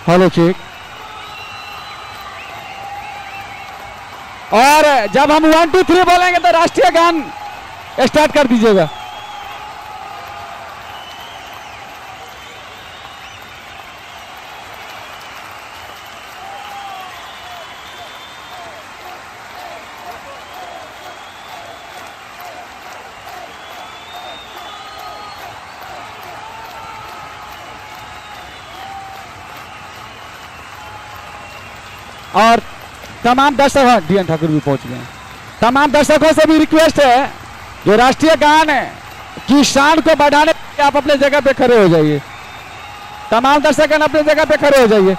Hello check. और जब हम 1 2 3 बोलेंगे तो राष्ट्रीय गान स्टार्ट कर दीजिएगा। और तमाम दर्शक, डीएन ठाकुर भी पहुंच गए हैं। तमाम दर्शकों से भी रिक्वेस्ट है, जो राष्ट्रीय गान है की शान को बढ़ाने के लिए आप अपने जगह पे खड़े हो जाइए। तमाम दर्शक अपने जगह पे खड़े हो जाइए।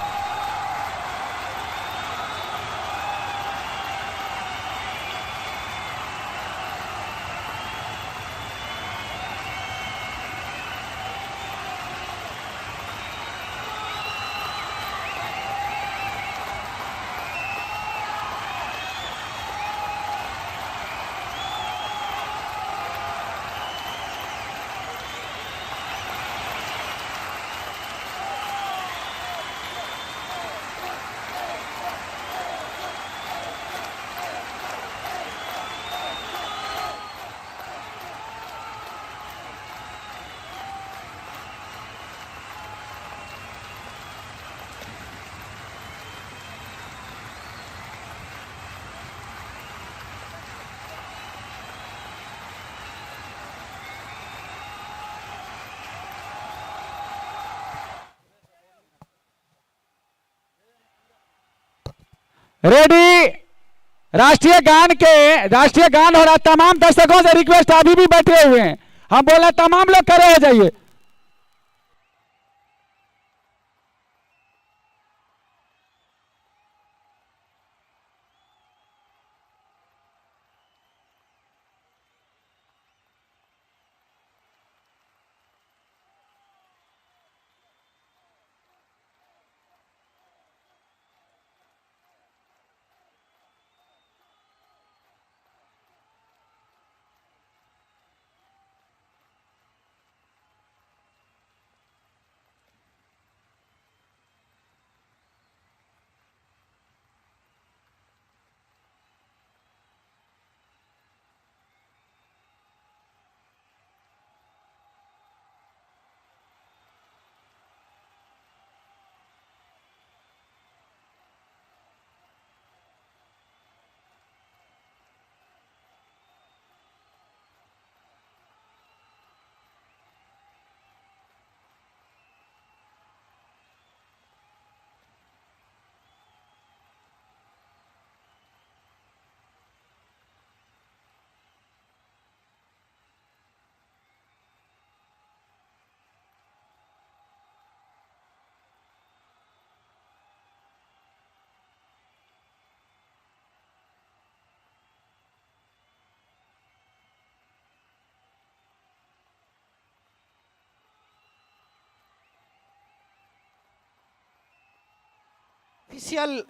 रेडी। राष्ट्रीय गान हो रहा। तमाम दर्शकों से रिक्वेस्ट, अभी भी बैठे हुए हैं, हम बोले तमाम लोग खड़े हो जाइए। ऑफिशियल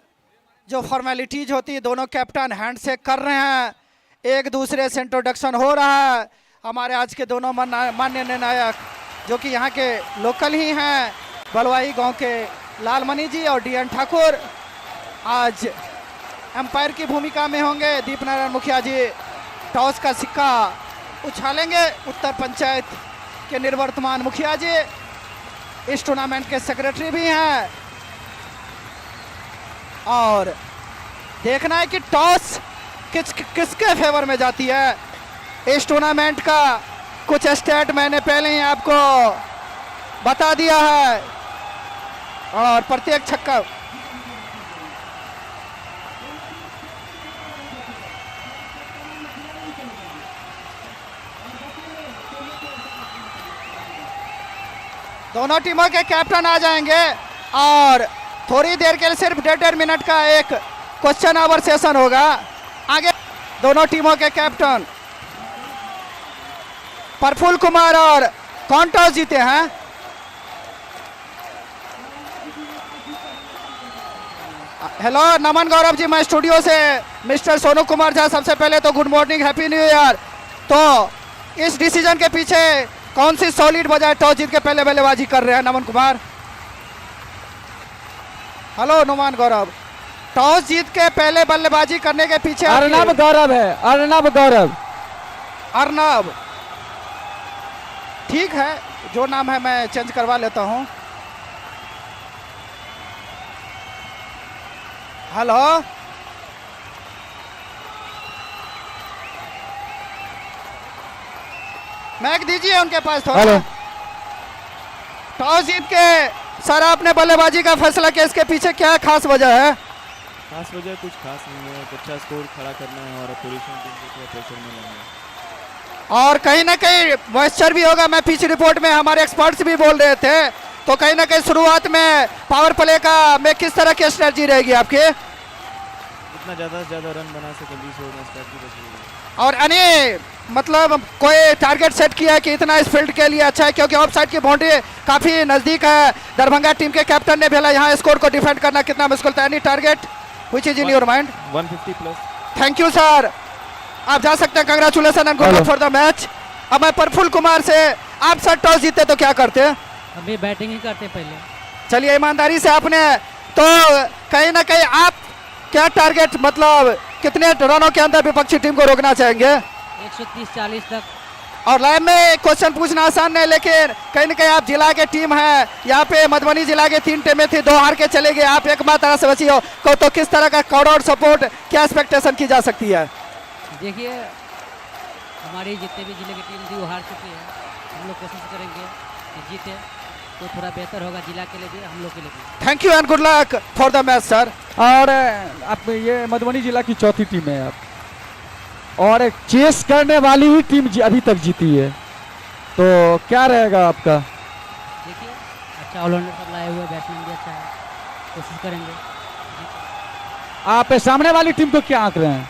जो फॉर्मेलिटीज होती है, दोनों कैप्टन हैंडशेक कर रहे हैं, एक दूसरे से इंट्रोडक्शन हो रहा है। हमारे आज के दोनों मान्य निर्णायक जो कि यहाँ के लोकल ही हैं, बलवाई गांव के लालमणि जी और डीएन ठाकुर, आज एम्पायर की भूमिका में होंगे। दीप नारायण मुखिया जी टॉस का सिक्का उछालेंगे। उत्तर पंचायत के निर्वर्तमान मुखिया जी इस टूर्नामेंट के सेक्रेटरी भी हैं। और देखना है कि टॉस किसके फेवर में जाती है। इस टूर्नामेंट का कुछ स्टेट मैंने पहले ही आपको बता दिया है, और प्रत्येक छक्का दोनों टीमों के कैप्टन आ जाएंगे और थोड़ी देर के लिए सिर्फ 1.5 मिनट का एक क्वेश्चन आवर सेशन होगा। आगे दोनों टीमों के कैप्टन प्रफुल्ल कुमार और कौन टॉस जीते हैं। हेलो नमन गौरव जी, मैं स्टूडियो से मिस्टर सोनू कुमार झा। सबसे पहले तो good morning, happy new year. तो इस डिसीजन के पीछे कौन सी सॉलिड वजह टॉस जीत के पहले बल्लेबाजी कर रहे हैं नमन कुमार? हेलो नुमान गौरव, टॉस जीत के पहले बल्लेबाजी करने के पीछे अर्नब गौरव है, अर्नब गौरव। अर्नब, ठीक है, जो नाम है मैं चेंज करवा लेता हूं। हेलो, मैक दीजिए उनके पास थोड़ा। हेलो, टॉस जीत के सर आपने बल्लेबाजी का फैसला किया, इसके पीछे क्या खास वजह है? खास वजह कुछ खास नहीं है, अच्छा स्कोर खड़ा करना है और अपोजिशन टीम को थोड़ा प्रेशर में लाना है। और कहीं ना कहीं मॉइस्चर भी होगा, मैं पिच रिपोर्ट में हमारे एक्सपर्ट्स भी बोल रहे थे, तो कहीं ना कहीं शुरुआत में पावर प्ले का में किस तरह की स्ट्रेटजी रहेगी आपकी? जितना ज़्यादा से ज़्यादा रन बना सके 20 ओवर में स्ट्रैटेजी बची है। और यानी मतलब कोई टारगेट सेट किया है कि इतना इस फील्ड के लिए अच्छा है, क्योंकि ऑफ साइड की बाउंड्री काफी नजदीक है। दरभंगा टीम के कैप्टन ने बोला यहाँ स्कोर को डिफेंड करना कितना मुश्किल था। Any target which is in your mind? 150 plus. Thank you sir, आप जा सकते हैं। Congratulation and good luck for the match. अब मैं प्रफुल्ल कुमार से, आप सर टॉस जीते तो क्या करते हैं? अभी बैटिंग ही करते पहले। चलिए, ईमानदारी से आपने तो कहीं ना कहीं आप क्या टारगेट, मतलब कितने रनों के अंदर विपक्षी टीम को रोकना चाहेंगे? 130-40 तक। और लाइव में क्वेश्चन पूछना आसान नहीं, लेकिन कहीं ना कहीं आप जिला के टीम है, यहाँ पे मधुबनी जिला के 3 टीमें थी, 2 हार के चले गए, आप एकमात्र से बची हो, तो किस तरह का क्राउड सपोर्ट, क्या एक्सपेक्टेशन की जा सकती है? देखिए, हमारी जितने भी जिले की टीम थी वो हार चुकी है। हम लोग कोशिश करेंगे कि जीते, तो थोड़ा बेहतर होगा जिला के लिए भी, हम लोग के लिए भी। Thank you and good luck for the match sir. और आप ये मधुबनी जिला की चौथी टीम है आप, और एक चेस करने वाली ही टीम अभी तक जीती है, तो क्या रहेगा आपका? देखिए, अच्छा ऑलराउंडर सब लाए हुए, बैट्समैन भी अच्छा है, कोशिश करेंगे जीते। आप सामने वाली टीम को क्या आंक रहे हैं?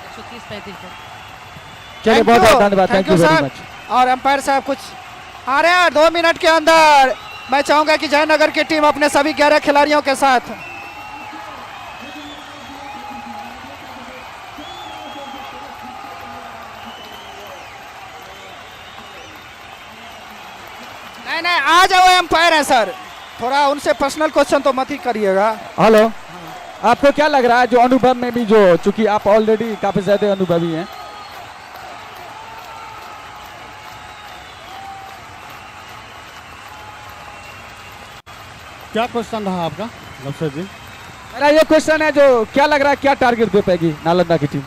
130-35 तक। चलिए, बहुत बहुत धन्यवाद, thank you very sir. Much. और एम्पायर साहब कुछ आ रहे हैं 2 मिनट के अंदर। मैं चाहूंगा कि जयनगर की टीम अपने सभी 11 खिलाड़ियों के साथ नहीं आ जाओ, एम्पायर है सर, थोड़ा उनसे पर्सनल क्वेश्चन तो मत ही करिएगा। हेलो, आपको क्या लग रहा है, जो अनुभव में भी, जो चूंकि आप ऑलरेडी काफी ज्यादा अनुभवी हैं, क्या क्वेश्चन रहा आपका लवसर जी? मेरा ये क्वेश्चन है, जो क्या लग रहा है, क्या टारगेट दे पाएगी नालंदा की टीम?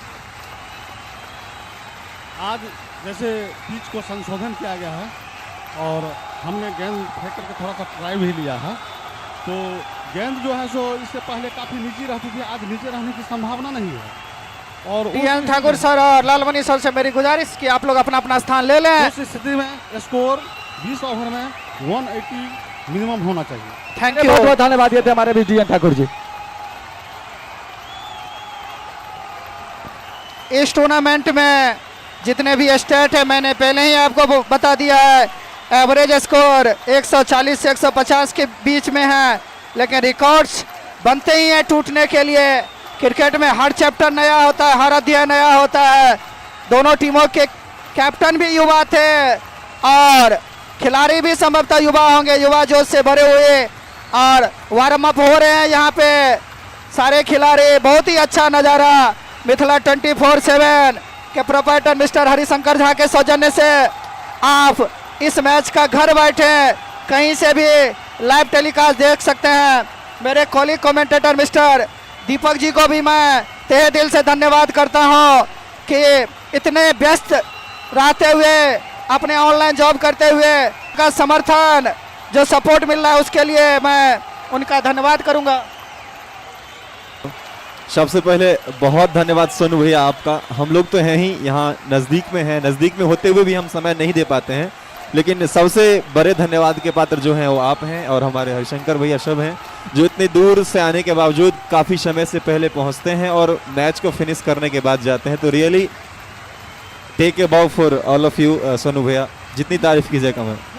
आज जैसे पिच को संशोधन किया गया है और हमने गेंद फेंक करके थोड़ा सा ट्राई भी लिया है, तो गेंद जो है सो इससे पहले काफ़ी नीचे रहती थी, आज नीचे रहने की संभावना नहीं है। और टीएन ठाकुर सर और लालमणि सर से मेरी गुजारिश कि आप लोग अपना अपना स्थान ले लें। उस स्थिति में स्कोर 20 ओवर में 180 मिनिमम होना चाहिए। थैंक यू, बहुत बहुत धन्यवाद दिए थे हमारे भी टीएन ठाकुर जी। इस टूर्नामेंट में जितने भी स्टेट है, मैंने पहले ही आपको बता दिया है, एवरेज स्कोर 140 से 150 के बीच में है, लेकिन रिकॉर्ड्स बनते ही हैं टूटने के लिए। क्रिकेट में हर चैप्टर नया होता है, हर अध्याय नया होता है। दोनों टीमों के कैप्टन भी युवा थे और खिलाड़ी भी संभवतः युवा होंगे, युवा जोश से भरे हुए, और वार्म अप हो रहे हैं यहाँ पे सारे खिलाड़ी। बहुत ही अच्छा नज़ारा मिथिला 24/7 के प्रोपराइटर मिस्टर हरिशंकर झा के सौजन्य से आप इस मैच का घर बैठे कहीं से भी लाइव टेलीकास्ट देख सकते हैं। मेरे colleague commentator mister Deepak ji को भी मैं तहे दिल से धन्यवाद करता हूं कि इतने व्यस्त रहते हुए, अपने ऑनलाइन जॉब करते हुए का समर्थन, जो सपोर्ट मिल रहा है, उसके लिए मैं उनका धन्यवाद करूंगा। सबसे पहले बहुत धन्यवाद सोनू भैया आपका। हम लोग तो हैं ही यहाँ नज़दीक में हैं, नज़दीक में होते हुए भी हम समय नहीं दे पाते हैं, लेकिन सबसे बड़े धन्यवाद के पात्र जो हैं वो आप हैं और हमारे हरिशंकर भैया सब हैं, जो इतनी दूर से आने के बावजूद काफ़ी समय से पहले पहुँचते हैं और मैच को फिनिश करने के बाद जाते हैं। तो रियली टेक ए बाउ for all of you Sonu भैया, जितनी तारीफ कीजिए कम है।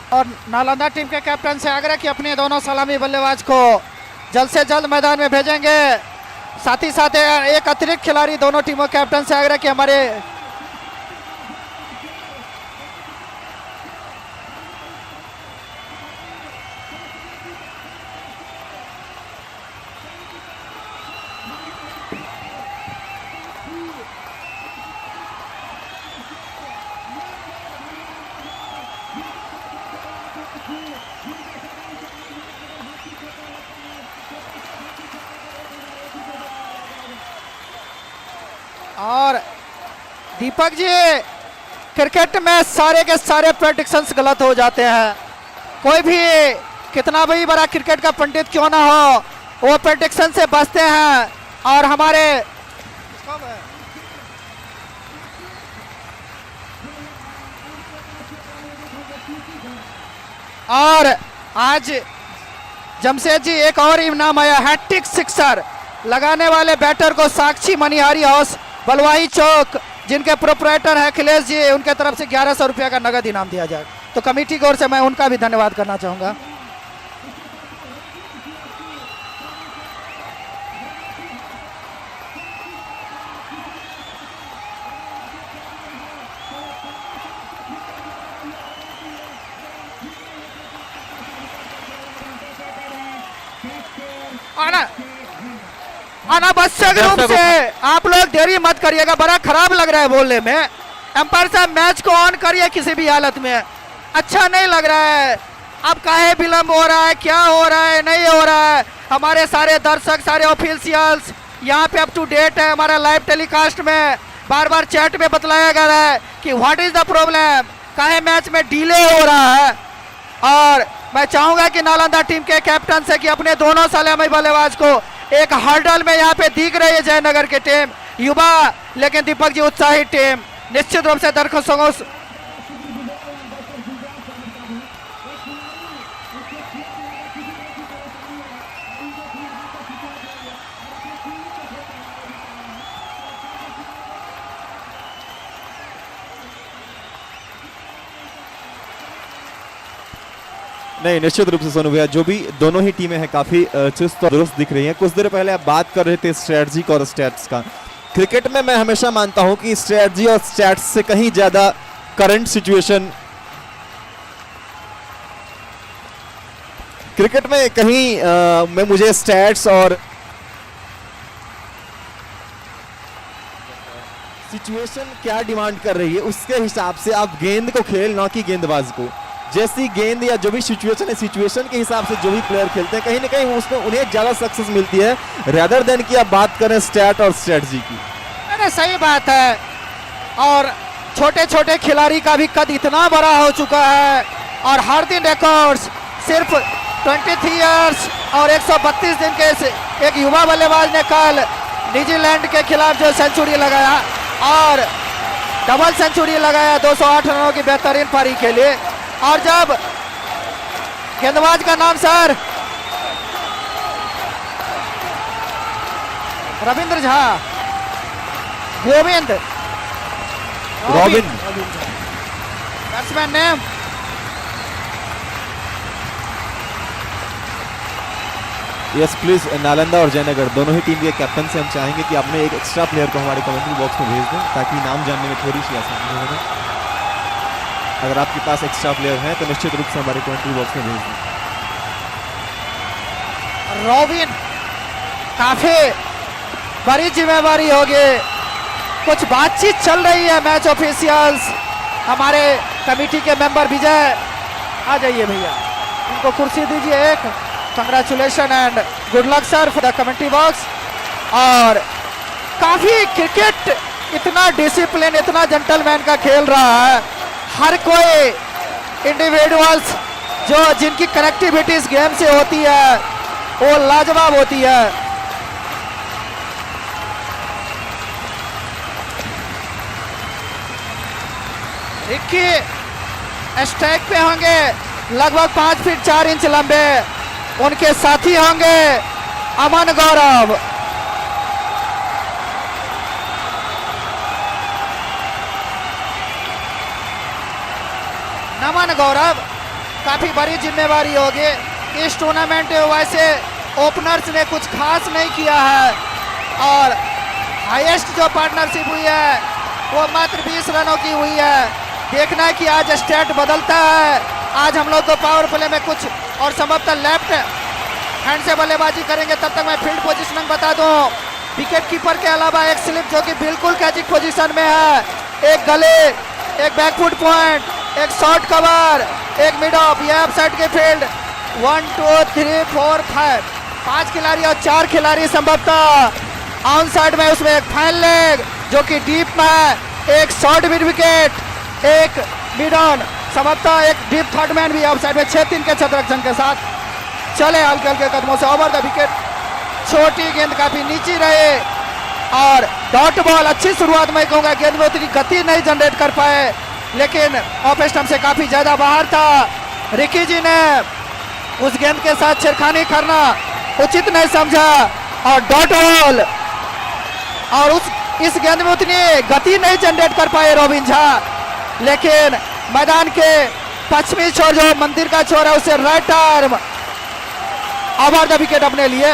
और नालंदा टीम के कैप्टन से आग्रह कि अपने दोनों सलामी बल्लेबाज को जल्द से जल्द मैदान में भेजेंगे। साथ ही साथ एक अतिरिक्त खिलाड़ी दोनों टीमों कैप्टन से आग्रह कि हमारे और दीपक जी, क्रिकेट में सारे के सारे प्रेडिक्शंस गलत हो जाते हैं। कोई भी कितना भी बड़ा क्रिकेट का पंडित क्यों ना हो, वो प्रेडिक्शन से बचते हैं। और हमारे और आज जमशेद जी एक और इनाम आया, हैट्रिक सिक्सर लगाने वाले बैटर को साक्षी मनिहारी हाउस बलवाई चौक, जिनके प्रोपराइटर है अखिलेश जी, उनके तरफ से 1100 रुपया का नगद इनाम दिया जाए। तो कमेटी की ओर से मैं उनका भी धन्यवाद करना चाहूंगा। अनावश्यक रूप से आप लोग देरी मत करिएगा, बड़ा खराब लग रहा है बोलने में। एम्पायर साहब मैच को ऑन करिए किसी भी हालत में, अच्छा नहीं लग रहा है। अब काहे विलंब हो रहा है, क्या हो रहा है, नहीं हो रहा है। हमारे सारे दर्शक, सारे ऑफिशियल्स यहाँ पे अप टू डेट है। हमारा लाइव टेलीकास्ट में बार बार चैट में बतलाया गया है कि व्हाट इज द प्रॉब्लम, काहे मैच में डिले हो रहा है। और मैं चाहूंगा कि नालंदा टीम के कैप्टन से कि अपने दोनों सलामी बल्लेबाज को एक हर्डल में यहाँ पे दिख रही है जयनगर की टीम, युवा लेकिन दीपक जी उत्साहित टीम, निश्चित रूप से दर्शकों नहीं, निश्चित रूप से सोनू भैया, जो भी दोनों ही टीमें हैं काफी चुस्त और दुरुस्त दिख रही हैं। कुछ देर पहले आप बात कर रहे थे स्ट्रेटजी और स्टैट्स का। क्रिकेट में मैं हमेशा मानता हूं कि स्ट्रेटजी और स्टैट्स से कहीं ज्यादा करंट सिचुएशन, क्रिकेट में कहीं में मुझे स्टैट्स और सिचुएशन क्या डिमांड कर रही है उसके हिसाब से आप गेंद को खेल, ना कि गेंदबाज को। जैसी गेंद या जो भी सिचुएशन है, सिचुएशन के हिसाब से जो भी प्लेयर खेलते हैं कहीं ना कहीं उसमें उन्हें ज्यादा सक्सेस मिलती है, रेदर देन कि आप बात करें स्टैट और स्ट्रेटजी की। अरे सही बात है। और छोटे छोटे खिलाड़ी का भी कद इतना बड़ा हो चुका है और हर दिन रिकॉर्ड्स सिर्फ 23 इयर्स और 132 दिन के एक युवा बल्लेबाज ने कल न्यूजीलैंड के खिलाफ जो सेंचुरी लगाया और डबल सेंचुरी लगाया 208 रनों की बेहतरीन पारी के लिए। और जब गेंदबाज का नाम sir Ravindra Jha, Govind robin batsman name, yes please, Nalanda और जयनगर दोनों ही टीम के कैप्टन से हम चाहेंगे कि आपने एक एक्स्ट्रा प्लेयर को हमारे कमेंट्री बॉक्स में भेज दें ताकि नाम जानने में थोड़ी सी आसानी हो। अगर आपके पास एक्स्ट्रा प्लेयर है तो निश्चित रूप से हमारे कमेंट्री बॉक्स में भेज दें। रॉबिन, काफी बड़ी जिम्मेवारी होगी। कुछ बातचीत चल रही है मैच ऑफिशियल्स, हमारे कमेटी के मेंबर विजय आ जाइए भैया, उनको कुर्सी दीजिए एक। Congratulation and good luck sir for the commentary box. और काफी क्रिकेट इतना डिसिप्लिन, इतना जेंटलमैन का खेल रहा है। हर कोई इंडिविजुअल्स जो जिनकी कनेक्टिविटी इस गेम से होती है वो लाजवाब होती है। रिक्की स्ट्राइक पे होंगे, लगभग 5 फीट 4 इंच लंबे। उनके साथी होंगे अमन गौरव। नमन गौरव, काफी बड़ी जिम्मेवारी होगी इस टूर्नामेंट में। वैसे ओपनर्स ने कुछ खास नहीं किया है और हाईएस्ट जो पार्टनरशिप हुई है वो मात्र 20 रनों की हुई है। देखना है कि आज स्टेट बदलता है। आज हम लोग को पावर प्ले में कुछ और संभवतः लेफ्ट हैंड से बल्लेबाजी करेंगे। तब तक मैं फील्ड पोजीशनिंग बता दूं। विकेट कीपर के अलावा एक स्लिप जो कि बिल्कुल कैचिंग पोजीशन में है, एक गले, एक बैकफुट पॉइंट, एक शॉर्ट कवर, एक मिड ऑफ, ये ऑफ साइड के फील्ड। 1 2 3 4 5 5 खिलाड़ी और 4 खिलाड़ी संभवतः ऑन साइड में। उसमें एक फाइन लेग जो कि डीप में है, एक शॉर्ट मिड विकेट, एक मिड ऑन, संभवतः एक डीप थर्ड मैन भी ऑफ साइड में। 6-3 के छत्रक्षण के साथ चले हल्के हल्के कदमों से ओवर द विकेट। छोटी गेंद काफी नीची रहे और डॉट बॉल। अच्छी शुरुआत में कहूंगा, गेंद में उतनी गति नहीं जनरेट कर पाए लेकिन ऑफ स्टंप से काफी ज्यादा बाहर था। रिकी जी ने उस गेंद के साथ छेड़खानी करना उचित नहीं समझा और डॉट बॉल और इस गेंद में उतनी गति नहीं जनरेट कर पाए रॉबिन झा। लेकिन मैदान के पश्चिमी छोर जो मंदिर का छोर है उसे right arm over the wicket अपने लिए।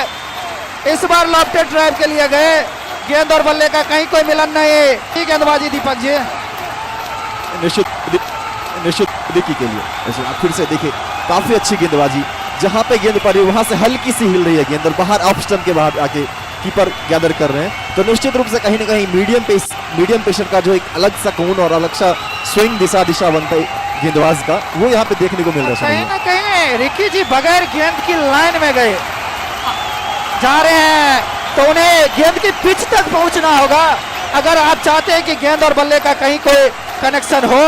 इस बार लॉफ्टेड ड्राइव के लिए गए, गेंद और बल्ले का कहीं कोई मिलन नहीं। गेंदबाजी दीपक जी निश्चित देखी के लिए ऐसे आप फिर से देखिए, काफी अच्छी गेंदबाजी। जहां पे गेंद पड़ी वहां से हल्की सी हिल रही है गेंद और बाहर ऑफ स्टंप के बाहर आके कीपर गैदर कर रहे हैं। तो निश्चित रूप से कहीं ना कहीं मीडियम पेसर का जो एक अलग सा कोण और अलग सा स्विंग दिशा बनता है गेंदबाज का, वो यहाँ पे देखने को मिल रहा है। कहीं ना कहीं रिकी जी बगैर गेंद की लाइन में गए जा रहे हैं तो उन्हें गेंद की पिच तक पहुंचना होगा अगर आप चाहते हैं कि गेंद और बल्ले का कहीं कोई कनेक्शन हो।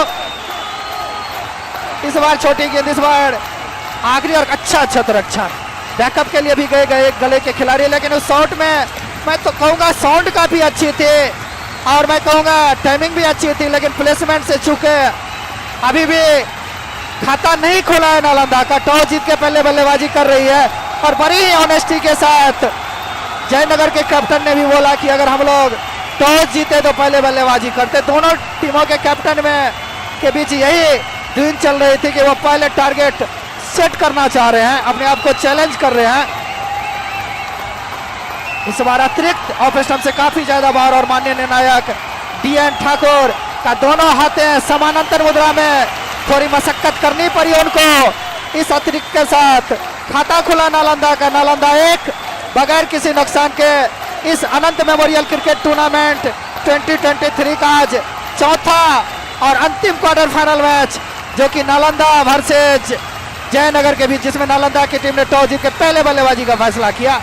इस बार छोटी गेंद, इस बार आखिरी और अच्छा छत्रक्षण। बैकअप के लिए भी गए गले के खिलाड़ी, लेकिन उस शॉट में मैं तो कहूंगा साउंड काफी अच्छी थी और मैं कहूंगा टाइमिंग भी अच्छी थी, लेकिन प्लेसमेंट से चूके अभी भी खाता नहीं खोला है नालंदा का। टॉस जीत के पहले बल्लेबाजी कर रही है और बड़ी ही ऑनेस्टी के साथ जयनगर के कैप्टन ने भी बोला कि अगर हम लोग टॉस जीते तो पहले बल्लेबाजी करते। दोनों टीमों के कैप्टन में के बीच यही दिन चल रही थी कि वो पहले टारगेट सेट करना चाह रहे हैं, अपने आप को चैलेंज कर रहे हैं। इस बार अतिरिक्त ऑफ स्टंप से काफी ज्यादा बाहर और माननीय निर्णायक DN ठाकुर का दोनों हाथें समानांतर मुद्रा में, थोड़ी मशक्कत करनी पड़ी उनको। इस अतिरिक्त के साथ खाता खुला नालंदा का। नालंदा 1 बगैर किसी नुकसान के इस अनंत मेमोरियल क्रिकेट टूर्नामेंट 2023 का आज चौथा और अंतिम क्वार्टर फाइनल मैच जो कि नालंदा वर्सेज जयनगर के बीच, जिसमें नालंदा की टीम ने टॉस जीत के पहले बल्लेबाजी का फैसला किया।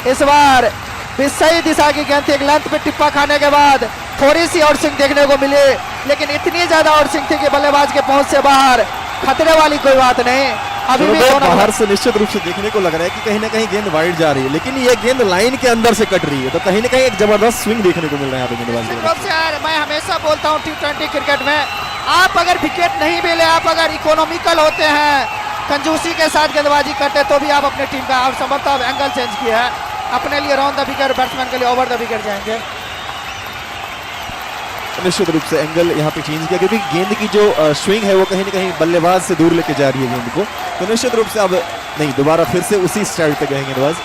इस बार भी सही दिशा की गेंद थी, एक लेंथ पे टिप्पा खाने के बाद थोड़ी सी आउटस्विंग देखने को मिली, लेकिन इतनी ज्यादा आउटस्विंग थी कि बल्लेबाज के पहुंच से बाहर। खतरे वाली कोई बात नहीं। अभी भी बाहर से निश्चित रूप से देखने को लग रहा है कि कहीं ना कहीं गेंद वाइड जा रही है, लेकिन ये गेंद लाइन के अंदर से कट रही है, तो कहीं ना कहीं एक जबरदस्त स्विंग देखने को मिल रहा है यहाँ पे गेंदबाजी। यार मैं हमेशा बोलता हूँ T20 क्रिकेट में आप अगर विकेट नहीं मिले, आप अगर इकोनॉमिकल होते हैं, कंजूसी के साथ गेंदबाजी करते, तो भी आप अपने टीम का आप समझता एंगल चेंज किया है अपने लिए। राउंड द विकेट बैट्समैन के लिए ओवर द विकेट जाएंगे। निश्चित रूप से एंगल यहाँ पे चेंज किया क्योंकि गेंद की जो स्विंग है वो कहीं ना कहीं बल्लेबाज से दूर लेके जा रही है गेंद को। तो निश्चित रूप से अब नहीं, दोबारा फिर से उसी स्टाइल पे गए गेंदबाज,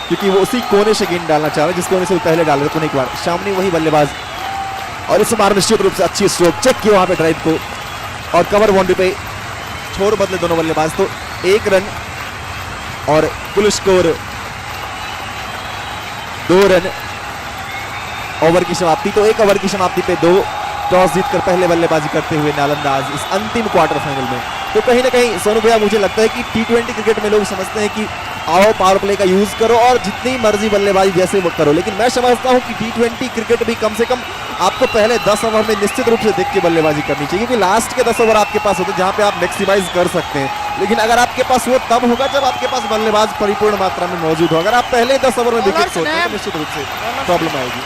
क्योंकि वो उसी कोने से गेंद डालना चाह रहे हैं जिस कोने से वो पहले डाल रहे थे। एक बार सामने वही बल्लेबाज और इस बार निश्चित रूप से अच्छी स्ट्रोक चेक किया वहां पे ड्राइव को और कवर बाउंड्री पे छोर बदले दोनों बल्लेबाज। तो 1 रन और कुल स्कोर 2 रन। ओवर की समाप्ति, तो 1 ओवर की समाप्ति पे 2 टॉस जीतकर पहले बल्लेबाजी करते हुए नालंदा आज इस अंतिम क्वार्टर फाइनल में। तो कहीं ना कहीं सोनू भैया मुझे लगता है कि T20 क्रिकेट में लोग समझते हैं कि आओ पावर प्ले का यूज करो और जितनी मर्जी बल्लेबाजी जैसे वो करो, लेकिन मैं समझता हूं कि T20 क्रिकेट भी कम से कम आपको पहले 10 ओवर में निश्चित रूप से देख के बल्लेबाजी करनी चाहिए, क्योंकि लास्ट के 10 ओवर आपके पास होते हैं जहां पे आप मैक्सिमाइज कर सकते हैं। लेकिन अगर आपके पास वो तब होगा जब आपके पास बल्लेबाज परिपूर्ण मात्रा में मौजूद हो। अगर आप पहले 10 ओवर में विकेट खोते हैं तो निश्चित रूप से प्रॉब्लम आएगी।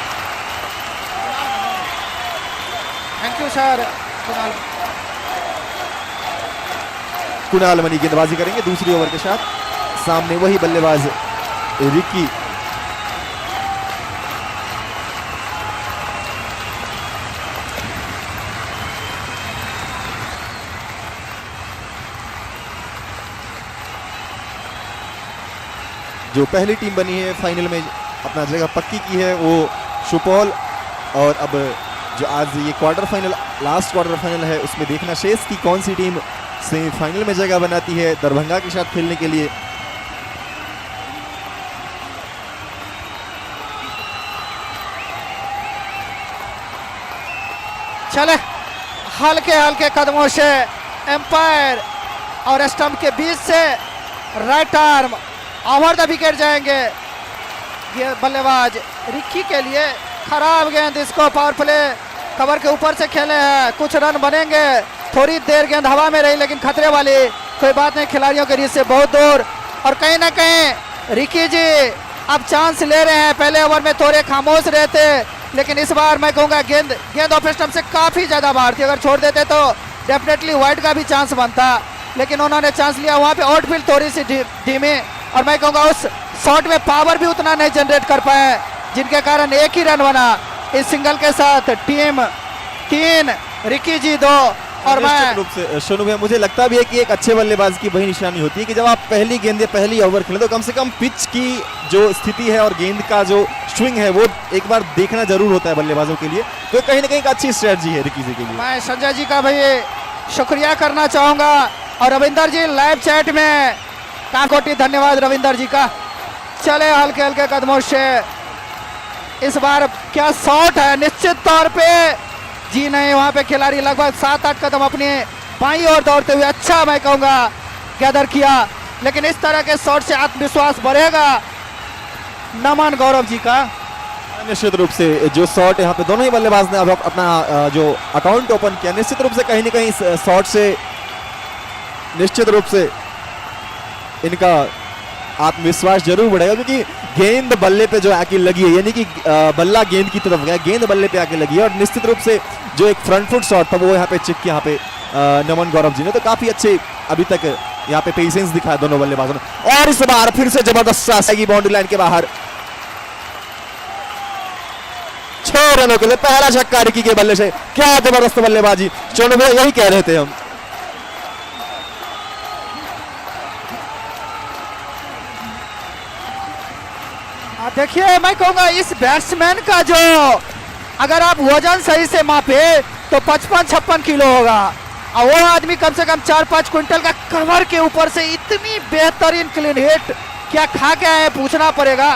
Thank you sir. Kunal money गेंदबाजी करेंगे दूसरी ओवर के साथ। सामने वही बल्लेबाज रिकी, जो पहली टीम बनी है फाइनल में अपना जगह पक्की की है वो सुपौल। और अब जो आज ये quarter final, last quarter final है, उसमें देखना शेष की कौन सी टीम सेमीफाइनल में जगह बनाती है दरभंगा के साथ खेलने के लिए। चले हल्के हल्के कदमों से एम्पायर और स्टंप के बीच से right arm over the wicket जाएंगे। ये बल्लेबाज रिक्की के लिए खराब गेंद, इसको पावर प्ले कवर के ऊपर से खेले हैं, कुछ रन बनेंगे। थोड़ी देर गेंद हवा में रही लेकिन खतरे वाली, कोई बात नहीं, खिलाड़ियों के रीच से बहुत दूर। और कहीं ना कहीं रिकी जी अब चांस ले रहे हैं। पहले ओवर में थोड़े खामोश रहे थे, लेकिन इस बार मैं कहूँगा गेंद ऑफ स्टंप से काफ़ी ज़्यादा बाहर थी। अगर छोड़ देते तो डेफिनेटली वाइड का भी चांस बनता, लेकिन उन्होंने चांस लिया। वहाँ पे आउटफील्ड थोड़ी सी धीमी, और मैं कहूँगा उस शॉट में पावर भी उतना नहीं जनरेट कर पाए, जिनके कारण एक ही रन बना। इस सिंगल के साथ टीम 3, रिकी जी 2। और मैं रूप से सोनू भैया, मुझे लगता भी है कि एक अच्छे बल्लेबाज की वही निशानी होती है कि जब आप पहली गेंद या पहली ओवर खेलें तो कम से कम पिच की जो स्थिति है और गेंद का जो स्विंग है वो एक बार देखना जरूर होता है बल्लेबाजों के लिए। तो कहीं ना कहीं एक अच्छी स्ट्रेटजी है रिकी जी के लिए। मैं संजय जी का भाई शुक्रिया करना चाहूँगा, और रविंदर जी लाइव चैट में काकोटी धन्यवाद रविंदर जी का। चले हल्के हल्के कदमों से, इस बार क्या शॉट है, निश्चित तौर पे जी नहीं, वहां पे खिलाड़ी लगभग 7-8 कदम अपने बाईं ओर दौड़ते हुए अच्छा मैं कहूँगा गैदर किया। लेकिन इस तरह के शॉट से आत्मविश्वास बढ़ेगा नमन गौरव जी का। निश्चित रूप से जो शॉट यहाँ पे दोनों ही बल्लेबाज ने अब अपना जो अकाउंट ओपन किया, निश्चित रूप से कहीं ना कहीं शॉट से निश्चित रूप से इनका आत्मविश्वास जरूर बढ़ेगा, क्योंकि गेंद बल्ले पे जो आके लगी है, यानी कि बल्ला गेंद की तरफ गया, गेंद बल्ले पे आके लगी है। और निश्चित रूप से जो एक फ्रंट फुट शॉट था वो यहाँ पे चिक किया यहाँ पे नमन गौरव जी ने। तो काफी अच्छे अभी तक यहाँ पे पेशेंस दिखाया दोनों बल्लेबाजों ने। और इस बार फिर से जबरदस्त शॉट आएगी बाउंड्री लाइन के बाहर। 6 रनों के लिए पहला छक्का रिकी के बल्ले से। क्या जबरदस्त बल्लेबाजी, चोनू भैया यही कह रहे थे हम। देखिए मैं कहूँगा इस बैट्समैन का जो अगर आप वजन सही से मापे तो 55-56 किलो होगा, और वो आदमी कम से कम 4-5 क्विंटल का कवर के ऊपर से इतनी बेहतरीन क्लीन हिट क्या खा के आए पूछना पड़ेगा।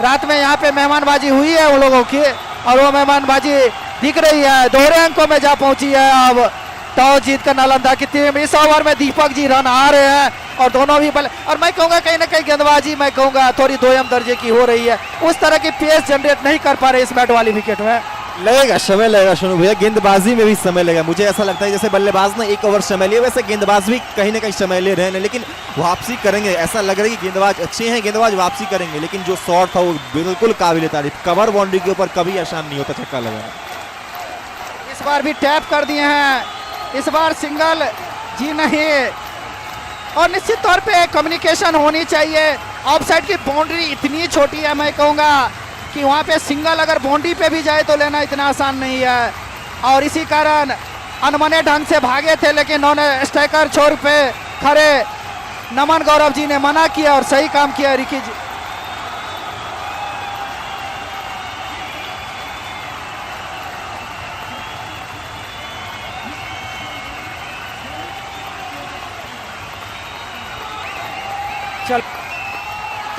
रात में यहाँ पे मेहमानबाजी हुई है उन लोगों की, और वो मेहमानबाजी दिख रही है, दोहरे अंकों में जा पहुंची है। अब टॉस जीत कर नालंदा की टीम, इस ओवर में दीपक जी रन आ रहे हैं, और दोनों भी और मैं कहूँगा कहीं ना कहीं गेंदबाजी मैं कहूँगा थोड़ी दोयम दर्जे की हो रही है, उस तरह की पेस जनरेट नहीं कर पा रहे इस बैट वाली विकेट में। लगेगा, समय लगेगा सोनू भैया, गेंदबाजी में भी समय लगेगा। मुझे ऐसा लगता है जैसे बल्लेबाज ने 1 ओवर समय लिया, वैसे गेंदबाज भी कहीं ना कहीं समय ले रहे हैं, लेकिन वापसी करेंगे। ऐसा लग रहा है कि गेंदबाज अच्छे हैं, गेंदबाज वापसी करेंगे, लेकिन जो शॉट था वो बिल्कुल काबिल तारीफ। कवर बाउंड्री के ऊपर कभी आसान नहीं होता छक्का लगाना। इस बार भी टैप कर दिए हैं, इस बार सिंगल जी नहीं, और निश्चित तौर पे कम्युनिकेशन होनी चाहिए। ऑफसाइड की बाउंड्री इतनी छोटी है मैं कहूँगा कि वहाँ पे सिंगल अगर बाउंड्री पे भी जाए तो लेना इतना आसान नहीं है, और इसी कारण अनमने ढंग से भागे थे, लेकिन उन्होंने स्ट्राइकर छोर पे खड़े नमन गौरव जी ने मना किया और सही काम किया रिकी जी। चल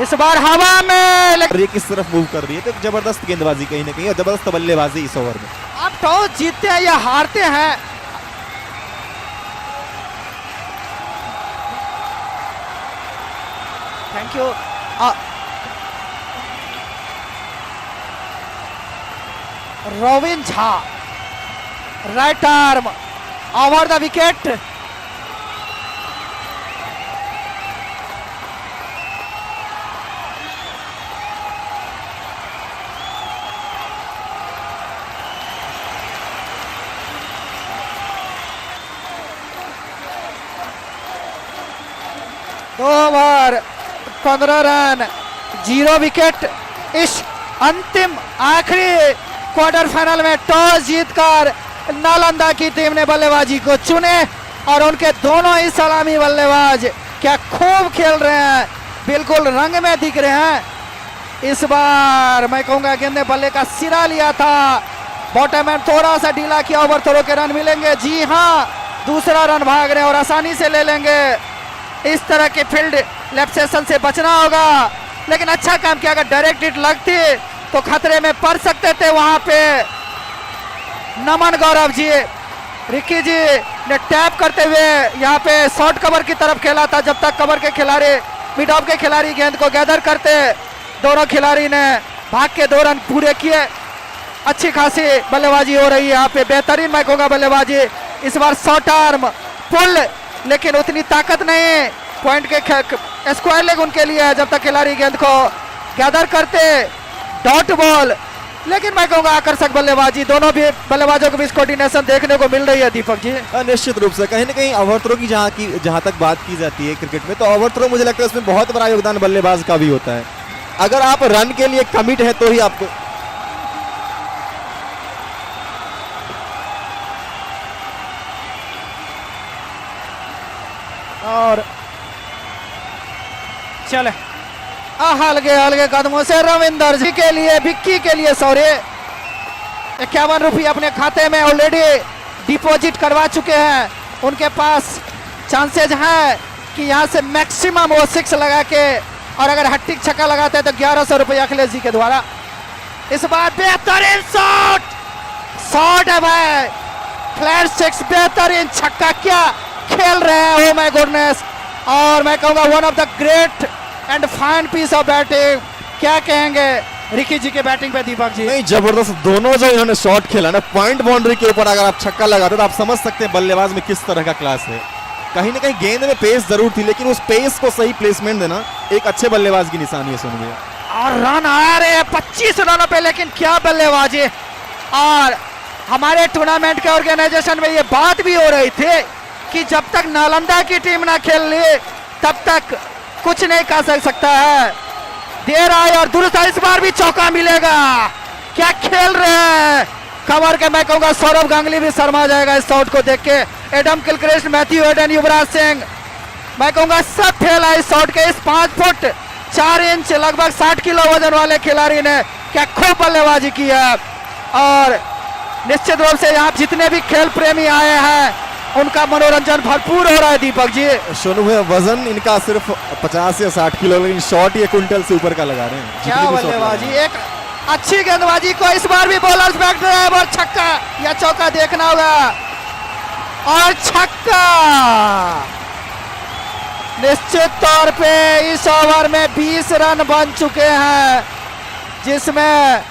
इस बार हवा में ये किस तरफ मूव कर रही है, तो जबरदस्त गेंदबाजी कहीं ना कहीं और जबरदस्त बल्लेबाजी इस ओवर में। आप टॉस जीतते हैं या हारते हैं, thank you. Rubin Jha right arm over the wicket. दो ओवर 15 रन 0 विकेट। इस अंतिम आखिरी क्वार्टर फाइनल में टॉस जीतकर नालंदा की टीम ने बल्लेबाजी को चुने और उनके दोनों ही सलामी बल्लेबाज क्या खूब खेल रहे हैं, बिल्कुल रंग में दिख रहे हैं। इस बार मैं कहूंगा गेंद ने बल्ले का सिरा लिया था, बॉटम एंड थोड़ा सा ढीला किया, ओवर थ्रो के रन मिलेंगे। जी हाँ, दूसरा रन भाग रहे हैं और आसानी से ले लेंगे। इस तरह के फील्ड लेफ्ट सेशन से बचना होगा, लेकिन अच्छा काम किया। अगर डायरेक्ट हिट लगती तो खतरे में पड़ सकते थे वहां पे। नमन गौरव जी, रिकी जी ने टैप करते हुए यहाँ पे शॉर्ट कवर की तरफ खेला था, जब तक कवर के खिलाड़ी मिड ऑफ के खिलाड़ी गेंद को गैदर करते। दोनों खिलाड़ी ने भाग के 2 रन पूरे किए। अच्छी खासी बल्लेबाजी हो रही है यहाँ पे, बेहतरीन मैं कहूँगा बल्लेबाजी। इस बार शॉर्ट आर्म पुल, लेकिन उतनी ताकत नहीं। पॉइंट के स्क्वायर लेग उनके लिए है जब तक खिलाड़ी गेंद को गैदर करते। डॉट बॉल, लेकिन मैं कहूंगा आकर्षक बल्लेबाजी। दोनों भी बल्लेबाजों के बीच कोऑर्डिनेशन देखने को मिल रही है दीपक जी। निश्चित रूप से कहीं ना कहीं ओवर थ्रो की जहां तक बात की जाती है क्रिकेट में, तो ओवर थ्रो मुझे लगता है उसमें बहुत बड़ा योगदान बल्लेबाज का भी होता है। अगर आप रन के लिए कमिट है तो ही आपको और चले हल्के हल्के कदमों से रविंदर जी के लिए, विक्की के लिए सॉरी 51 रुपये अपने खाते में ऑलरेडी डिपॉजिट करवा चुके हैं। उनके पास चांसेज हैं कि यहाँ से मैक्सिमम वो 6 लगा के, और अगर हट्टिक छक्का लगाते हैं तो 1100 रुपये अखिलेश जी के द्वारा। इस बार बेहतरीन शॉट है भाई, फ्लैट 6 बेहतरीन छक्का, क्या खेल रहे हैं, ओ माय गॉडनेस। और मैं कहूँगा one of the great and fine piece of batting. क्या कहेंगे रिकी जी के बैटिंग पे दीपक जी? नहीं, जबरदस्त दोनों जो इन्होंने शॉट खेला ना पॉइंट बाउंड्री के ऊपर, अगर आप छक्का लगाते तो आप समझ सकते हैं बल्लेबाज में किस तरह का क्लास है। कहीं ना कहीं गेंद में पेस जरूर थी, लेकिन उस पेस को सही प्लेसमेंट देना एक अच्छे बल्लेबाज की निशानी है सोनू भैया। और रन आ रहे हैं 25 रनों पे, लेकिन क्या बल्लेबाजी। और हमारे टूर्नामेंट के ऑर्गेनाइजेशन में ये बात भी हो रही थी कि जब तक नालंदा की टीम ना खेल ली तब तक कुछ नहीं कर सकता है। देर आए और दुरुस्त, इस बार भी चौका मिलेगा। क्या खेल रहे हैं कवर के, मैं कहूंगा सौरभ गांगुली भी शर्मा जाएगा इस शॉट को देख के। Adam किलक्रिस्ट, Matthew Aiden, Yuvraj Singh, मैं कहूंगा सब खेला इस शॉट के। इस 5 फुट 4 इंच लगभग 60 किलो वजन वाले खिलाड़ी ने क्या खूब बल्लेबाजी की है। और निश्चित रूप से यहाँ जितने भी खेल प्रेमी आए हैं उनका मनोरंजन भरपूर हो रहा है दीपक जी। सोनू भैया वजन इनका सिर्फ 50 या 60 किलो, लेकिन शॉट ये क्विंटल से ऊपर का लगा रहे हैं। क्या बल्लेबाजी, एक अच्छी गेंदबाजी को इस बार भी बॉलर्स बैक ड्राइव और छक्का या चौका देखना होगा। और छक्का निश्चित तौर पे इस ओवर में 20 रन बन चुके हैं, जिसमें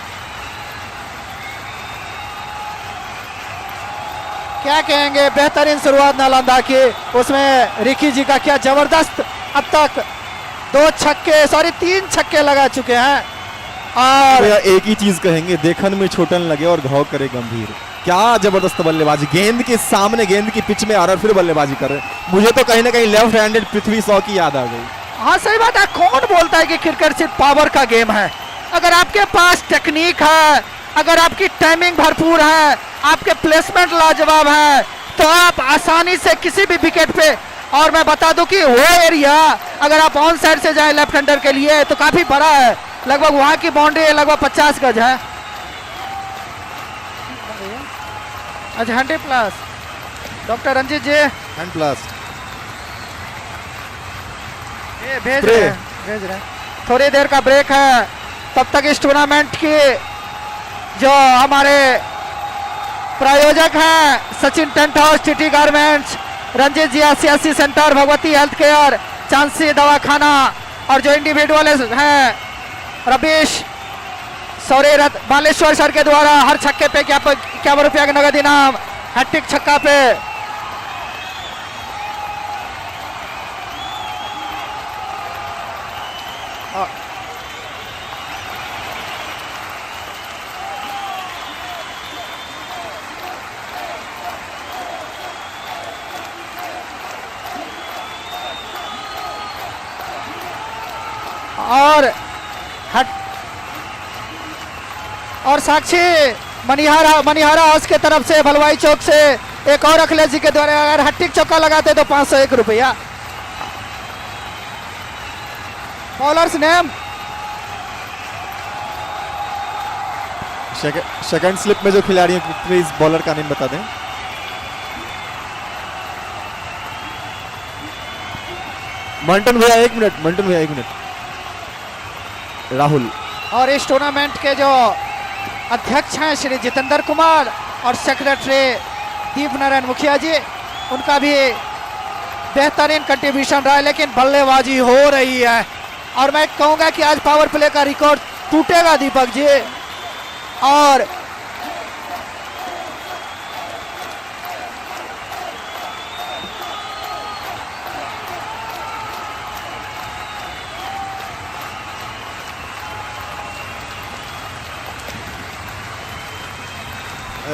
क्या कहेंगे बेहतरीन शुरुआत नालंदा की। उसमें रिकी जी का क्या जबरदस्त, अब तक 3 छक्के लगा चुके हैं। और एक ही चीज कहेंगे, देखन में छोटन लगे और घाव करे गंभीर। क्या जबरदस्त बल्लेबाजी, गेंद के सामने गेंद की पिच में आ रहा है, फिर बल्लेबाजी कर रहे हैं। मुझे तो कहीं ना कहीं लेफ्ट हैंडेड पृथ्वी शॉ की याद आ गई। हाँ सही बात है, कौन बोलता है कि क्रिकेट सिर्फ पावर का गेम है। अगर आपके पास टेक्निक है, अगर आपकी टाइमिंग भरपूर है, आपके प्लेसमेंट लाजवाब है, तो आप आसानी से किसी भी विकेट पे, और मैं बता दूं कि वो एरिया अगर आप ऑन साइड से जाए लेफ्ट हैंडर के लिए तो काफी बड़ा है, लगभग वहां की बाउंड्री लगभग 50 गज है। अच्छा 100+ डॉक्टर रंजीत जी हैंड प्लस भेज रहे हैं। थोड़ी देर का ब्रेक है, तब तक इस टूर्नामेंट की जो हमारे प्रायोजक हैं Sachin tent house, TT garments, Ranjit ji 80 centre, Bhagwati health care, चांसी दवाखाना, और जो इंडिविजुअल हैं रमेश सौरे बालेश्वर सर के द्वारा हर छक्के पे 51 रुपया का नगद इनाम, हैट्रिक छक्का पे। और साक्षी मनिहारा हाउस के तरफ से भलवाई चौक से एक और अखिलेश जी के द्वारा अगर हैट्रिक चौका लगाते तो 501 रुपया। बॉलर्स नेम सेकंड स्लिप में जो खिलाड़ी हैं प्लीज बॉलर का नेम बता दें। मंटन भैया 1 मिनट। राहुल। और इस टूर्नामेंट के जो अध्यक्ष हैं श्री जितेंद्र कुमार और सेक्रेटरी दीप नारायण मुखिया जी, उनका भी बेहतरीन कंट्रीब्यूशन रहा है, लेकिन बल्लेबाजी हो रही है और मैं कहूंगा कि आज पावर प्ले का रिकॉर्ड टूटेगा दीपक जी। और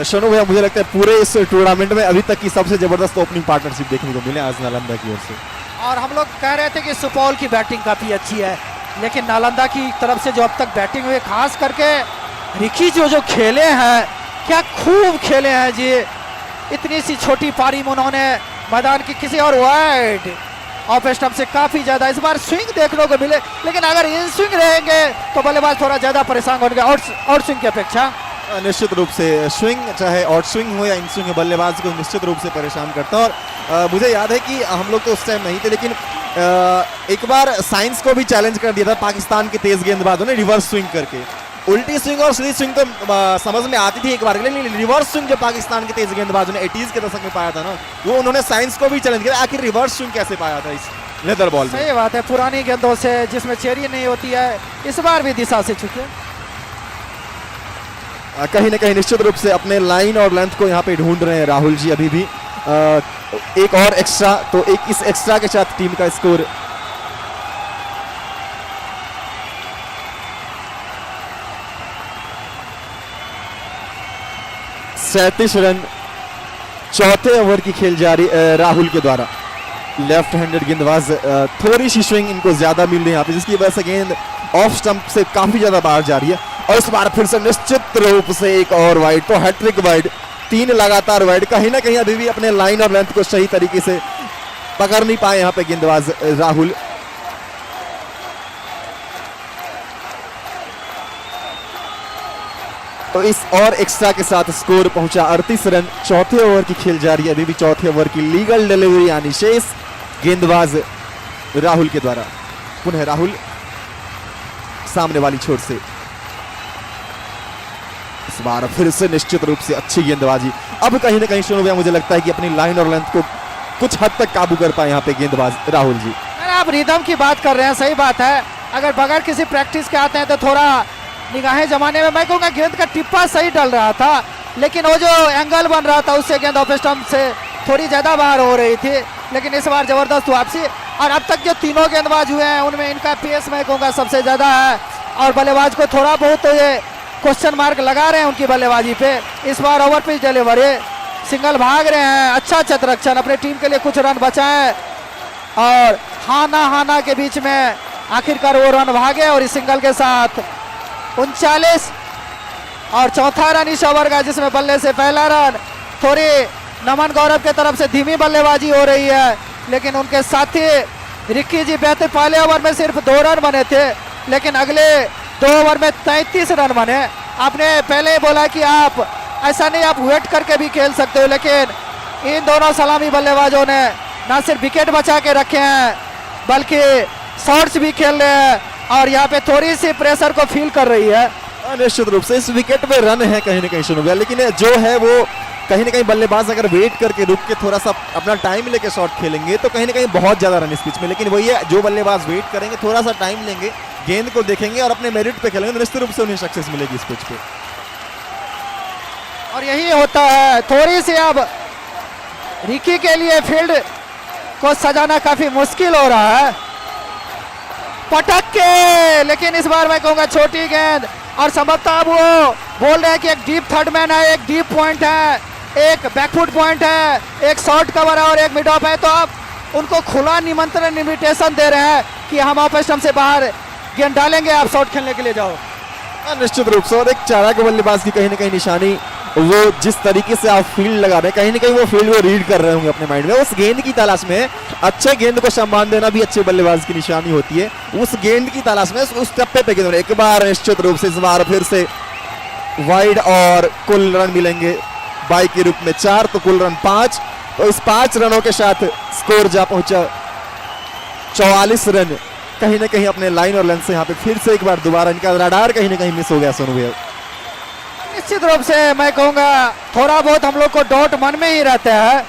शनु भैया मुझे लगता है पूरे इस टूर्नामेंट में अभी तक की सबसे जबरदस्त ओपनिंग पार्टनरशिप देखने को मिले आज नालंदा की ओर से। और हम लोग कह रहे थे कि सुपौल की बैटिंग काफी अच्छी है, लेकिन नालंदा की तरफ से जो अब तक बैटिंग हुई, खास करके रिकी जो खेले हैं, क्या खूब खेले हैं जी। इतनी सी छोटी पारी में उन्होंने मैदान की किसी और वाइड ऑफ स्टंप से काफी ज्यादा इस बार स्विंग देखने को मिले, लेकिन अगर इन स्विंग रहेंगे तो बल्लेबाज थोड़ा ज्यादा परेशान होंगे आउट स्विंग की अपेक्षा। निश्चित रूप से स्विंग चाहे आउट स्विंग हो या इन स्विंग, बल्लेबाज को निश्चित रूप से परेशान करता है। और मुझे याद है कि हम लोग तो उस टाइम नहीं थे, लेकिन एक बार साइंस को भी चैलेंज कर दिया था पाकिस्तान के तेज गेंदबाजों ने रिवर्स स्विंग करके। उल्टी स्विंग और सीधी स्विंग तो समझ में आती थी एक बार के लिए, लेकिन रिवर्स स्विंग जो पाकिस्तान के तेज गेंदबाजों ने 80s के दशक में पाया था ना, वो उन्होंने साइंस को भी चैलेंज किया। आखिर रिवर्स स्विंग कैसे पाया था इस लेदर बॉल में? सही बात है, पुरानी गेंदों से जिसमें चेरी नहीं होती है, इस बार भी दिशा से चुके। कहीं ना कहीं निश्चित रूप से अपने लाइन और लेंथ को यहाँ पे ढूंढ रहे हैं राहुल जी अभी भी। एक और एक्स्ट्रा, तो एक इस एक्स्ट्रा के साथ टीम का स्कोर 37 रन। चौथे ओवर की खेल जारी राहुल के द्वारा। लेफ्ट हैंडेड गेंदबाज, थोड़ी सी स्विंग इनको ज्यादा मिल रही है यहाँ पे, जिसकी वजह से गेंद ऑफ स्टंप से काफी ज्यादा बाहर जा रही है। और इस बार फिर से निश्चित रूप से एक और वाइड, तो हैट्रिक वाइड, 3 लगातार वाइड। कहीं ना कहीं अभी भी अपने लाइन और लेंथ को सही तरीके से पकड़ नहीं पाए यहाँ पे गेंदबाज राहुल। तो इस और एक्स्ट्रा के साथ स्कोर पहुंचा 38 रन। चौथे ओवर की खेल जारी है, अभी भी चौथे ओवर की लीगल डिलीवरी यानी शेष गेंदबाज राहुल के द्वारा। पुनः राहुल सामने वाली छोर से, इस बार फिर से निश्चित रूप से अच्छी गेंदबाजी। अब कहीं ना कहीं शुरू हुआ, मुझे लगता है कि अपनी लाइन और लेंथ को कुछ हद तक काबू कर पाए यहाँ पे गेंदबाज राहुल जी। आप रिदम की बात कर रहे हैं, सही बात है। अगर बगैर किसी प्रैक्टिस के आते हैं तो थोड़ा निगाहें जमाने में, मैं कहूँगा गेंद का टिप्पा सही डल रहा था, लेकिन वो जो एंगल बन रहा था उससे गेंद ऑफ स्टंप से थोड़ी ज्यादा बाहर हो रही थी। लेकिन इस बार जबरदस्त वापसी, और अब तक जो तीनों गेंदबाज हुए हैं उनमें इनका पेस मैं कहूँगा सबसे ज्यादा है, और बल्लेबाज को थोड़ा बहुत तो ये क्वेश्चन मार्क लगा रहे हैं उनकी बल्लेबाजी पे। इस बार ओवर पिच डिलीवरी, सिंगल भाग रहे हैं, अच्छा चतरक्षण, अपने टीम के लिए कुछ रन बचाएं, और हाना के बीच में आखिरकार वो रन भागे और इस सिंगल के साथ 39। और चौथा रन इस ओवर का, जिसमें बल्ले से पहला रन। थोड़ी नमन गौरव के तरफ से धीमी बल्लेबाजी हो रही है, लेकिन उनके साथी रिक्की जी बेहतर, पहले ओवर में सिर्फ 2 रन बने थे, लेकिन अगले 2 ओवर में 33 रन बने। आपने पहले ही बोला कि आप ऐसा नहीं, आप वेट करके भी खेल सकते हो, लेकिन इन दोनों सलामी बल्लेबाजों ने ना सिर्फ विकेट बचा के रखे हैं बल्कि शॉट्स भी खेल रहे हैं, और यहाँ पे थोड़ी सी प्रेशर को फील कर रही है। निश्चित रूप से इस विकेट पे रन है कहीं ना कहीं शुरू हुआ, लेकिन जो है वो कहीं ना कहीं बल्लेबाज अगर वेट करके रुक के थोड़ा सा अपना टाइम लेके शॉट खेलेंगे तो कहीं ना कहीं बहुत ज्यादा रन इस पिच में, लेकिन वही है जो बल्लेबाज वेट करेंगे, थोड़ा सा टाइम लेंगे, गेंद को देखेंगे और अपने मेरिट पे खेलेंगे तो निश्चित रूप से उन्हें सक्सेस मिलेगी इस पिच पे। और यही होता है, थोड़ी सी अब रिकी के लिए फील्ड को सजाना काफी मुश्किल हो रहा है। पटक के, लेकिन इस बार मैं कहूंगा छोटी गेंद, और संभवतः अब वो बोल रहे हैं कि एक डीप थर्ड मैन है, एक डीप पॉइंट है, एक बैकफुट पॉइंट है, एक शॉर्ट कवर है और एक मिड ऑफ है, तो अब उनको खुला निमंत्रण इन्विटेशन दे रहे हैं कि हम ऑफ स्टंप से बाहर गेंद डालेंगे, आप शॉट खेलने के लिए जाओ। निश्चित रूप से, और एक चारा के बल्लेबाज की कहीं ना कहीं निशानी, वो जिस तरीके से आप फील्ड लगा रहे हैं, कहीं ना कहीं वो फील्ड वो रीड कर रहे होंगे अपने माइंड में, उस गेंद की तलाश में। अच्छे गेंद को सम्मान देना भी अच्छे बल्लेबाज की निशानी होती है, उस गेंद की तलाश में, उस टप्पे पे गेंद। एक बार निश्चित रूप से इस बार फिर से वाइड और कुल रन मिलेंगे बाई के रूप में 4, तो कुल रन 5। तो इस 5 रनों के साथ स्कोर जा पहुंचा 44 रन। कहीं ना कहीं अपने लाइन और लेंथ से यहाँ पे फिर से एक बार दोबारा इनका रडार कहीं ना कहीं मिस हो गया सोनू भैया। निश्चित रूप से मैं कहूंगा थोड़ा बहुत हम लोग को डाउट मन में ही रहता है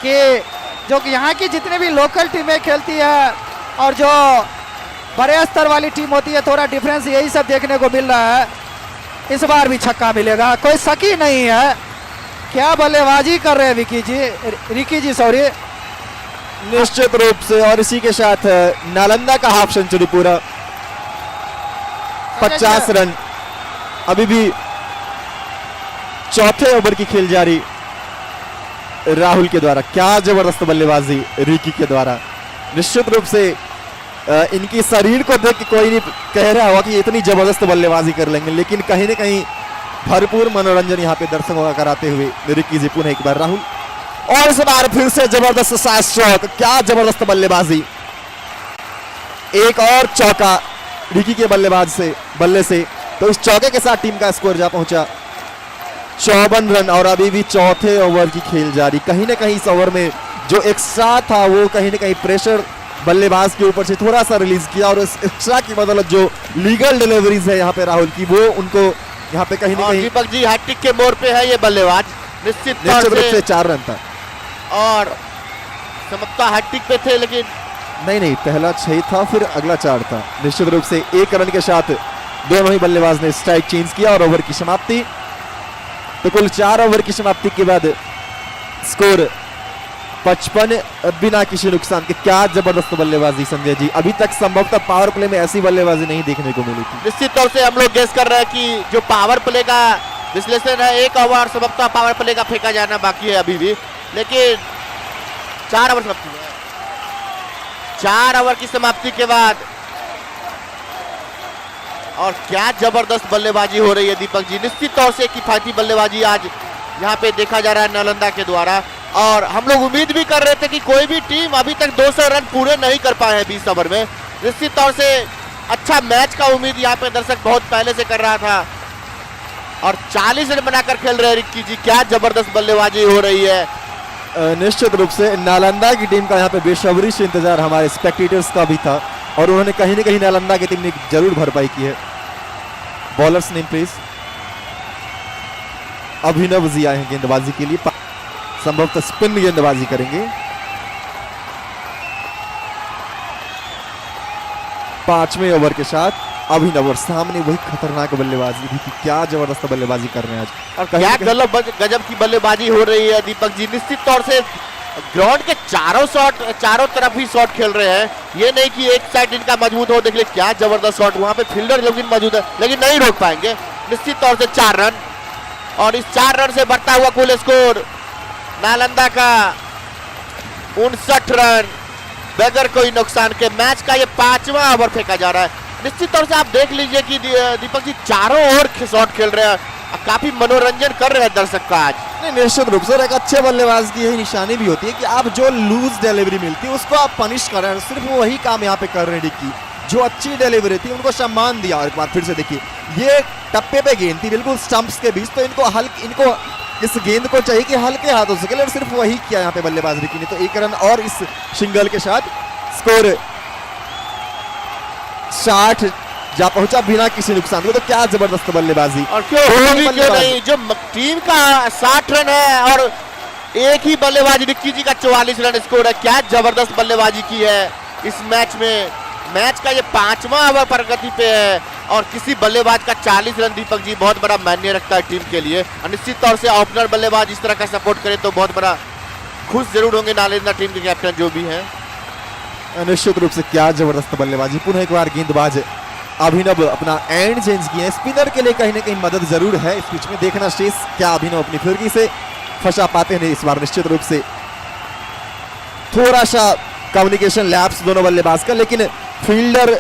कि जो कि यहाँ की जितने भी लोकल टीमें खेलती है और जो बड़े स्तर वाली टीम होती है, थोड़ा डिफरेंस यही सब देखने को मिल रहा है। इस बार भी छक्का मिलेगा, कोई शक ही नहीं है। क्या बल्लेबाजी कर रहे हैं रिकी जी, सॉरी। निश्चित रूप से, और इसी के साथ नालंदा का हाफ सेंचुरी पूरा, 50 रन। अभी भी चौथे ओवर की खेल जारी राहुल के द्वारा। क्या जबरदस्त बल्लेबाजी रिकी के द्वारा। निश्चित रूप से इनकी शरीर को देख के कोई नहीं कह रहा होगा कि इतनी जबरदस्त बल्लेबाजी कर लेंगे, लेकिन कहीं ना कहीं भरपूर मनोरंजन यहाँ पे दर्शकों का कराते हुए रिकी जी पुनः एक बार राहुल, और इस बार फिर से जबरदस्त साइड शॉट। क्या जबरदस्त बल्लेबाजी, एक और चौका रिकी के बल्ले से। तो इस चौके के साथ टीम का स्कोर जा पहुंचा 54 रन, और अभी भी चौथे ओवर की खेल जारी। कहीं ना कहीं इस ओवर में जो एक्स्ट्रा था वो कहीं ना कहीं प्रेशर बल्लेबाज के ऊपर से थोड़ा सा रिलीज किया, और इस एक्स्ट्रा की बदौलत जो लीगल डिलीवरीज है यहाँ पे राहुल की, वो उनको यहाँ पे कहीं ना कहीं। दीपक जी हैट्रिक के मोड़ पे है ये बल्लेबाज, निश्चित रूप से 4 रन था, और समता हैट्रिक पे थे, लेकिन नहीं, पहला 6 था, फिर अगला 4 था। निश्चित रूप से 1 रन के साथ दोनों ही बल्लेबाज ने स्ट्राइक चेंज किया और ओवर की समाप्ति। तो कुल 4 ओवर की समाप्ति के बाद स्कोर 55 बिना किसी नुकसान के। क्या जबरदस्त बल्लेबाजी संजय जी, अभी तक संभवतः पावर प्ले में ऐसी बल्लेबाजी नहीं देखने को मिली थी। निश्चित तौर से हम लोग गेस कर रहे हैं कि जो पावर प्ले का विश्लेषण है, 1 ओवर संभवतः पावर प्ले का फेंका जाना बाकी है अभी भी, लेकिन 4 ओवर समाप्ति है। 4 ओवर की समाप्ति के बाद, और क्या जबरदस्त बल्लेबाजी हो रही है दीपक जी। निश्चित तौर से किफायती बल्लेबाजी आज यहाँ पे देखा जा रहा है नालंदा के द्वारा, और हम लोग उम्मीद भी कर रहे थे कि कोई भी टीम अभी तक 200 रन पूरे नहीं कर पाए हैं 20 ओवर में। निश्चित तौर से अच्छा मैच का उम्मीद यहाँ पे दर्शक बहुत पहले से कर रहा था, और 40 रन बनाकर खेल रहे हैं रिक्की जी। क्या जबरदस्त बल्लेबाजी हो रही है। निश्चित रूप से नालंदा की टीम का यहाँ पे बेसब्री से इंतजार हमारे स्पेक्टेटर्स का भी था, और उन्होंने कहीं ना कहीं नालंदा की टीम ने जरूर भरपाई की है। Bowler's name please. Abhinav ji आए हैं गेंदबाजी के लिए, संभवतः स्पिन गेंदबाजी करेंगे। 5वें ओवर के साथ अभिनव, और सामने वही खतरनाक बल्लेबाजी भी, क्या जबरदस्त बल्लेबाजी कर रहे हैं आज। और क्या गजब की बल्लेबाजी हो रही है दीपक जी। निश्चित तौर से ग्राउंड के चारों तरफ ही शॉट खेल रहे हैं, ये नहीं कि एक साइड इनका मजबूत हो। देख ले क्या जबरदस्त शॉट, वहां पे फील्डर लेकिन मौजूद है, लेकिन नहीं रोक पाएंगे। निश्चित तौर से 4 रन, और इस 4 रन से बढ़ता हुआ कुल स्कोर नालंदा का 59 रन बगैर कोई नुकसान के। मैच का ये 5वां ओवर फेंका जा रहा है। निश्चित तौर से आप देख लीजिए कि दीपक जी चारों ओर शॉट खेल रहे हैं, काफी मनोरंजन कर रहे हैं दर्शक का आज। नहीं, निश्चित रूप से एक अच्छे बल्लेबाज की यही निशानी भी होती है कि आप जो लूज डिलीवरी मिलती है उसको आप पनिश कर रहे हैं। सिर्फ वही काम यहाँ पे कर रहे हैं रिकी, जो अच्छी डिलीवरी थी उनको सम्मान दिया। और एक बार फिर से देखिए, ये टप्पे पे गेंद थी बिल्कुल स्टंप्स के बीच, तो इनको इस गेंद को चाहिए कि हल्के हाथों से खेले, और सिर्फ वही किया यहाँ पे बल्लेबाज रिकी ने। तो 1 रन और इस सिंगल के साथ स्कोर 60 जा पहुंचा बिना किसी नुकसान के। तो क्या जबरदस्त बल्लेबाजी, और क्यों होगी क्यों नहीं, जो टीम का 60 रन है और एक ही बल्लेबाज रिक्की जी का 44 रन स्कोर है। क्या जबरदस्त बल्लेबाजी की है इस मैच में। मैच का ये 5वां ओवर प्रगति पे है और किसी बल्लेबाज का 40 रन दीपक जी बहुत बड़ा मायने रखता है टीम के लिए। और निश्चित तौर से ओपनर बल्लेबाज इस तरह का सपोर्ट करे तो बहुत बड़ा खुश जरूर होंगे नालंदा टीम के कैप्टन जो भी हैं। निश्चित रूप से क्या जबरदस्त बल्लेबाजी। पुनः एक बार गेंदबाज अभिनव अपना एंड चेंज किया। स्पिनर के लिए कहीं ना कहीं मदद जरूर है इस पिच में। देखना शेष क्या अभिनव अपनी फिरकी से फंसा पाते हैं इस बार। निश्चित रूप से थोड़ा सा कम्युनिकेशन लैप्स दोनों बल्लेबाज का, लेकिन फील्डर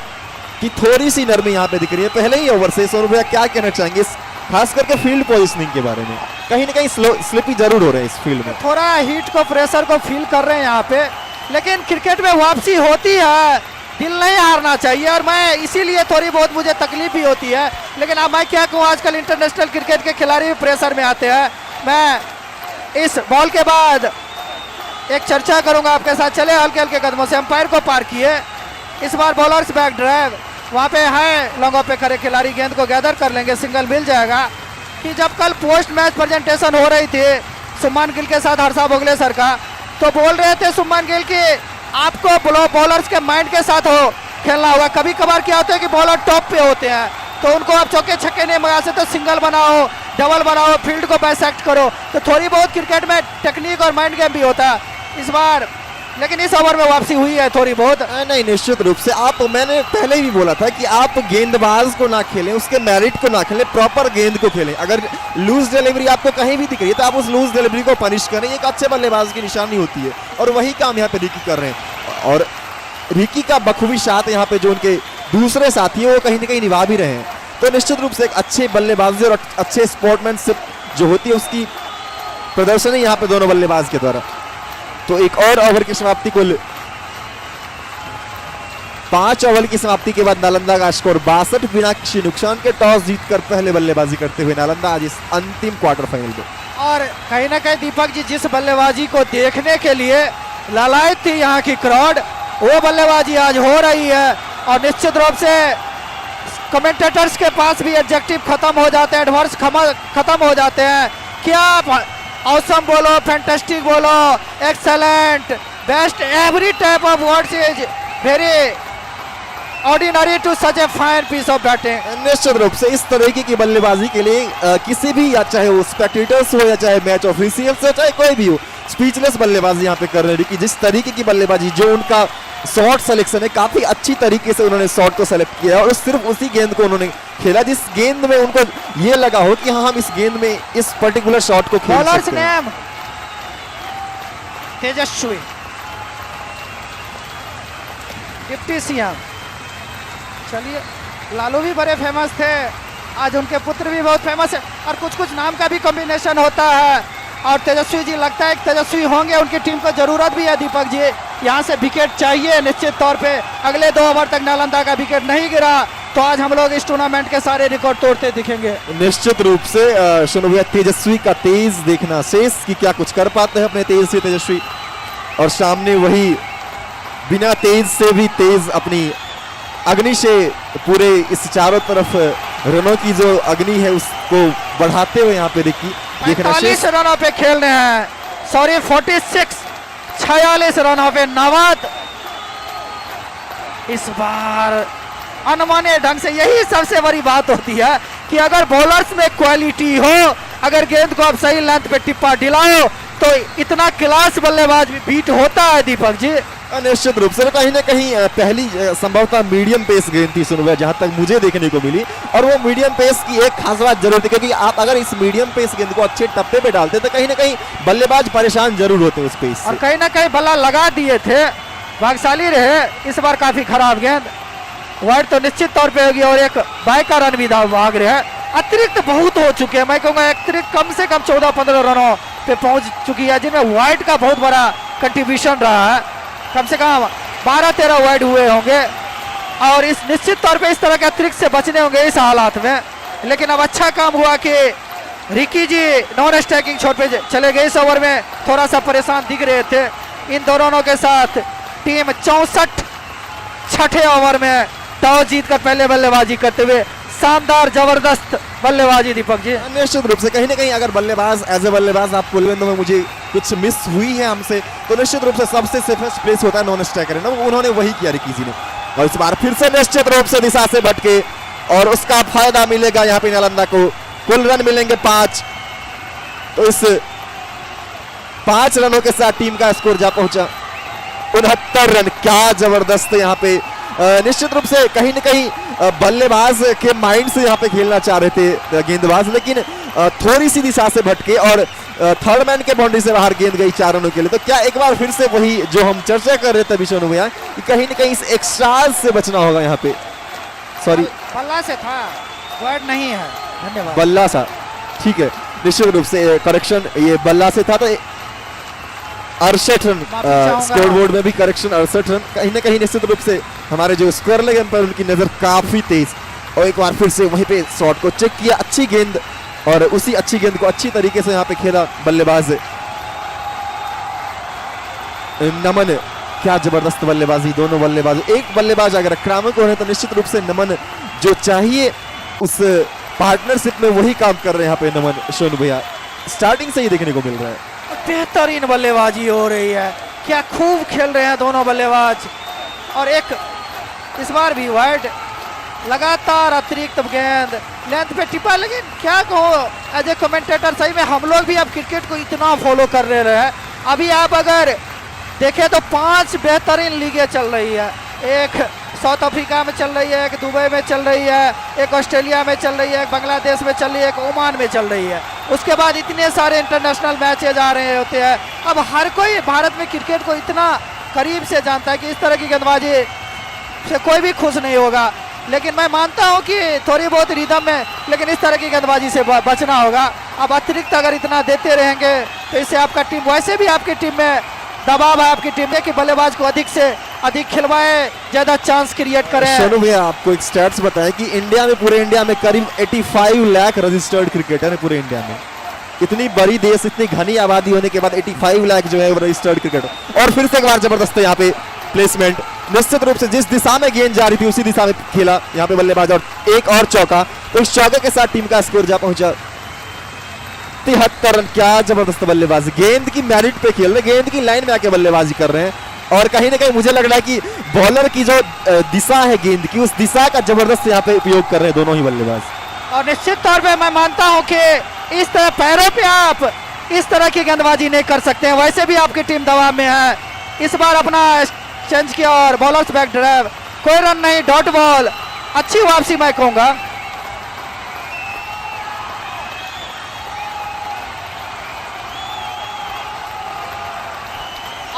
की थोड़ी सी नरमी यहाँ पे दिख रही है पहले ही ओवर से। सोनू भैया क्या कहना चाहेंगे खास करके फील्ड पोजिशनिंग के बारे में? कहीं ना कहीं स्लिपी जरूर हो रहे हैं इस फील्ड में। थोड़ा हीट को, प्रेशर को फील कर रहे हैं यहाँ पे, लेकिन क्रिकेट में वापसी होती है, दिल नहीं हारना चाहिए। और मैं इसीलिए थोड़ी बहुत मुझे तकलीफ भी होती है, लेकिन अब मैं क्या कहूँ, आजकल इंटरनेशनल क्रिकेट के खिलाड़ी भी प्रेशर में आते हैं। मैं इस बॉल के बाद एक चर्चा करूंगा आपके साथ। चले हल्के हल्के कदमों से अंपायर को पार किए। इस बार बॉलर्स बैक ड्राइव, वहाँ पे है लॉन्गों पे खड़े खिलाड़ी, गेंद को गैदर कर लेंगे, सिंगल मिल जाएगा। कि जब कल पोस्ट मैच प्रेजेंटेशन हो रही थी सुमन गिल के साथ हर्षा भोगले सर का, तो बोल रहे थे सुमन गिल की आपको बॉलर्स के माइंड के साथ हो खेलना होगा। कभी कभार क्या होता है कि बॉलर टॉप पे होते हैं तो उनको आप चौके छक्के नहीं मंगा सकते, तो सिंगल बनाओ, डबल बनाओ, फील्ड को बाइसेक्ट करो। तो थोड़ी बहुत क्रिकेट में टेक्निक और माइंड गेम भी होता है इस बार, लेकिन इस ओवर में वापसी हुई है थोड़ी बहुत। नहीं, निश्चित रूप से मैंने पहले भी बोला था कि आप गेंदबाज को ना खेलें, उसके मेरिट को ना खेलें, प्रॉपर गेंद को खेलें। अगर लूज डिलीवरी आपको कहीं भी दिख रही है तो आप उस लूज डिलीवरी को पनिश करें, एक अच्छे बल्लेबाज की निशानी होती है। और वही काम यहाँ पे रिकी कर रहे हैं। और रिकी का बखूबी साथ यहाँ पे जो उनके दूसरे साथी हैं वो कहीं ना कहीं निभा भी रहे हैं। तो निश्चित रूप से एक अच्छे बल्लेबाजी और अच्छे स्पोर्ट्समैनशिप जो होती है उसकी प्रदर्शन है यहाँ पे दोनों बल्लेबाज के द्वारा। तो एक और ओवर की समाप्ति, कुल 5 ओवर की समाप्ति के बाद नालंदा का स्कोर 62 बिना किसी नुकसान के। टॉस जीतकर पहले बल्लेबाजी करते हुए नालंदा आज इस अंतिम क्वार्टर फाइनल में। और कहीं ना कहीं दीपक जी जिस बल्लेबाजी को देखने के लिए लालायत थी यहाँ की क्राउड, वो बल्लेबाजी आज हो रही है। और निश्चित रूप से कमेंटेटर्स के पास भी एडजेक्टिव खत्म हो जाते हैं, एडवर्स खत्म हो जाते हैं। क्या awesome बोलो, फैंटास्टिक बोलो, excellent, best, every type of words is very ordinary to such a fine piece of batting. निश्चित रूप से इस तरीके की बल्लेबाजी के लिए किसी भी, या चाहे वो स्पेक्टेटर्स हो या चाहे मैच ऑफिशियल्स हो, चाहे कोई भी हो, स्पीचलेस बल्लेबाजी यहाँ पे कर रहे हैं कि जिस तरीके की बल्लेबाजी, जो उनका शॉट सिलेक्शन है, काफी अच्छी तरीके से उन्होंने शॉट को सेलेक्ट किया और सिर्फ उसी गेंद को उन्होंने खेला जिस गेंद में उनको ये लगा हो कि हाँ हम इस गेंद में इस पर्टिकुलर शॉट को खेल बॉलर्स सकते हैं। नेम तेजस्वी, डिप्टी सीएम। चलिए, लालू भी बड़े फेमस थे, आज उनके पुत्र भी बहुत फेमस है, और कुछ कुछ नाम का भी कॉम्बिनेशन होता है। और तेजस्वी जी लगता है कि तेजस्वी होंगे, उनकी टीम को जरूरत भी है दीपक जी। यहाँ से विकेट चाहिए निश्चित तौर पे। अगले 2 ओवर तक नालंदा का विकेट नहीं गिरा तो आज हम लोग इस टूर्नामेंट के सारे रिकॉर्ड तोड़ते दिखेंगे। निश्चित रूप से सुनो भैया, तेजस्वी का तेज देखना शेष कि क्या कुछ कर पाते हैं अपने तेज से तेजस्वी, और सामने वही बिना तेज से भी तेज अपनी अग्नि से पूरे इस चारों तरफ रनों की जो अग्नि है उसको बढ़ाते हुए यहाँ पे रिकी देखना। 45 रनों पे खेल रहे हैं, सॉरी 46 रनों पे नवाद। इस बार अनमाने ढंग से, यही सबसे बड़ी बात होती है कि अगर बॉलर्स में क्वालिटी हो, अगर गेंद को आप सही लेंथ पे टिप्पा दिलाओ तो इतना क्लास बल्लेबाज भी बीट होता है दीपक जी। निश्चित रूप से कहीं ना कहीं पहली संभवतः मीडियम पेस गेंद थी सुनो जहां तक मुझे देखने को मिली, और वो मीडियम पेस की एक खास बात जरूर थी, क्योंकि आप अगर इस मीडियम पेस गेंद को अच्छे टप्पे पे डालते तो कहीं ना कहीं बल्लेबाज परेशान जरूर होते उस पेस से। और कहीं ना कहीं बल्ला लगा दिए थे, भाग्यशाली रहे। इस बार काफी खराब गेंद, वाइड तो निश्चित तौर पे होगी और एक बाय का रन भी भाग रहे हैं। अतिरिक्त बहुत हो चुके हैं, मैं कहूँगा अतिरिक्त कम से कम 14-15 रनों पे पहुंच चुकी है, जिनमें वाइड का बहुत बड़ा कंट्रीब्यूशन रहा है। कम से कम 12-13 वाइड हुए होंगे, और इस निश्चित तौर पे इस तरह के अतिरिक्त से बचने होंगे इस हालात में। लेकिन अब अच्छा काम हुआ कि रिकी जी नॉन स्ट्राइकिंग छोड़ पे चले गए। इस ओवर में थोड़ा सा परेशान दिख रहे थे। इन दोनों के साथ टीम 64 छठे ओवर में टॉस जीतकर पहले बल्लेबाजी करते हुए शानदार जबरदस्त बल्लेबाजी दीपक जी। निश्चित रूप से कहीं ना कहीं अगर बल्लेबाज एज ए बल्लेबाज आप पुलवेंदु में मुझे कुछ मिस हुई है हमसे, तो निश्चित रूप से सबसे सेफेस्ट प्लेस होता है नॉन स्ट्राइकर है ना, उन्होंने वही किया रिकी जी ने। और इस बार फिर से निश्चित रूप से दिशा से भटके और उसका फायदा मिलेगा यहाँ पे नालंदा को। कुल रन मिलेंगे 5, तो इस 5 रनों के साथ टीम का स्कोर जा पहुंचा 69 रन। क्या जबरदस्त यहाँ पे निश्चित रूप से कहीं ना कहीं बल्लेबाज के माइंड से यहाँ पे खेलना चाह रहे थे गेंदबाज, लेकिन थोड़ी सी दिशा से भटके और थर्ड मैन के बाउंड्री से बाहर गेंद गई 4 रनों के लिए। तो क्या एक बार फिर से वही जो हम चर्चा कर रहे थे विष्णु भैया कि कहीं ना कहीं इस एक्स्ट्राज से बचना होगा यहाँ पे। सॉरी, बल्ला से था, वर्ड नहीं है। धन्यवाद। बल्ला सा, ठीक है, निश्चित रूप से करेक्शन ये बल्ला से था। तो 68 रन स्कोर बोर्ड में भी करेक्शन 68 रन। कहीं ना कहीं निश्चित रूप से हमारे जो स्क्वायर लेग एम्पायर उनकी नजर काफी तेज, और एक बार फिर से वहीं पे शॉट को चेक किया, अच्छी गेंद, और उसी अच्छी गेंद को अच्छी तरीके से यहाँ पे खेला बल्लेबाज नमन। क्या जबरदस्त बल्लेबाजी, दोनों बल्लेबाज, एक बल्लेबाज अगर आक्रामक हो रहे तो निश्चित रूप से नमन जो चाहिए उस पार्टनरशिप में वही काम कर रहे हैं यहाँ पे नमन। सोनू भैया स्टार्टिंग से ही देखने को मिल रहा है, बेहतरीन बल्लेबाजी हो रही है, क्या खूब खेल रहे हैं दोनों बल्लेबाज। और एक इस बार भी वाइड, लगातार अतिरिक्त गेंद लेंथ पे टिपा, लेकिन क्या कहो एज ए कमेंटेटर, सही में हम लोग भी अब क्रिकेट को इतना फॉलो कर रहे हैं। अभी आप अगर देखें तो 5 बेहतरीन लीगें चल रही है, एक साउथ अफ्रीका में चल रही है, एक दुबई में चल रही है, एक ऑस्ट्रेलिया में चल रही है, एक बांग्लादेश में चल रही है, एक ओमान में चल रही है। उसके बाद इतने सारे इंटरनेशनल मैचेज आ रहे होते हैं। अब हर कोई भारत में क्रिकेट को इतना करीब से जानता है कि इस तरह की गेंदबाजी से कोई भी खुश नहीं होगा। लेकिन मैं मानता हूं कि थोड़ी बहुत रिदम में, लेकिन इस तरह की गेंदबाजी से बचना होगा। अब अतिरिक्त अगर इतना देते रहेंगे तो इससे आपका टीम, वैसे भी आपकी टीम में दबाव है आपकी टीम में कि बल्लेबाज को अधिक से अधिक खिलवाए, ज्यादा चांस क्रिएट करें। सोनू भैया आपको एक स्टैट्स बताएं कि इंडिया में, पूरे इंडिया में करीब 85 लाख रजिस्टर्ड क्रिकेटर है पूरे इंडिया में। इतनी बड़ी देश, इतनी घनी आबादी होने के बाद 85 लाख जो है वो रजिस्टर्ड क्रिकेटर। और फिर से एक बार जबरदस्त यहाँ पे प्लेसमेंट, निश्चित रूप से जिस दिशा में गेंद जा रही थी उसी दिशा में खेला यहाँ पे बल्लेबाज, और एक और चौका। तो इस चौके के साथ टीम का स्कोर जा पहुंचा 73 रन। क्या जबरदस्त बल्लेबाजी, गेंद की मेरिट पे खेल रहे, गेंद की लाइन में आके बल्लेबाजी कर रहे हैं। और कहीं ना कहीं मुझे लग रहा है कि बॉलर की जो दिशा है गेंद की, उस दिशा का जबरदस्त यहाँ पे उपयोग कर रहे हैं दोनों ही बल्लेबाज। और निश्चित तौर पे मैं मानता हूं कि इस तरह पैरों पे आप इस तरह की गेंदबाजी नहीं कर सकते हैं, वैसे भी आपकी टीम दबाव में है। इस बार अपना चेंज किया और बॉलर्स बैक ड्राइव, कोई रन नहीं, डॉट बॉल, अच्छी वापसी मैं कहूंगा।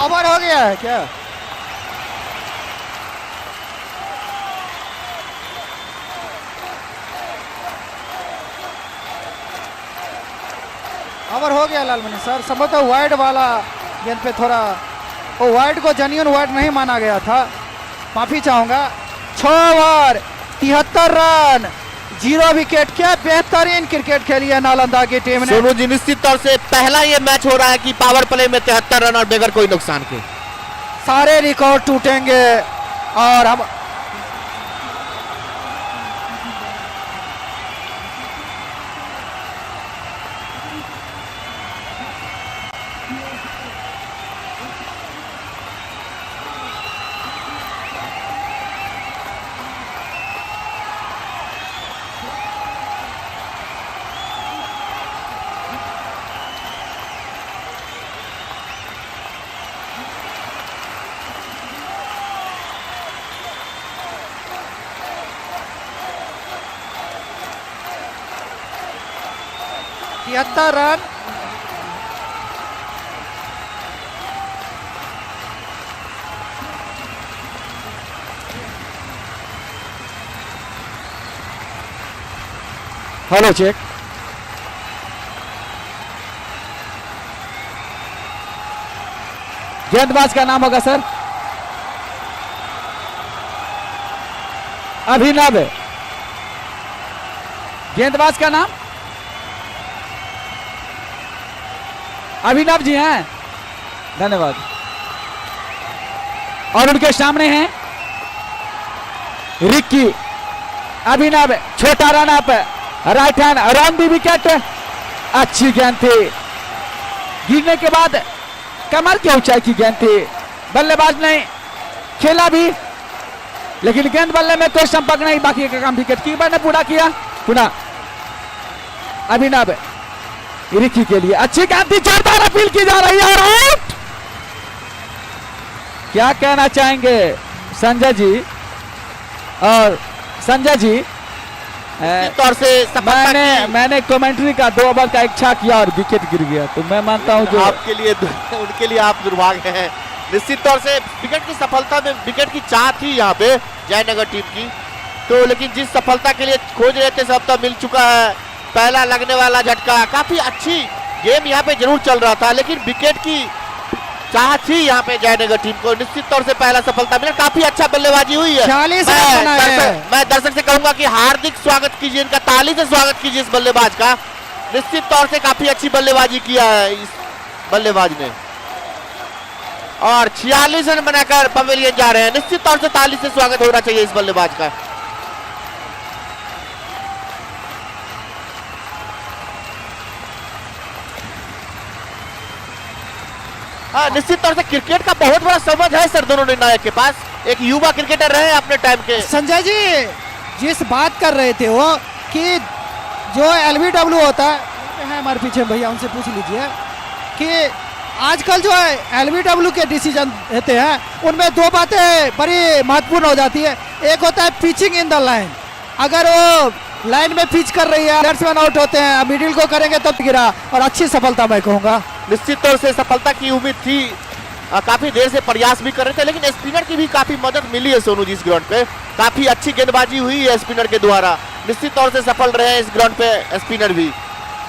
ओवर हो गया है क्या? ओवर हो गया लालमणि सर, संभवतः वाइड वाला गेंद पे थोड़ा, वो वाइड को जेन्युइन वाइड नहीं माना गया था, माफी चाहूंगा। 6 ओवर 73 रन, 0 विकेट। क्या बेहतरीन क्रिकेट खेली है नालंदा की टीम ने। सोनू जी निश्चित तौर से पहला ये मैच हो रहा है कि पावर प्ले में 73 रन और बगैर कोई नुकसान के। सारे रिकॉर्ड टूटेंगे और हम रन। हेलो चेक, गेंदबाज का नाम होगा सर अभिनव। गेंदबाज का नाम अभिनव जी हैं, धन्यवाद। और उनके सामने हैं रिक्की, अभिनव छोटा run up, right hand run the wicket, अच्छी गेंद थी, गिरने के बाद कमर की ऊंचाई की गेंद थी, बल्लेबाज ने खेला भी लेकिन गेंद बल्ले में कोई संपर्क नहीं, बाकी का काम विकेट कीपर ने पूरा किया। पुनः अभिनव रिक्की के लिए अच्छी गेंद थी, जोरदार अपील की जा रही है और आउट। क्या कहना चाहेंगे संजय जी? और संजय जी तौर से मैंने कमेंट्री का 2 ओवर का इच्छा किया और विकेट गिर गया, तो मैं मानता हूं जो आपके लिए उनके लिए आप दुर्भाग्य हैं। निश्चित तौर से विकेट की सफलता में विकेट की चाह थी यहाँ पे जयनगर टीम की, तो लेकिन जिस सफलता के लिए खोज रहे थे सब तो मिल चुका है। पहला लगने वाला झटका, काफी अच्छी गेम यहाँ पे जरूर चल रहा था, लेकिन विकेट की चाह थी यहाँ पे जयनगर टीम को। निश्चित तौर से पहला सफलता मिला, काफी अच्छा बल्लेबाजी हुई है। 40 रन बनाए। मैं दर्शक से कहूंगा कि हार्दिक स्वागत कीजिए इनका, ताली से स्वागत कीजिए इस बल्लेबाज का। निश्चित तौर से काफी अच्छी बल्लेबाजी किया है इस बल्लेबाज ने, और 46 रन बनाकर पवेलियन जा रहे हैं। निश्चित तौर से ताली से स्वागत होना चाहिए इस बल्लेबाज का। हाँ, निश्चित तौर से क्रिकेट का बहुत बड़ा समझ है सर दोनों निर्णायक के पास, एक युवा क्रिकेटर रहे अपने टाइम के। संजय जी जिस बात कर रहे थे वो कि जो LBW होता है हमारे पीछे भैया, उनसे पूछ लीजिए कि आजकल जो है LBW के डिसीजन रहते हैं उनमें 2 बातें बड़ी महत्वपूर्ण हो जाती है। एक होता है पिचिंग इन द लाइन, अगर वो लाइन में पिच कर रही है, बैट्समैन आउट होते हैं, मिडिल को करेंगे तब गिरा, और अच्छी सफलता मैं कहूँगा। निश्चित तौर से सफलता की उम्मीद थी, काफी देर से प्रयास भी कर रहे थे, लेकिन स्पिनर की भी काफी मदद मिली है सोनू जी इस ग्राउंड पे। काफी अच्छी गेंदबाजी हुई है स्पिनर के द्वारा, निश्चित तौर से सफल रहे हैं इस ग्राउंड पे स्पिनर भी।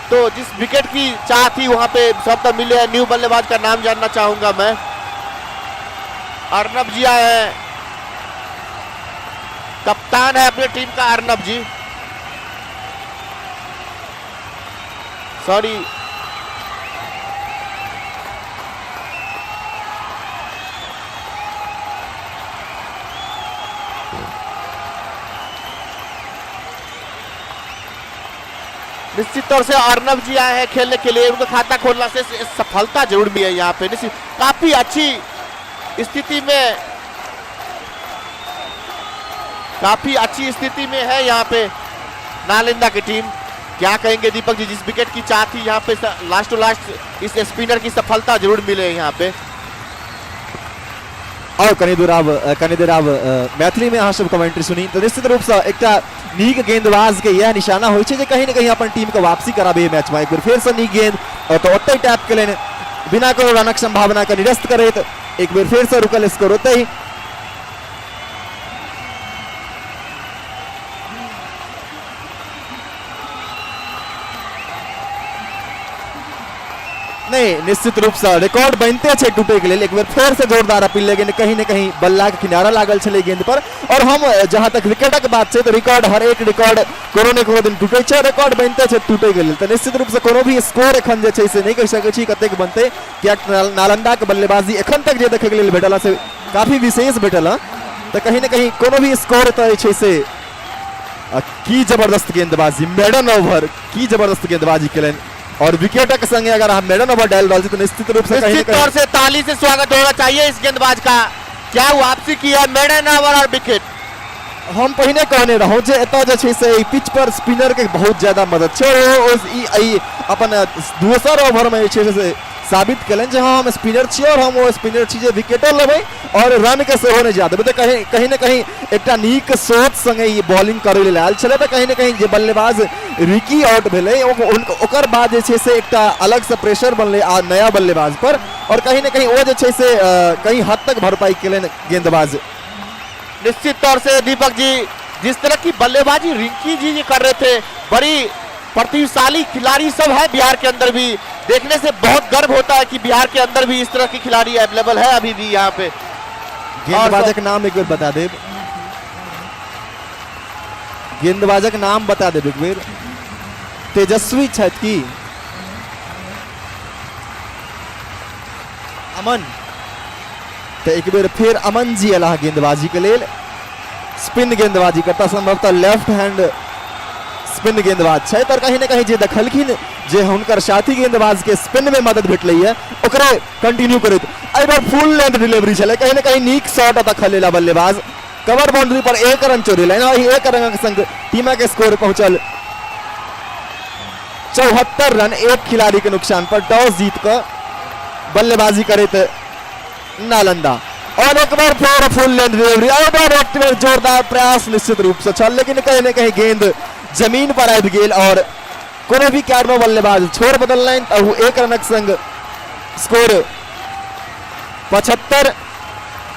तो जिस विकेट की चाह थी वहां पे सब तो मिले हैं। न्यू बल्लेबाज का नाम जानना चाहूंगा मैं, अर्नब जी आए हैं, कप्तान है अपनी टीम का अर्नब जी। सॉरी, निश्चित तौर से अर्नब जी आए हैं खेलने के लिए, उनका खाता खोलना से सफलता जरूर भी है यहाँ पे। निश्चित काफी अच्छी स्थिति में है यहाँ पे नालंदा की टीम। क्या कहेंगे दीपक जी, जिस विकेट की चाह थी यहाँ पे लास्ट टू लास्ट इस स्पिनर की सफलता जरूर मिले यहाँ पे। और कनी देर आब मैथिली में अहाँ सब कमेंट्री सुनी तो निश्चित रूप से एक नीक गेंदबाज के यह निशाना हो कहीं न कहीं अपन टीम के वापसी कराबे मैच में। एक बार फिर से नीक गेंद तो ओते टैप के लेने बिना कोनो रनक संभावना के निरस्त करे, एक बार फिर से रुकल स्कोर होते ही। नहीं, निश्चित रूप से रिकॉर्ड बनते छे टूटे के लिए। एक बार फिर से जोरदार अपील, लेकिन कहीं न कहीं बल्ला के किनारा लागल छले गेंद पर। और हम जहां तक विकेटक बात छे तो रिकॉर्ड हर एक रिकॉर्ड कोनो न कोनो दिन टूटे छे, रिकॉर्ड बनते छे टूटे के लिए। तो निश्चित रूप से कोनो भी स्कोर एखन जे छे से नहीं कह सकै छी कतेक बनते, क्या नालंदा के बल्लेबाजी एखन तक जे देखे के लिए भेटला से काफी विशेष भेटला। तो कहीं न कहीं कोनो भी स्कोर तो छे से की जबरदस्त गेंदबाजी, मेडन ओवर की जबरदस्त गेंदबाजी केलन। और विकेट के संगे अगर हम मेडन ओवर डाल डालते तो निश्चित रूप से निश्चित तौर से ताली से स्वागत होना चाहिए इस गेंदबाज का। क्या वापसी की है मेडन ओवर और विकेट। हम पहिने कहने रहूं जे एतो जे छै से पिच पर स्पिनर के बहुत ज्यादा मदद छै। अपन दूसर ओवर में छै से साबित कलन जे हम स्पिनर छी और हम वो स्पिनर छी जे विकेटो लेबै और रन के सेहो नहीं जा देबै। तो कहीं न कहीं एकटा नीक सोच संगे ये बॉलिंग करे लेल आयल छले। तो कहीं न कहीं जे बल्लेबाज रिकी आउट भेलै ओकर बाद जे छै से एकटा अलग से प्रेशर बनले आ नया बल्लेबाज पर, और कहीं न कहीं वो जे छै से कहीं हद तक भरपाई केलन गेंदबाज। निश्चित तौर से दीपक जी जिस तरह की बल्लेबाजी रिंकी जी कर रहे थे, बड़ी प्रतिभाशाली खिलाड़ी सब है बिहार के अंदर भी। देखने से बहुत गर्व होता है कि बिहार के अंदर भी इस तरह की खिलाड़ी अवेलेबल है अभी भी यहाँ पे। गेंदबाजक नाम एक बार बता दे, गेंदबाजक नाम बता दे एक बार। तेजस्वी छथि की अमन। तो एक बार फिर अमन जी अला गेंदबाजी के लिए। स्पिन गेंदबाजी करता, संभवतः लेफ्ट हैंड स्पिन गेंदबाज छै, पर कहीं ना कहीं जे देखलखिन जे हुनकर साथी गेंदबाज के स्पिन में मदद भेटलै है ओकरे कंटिन्यू करैत एहि बार फुल लेंथ डिलीवरी छलै, कहीं ना कहीं नीक शॉट देखल बल्लेबाज कवर बाउंड्री पर 1 रन चोरेलनि और 1 रनक संग टीम के स्कोर पहुंचल 74 रन। एक खिलाड़ी के नुकसान पर टॉस जीत कर बल्लेबाजी करैत नालंदा और एक बार फिर फुल लेंथ डिलीवरी और एक बार जोरदार प्रयास निश्चित रूप से छल, लेकिन कहीं ना कहीं गेंद जमीन पर आबि गेल और कोनो भी कैड में बल्लेबाज छोड़ बदललनि तो 1 रनक संग स्कोर 75।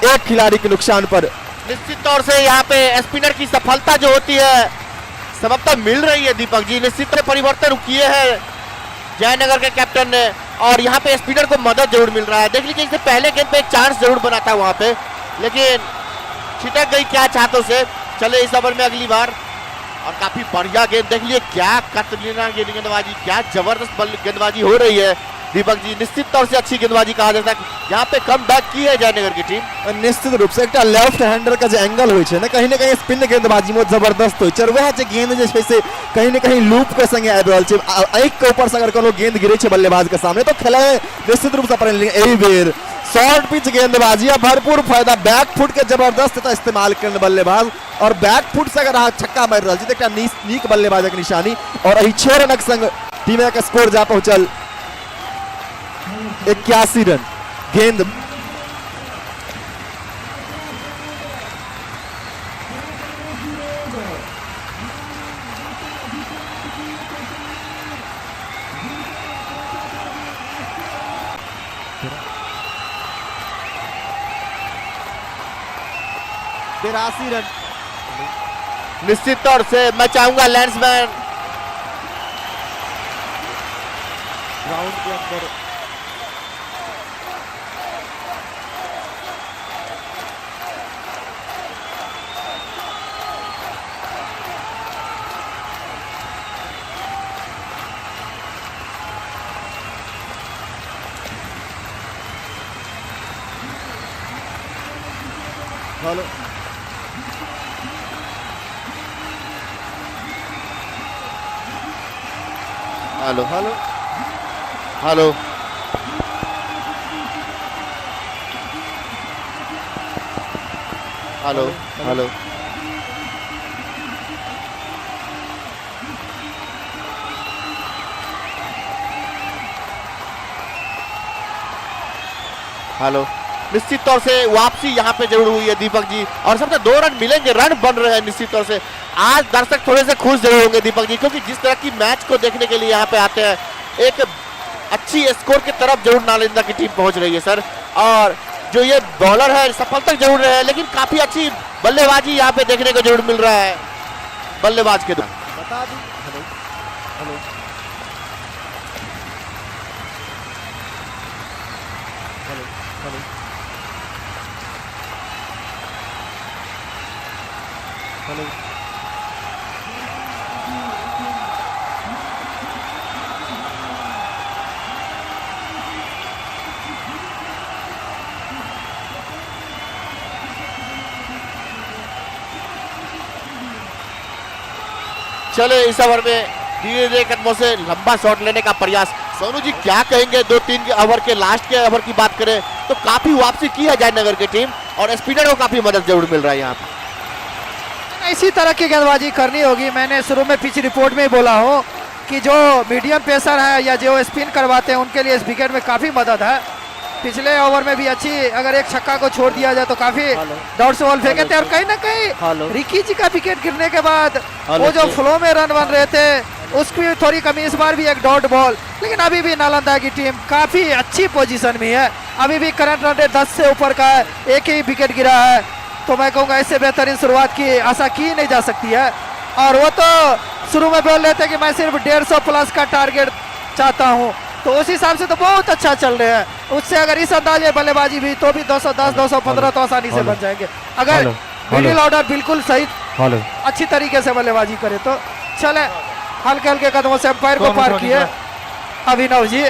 एक खिलाड़ी के नुकसान पर निश्चित तौर से यहाँ पे स्पिनर की सफलता जो होती है सबकता मिल रही है दीपक जी। निश्चित तरह परिवर्तन किए हैं जयनगर के कैप्टन ने और यहाँ पे स्पिनर को मदद जरूर मिल रहा है। देख लीजिए इससे पहले गेंद पे एक चांस जरूर बना था वहां पे, लेकिन छिटक गई क्या हाथों से। चले इस ओवर में अगली बार और काफी बढ़िया गेंद देख लीजिए, क्या कतलीना गेंदबाजी, क्या जबरदस्त गेंदबाजी हो रही है दीपक जी। निश्चित तौर से अच्छी गेंदबाजी कहा जाता है, यहाँ पे कम बैक की है जयनगर की टीम। निश्चित रूप से एक लेफ्ट हैंडर का जो एंगल हो ना कहीं ना कहीं स्पिन गेंदबाजी में जबरदस्त हो वह गेंद जो से कहीं ना कहीं लूप के संगे आबि रहल छै, आंख के ऊपर से अगर कोनो गेंद गिरे छै बल्लेबाज के सामने तो खेला निश्चित रूप से अपन एही बेर शॉर्ट पिच गेंदबाजी भरपूर फायदा, बैक फुट के जबरदस्त इस्तेमाल करने बल्लेबाज और बैक फुट से अगर छक्का मार रहा है तो नीक बल्लेबाज की निशानी और 6 रनक संग टीम के स्कोर जा पहुंचल 81 रन। गेंद तिरासी रन। निश्चित तौर से मैं चाहूंगा लैंड्समैन ग्राउंड के अंदर hello hello hello hello hello hello hello. निश्चित तौर से वापसी यहाँ पे जरूर हुई है दीपक जी और सबसे 2 रन मिलेंगे, रन बन रहे हैं। निश्चित तौर से आज दर्शक थोड़े से खुश जरूर होंगे दीपक जी, क्योंकि जिस तरह की मैच को देखने के लिए यहाँ पे आते हैं एक अच्छी स्कोर की तरफ जरूर नालंदा की टीम पहुंच रही है सर। और जो ये बॉलर है सफल तक जरूर रहे हैं, लेकिन काफी अच्छी बल्लेबाजी यहाँ पे देखने को जरूर मिल रहा है बल्लेबाज के द्वारा। बता दी hello hello hello hello hello चले इस ओवर में धीरे धीरे कदमों से लंबा शॉट लेने का प्रयास। सोनू जी क्या कहेंगे 2-3 ओवर के लास्ट के ओवर की बात करें तो काफी वापसी की है जयनगर की टीम और स्पिनर को काफी मदद जरूर मिल रहा है यहाँ पे। इसी तरह की गेंदबाजी करनी होगी। मैंने शुरू में पिच रिपोर्ट में ही बोला हो कि जो मीडियम पेसर है या जो स्पिन करवाते हैं उनके लिए इस विकेट में काफ़ी मदद है। पिछले ओवर में भी अच्छी अगर एक छक्का को छोड़ दिया जाए तो काफ़ी डॉट से बॉल फेंके थे और कहीं ना कहीं रिकी जी का विकेट गिरने के बाद वो जो फ्लो में रन बन रहे थे उसकी भी थोड़ी कमी, इस बार भी एक डॉट बॉल। लेकिन अभी भी नालंदा की टीम काफ़ी अच्छी पोजीशन में है, अभी भी करंट रन रेट 10 से ऊपर का है, एक ही विकेट गिरा है। तो मैं कहूँगा इससे बेहतरीन शुरुआत की आशा की नहीं जा सकती है। और वो तो शुरू में बोल रहे थे कि मैं सिर्फ 150 प्लस का टारगेट चाहता हूँ, तो उस हिसाब से तो बहुत अच्छा चल रहे हैं। उससे अगर इस अंदाजे बल्लेबाजी भी तो भी 210 215 तो आसानी से बन जाएंगे अगर मिडिल ऑर्डर बिल्कुल सही अच्छी तरीके से बल्लेबाजी करे तो। चले हल्के हल्के कदमों से अंपायर को पार किए अभिनव जी।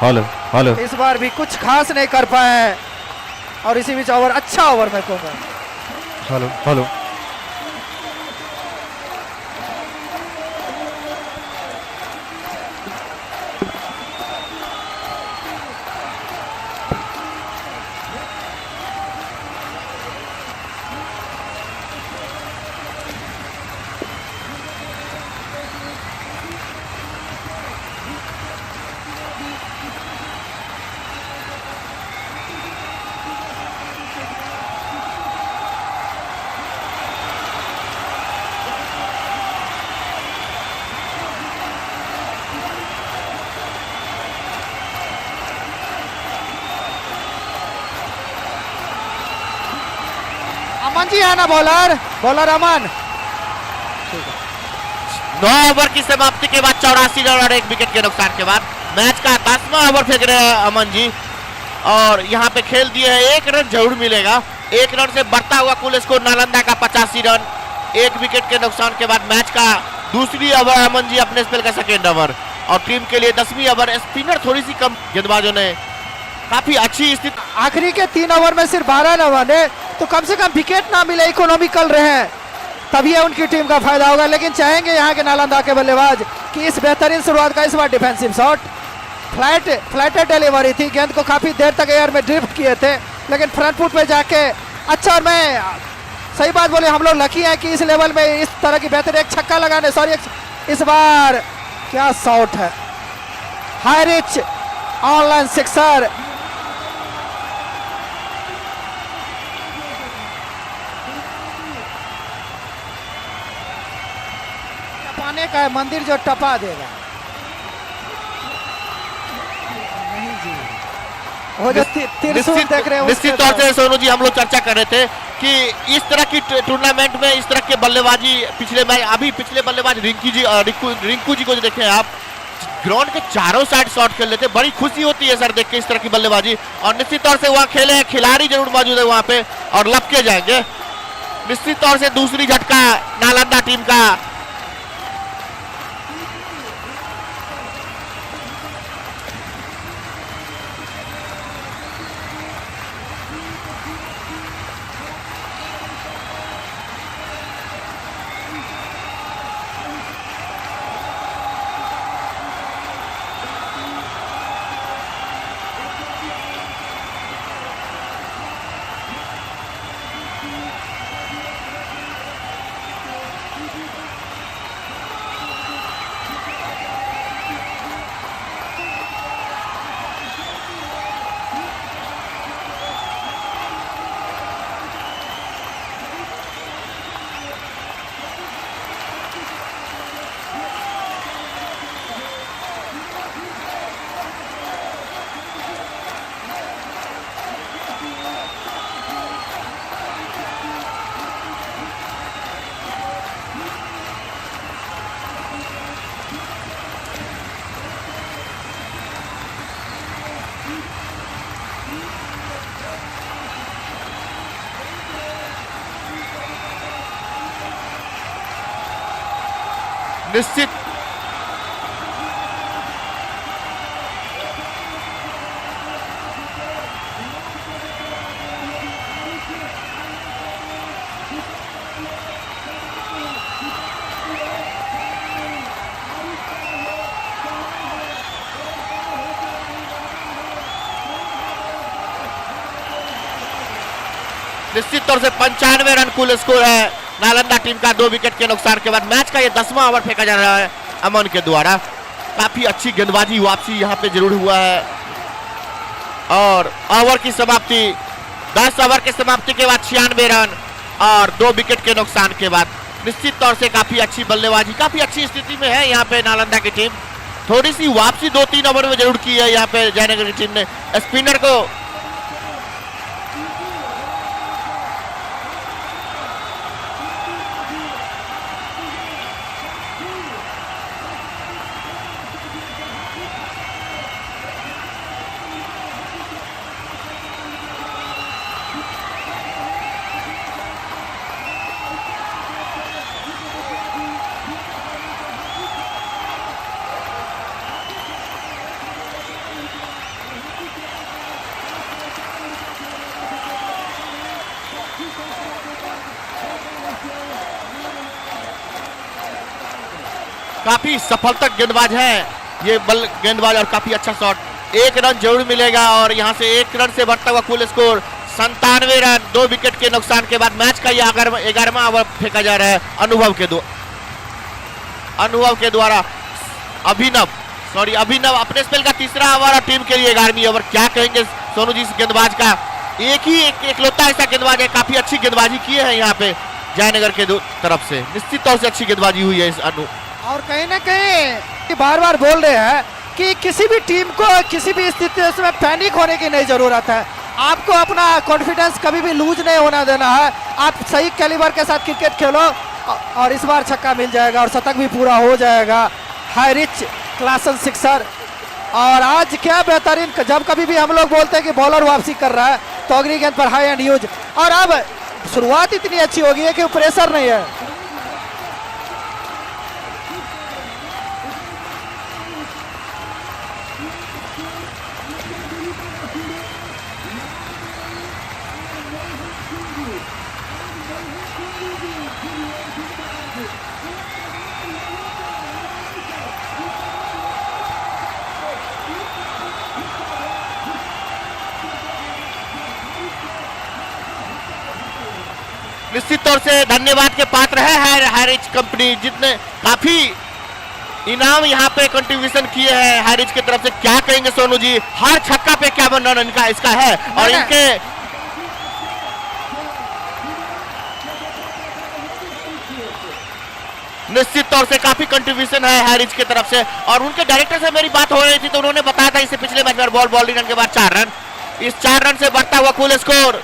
हेलो हेलो इस बार भी कुछ खास नहीं कर पाए हैं और इसी बीच ओवर अच्छा ओवर मैं कहूँगा। हेलो हेलो अमन जी आना बॉलर अमन। 9 ओवर की समाप्ति के बाद 84 रन और 1 विकेट के नुकसान के बाद मैच का 10वां ओवर फेंक रहे हैं अमन जी और यहाँ पे खेल दिए हैं 1 रन जरूर मिलेगा। 1 रन से बढ़ता हुआ कुल स्कोर नालंदा का 85 रन 1 विकेट के नुकसान के बाद मैच का दूसरी ओवर अमन जी अपने स्पेल का सेकेंड ओवर और टीम के लिए 10वीं ओवर। स्पिनर थोड़ी सी कम, गेंदबाजों ने काफी अच्छी स्थिति। आखिरी के 3 ओवर में सिर्फ 12 रन बने तो कम से कम विकेट ना मिले, इकोनॉमिकल रहे, तभी उनकी टीम का फायदा होगा। लेकिन चाहेंगे यहाँ के नालंदा के बल्लेबाज कि इस बेहतरीन शुरुआत का इस बार डिफेंसिव शॉट फ्लैट डिलीवरी थी, गेंद को काफी देर तक एयर में ड्रिफ्ट किए थे लेकिन फ्रंट फुट पे जाके अच्छा। और मैं सही बात बोले, हम लोग लकी हैं कि इस लेवल में इस तरह की बेहतर एक छक्का लगाने, सॉरी इस बार क्या शॉट है, हाई रिच ऑनलाइन सिक्सर। टपाने का है, मंदिर जो टपा देगा नहीं जी, वो जो त्रिशूल देख रहे हैं निश्चित तौर से सोनू जी हम लोग चर्चा कर रहे थे कि इस तरह की टूर्नामेंट में इस तरह के बल्लेबाजी पिछले बल्लेबाज रिंकू जी को जो देखे आप, ग्राउंड के चारों साइड शॉट खेल लेते, बड़ी खुशी होती है सर देख के इस तरह की बल्लेबाजी। और निश्चित तौर से वहाँ खेले हैं खिलाड़ी जरूर मौजूद है वहाँ पे और लपके जाएंगे। निश्चित तौर से दूसरी झटका नालंदा टीम का। निश्चित तौर से 95 रन कुल स्कोर है नालंदा टीम का 2 विकेट के नुकसान के बाद। मैच का ये 10वां ओवर फेंका जा रहा है अमन के द्वारा। काफी अच्छी गेंदबाजी वापसी यहाँ पे जरूर हुआ है और ओवर की समाप्ति 10 ओवर की समाप्ति के बाद 96 रन और 2 विकेट के नुकसान के बाद निश्चित तौर से काफी अच्छी बल्लेबाजी, काफी अच्छी स्थिति में है यहाँ पे नालंदा की टीम। थोड़ी सी वापसी 2-3 ओवर में जरूर की है यहाँ पे जयनगर की टीम ने। स्पिनर को काफी सफलतक गेंदबाज है ये गेंदबाज और काफी अच्छा शॉट। 1 रन जरूर मिलेगा और यहाँ से 1 रन से बढ़ता हुआ कुल स्कोर 97 रन 2 विकेट के नुकसान के बाद मैच का यह 11वां ओवर फेंका जा रहा है अनुभव के द्वारा। अभिनव अपने स्पेल का 3रा ओवर और टीम के लिए 11वीं ओवर। क्या कहेंगे सोनू जी इस गेंदबाज का? एकलौता ऐसा गेंदबाज है, काफी अच्छी गेंदबाजी की है यहाँ पे जयनगर के तरफ से। निश्चित तौर से अच्छी गेंदबाजी हुई है इस और कहीं ना कहीं बार बार बोल रहे हैं कि किसी भी टीम को किसी भी स्थिति में पैनिक होने की नहीं जरूरत है। आपको अपना कॉन्फिडेंस कभी भी लूज नहीं होना देना है। आप सही कैलिबर के साथ क्रिकेट खेलो और इस बार छक्का मिल जाएगा और शतक भी पूरा हो जाएगा। High rich Klaasen sixer. और आज क्या बेहतरीन, जब कभी भी हम लोग बोलते हैं कि बॉलर वापसी कर रहा है तो अगली गेंद पर हाई एंड यूज, और अब शुरुआत इतनी अच्छी होगी है कि प्रेशर नहीं है। निश्चित तौर से धन्यवाद के पात्र है हैरिच कंपनी, जितने काफी इनाम यहाँ पे कंट्रीब्यूशन किए हैं हैरिच की तरफ से। क्या कहेंगे सोनू जी, हर छक्का पे क्या वर्णन इनका इसका है, और इनके निश्चित तौर से काफी कंट्रीब्यूशन है हैरिच की तरफ से। और उनके डायरेक्टर से मेरी बात हो रही थी तो उन्होंने बताया था इससे पिछले मैच में बॉल रन के बाद 4 रन, इस 4 रन से बढ़ता हुआ कुल स्कोर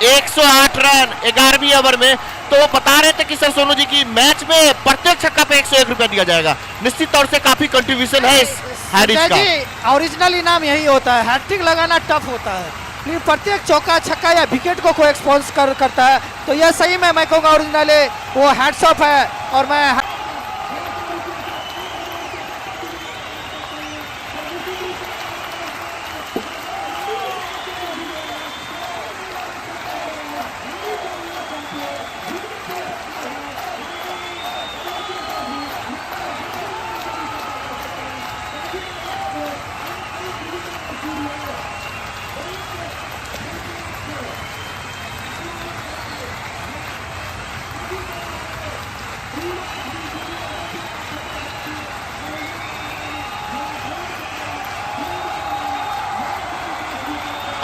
108 रन 11वीं ओवर में। तो वो बता रहे थे कि सर सोनू जी की मैच में प्रत्येक छक्का पे 101 रुपया दिया जाएगा। निश्चित तौर से काफी कंट्रीब्यूशन है इस हैरिच का। ओरिजिनल इनाम यही होता है, हैट्रिक लगाना टफ होता है, लेकिन प्रत्येक चौका छक्का या विकेट को कोई एक्सपोज करता है तो यह सही में मैं कहूँगा ओरिजिनल वो हैट्स ऑफ है। और मैं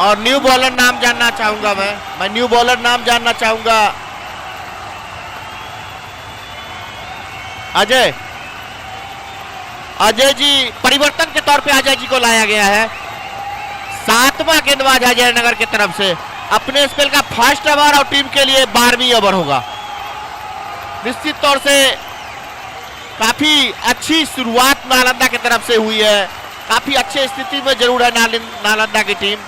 और न्यू बॉलर नाम जानना चाहूंगा, मैं न्यू बॉलर नाम जानना चाहूंगा। अजय जी, परिवर्तन के तौर पे अजय जी को लाया गया है। 7वां गेंदबाज अजय नगर की तरफ से, अपने स्पेल का फर्स्ट ओवर और टीम के लिए 12वीं ओवर होगा। निश्चित तौर से काफी अच्छी शुरुआत नालंदा की तरफ से हुई है, काफी अच्छी स्थिति में जरूर है नालंदा की टीम।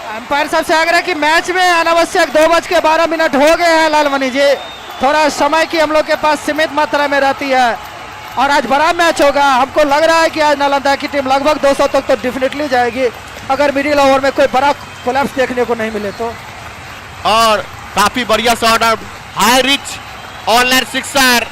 अंपायर साहब से आग्रह कि मैच में अनावश्यक 2:12 हो गए हैं लालमणि जी, थोड़ा समय की हम लोग के पास सीमित मात्रा में रहती है और आज बड़ा मैच होगा। हमको लग रहा है कि आज नालंदा की टीम लगभग 200 तक तो डेफिनेटली जाएगी अगर मिडिल ओवर में कोई बड़ा कोलैप्स देखने को नहीं मिले तो। और काफी बढ़िया shot, high rich online sixer,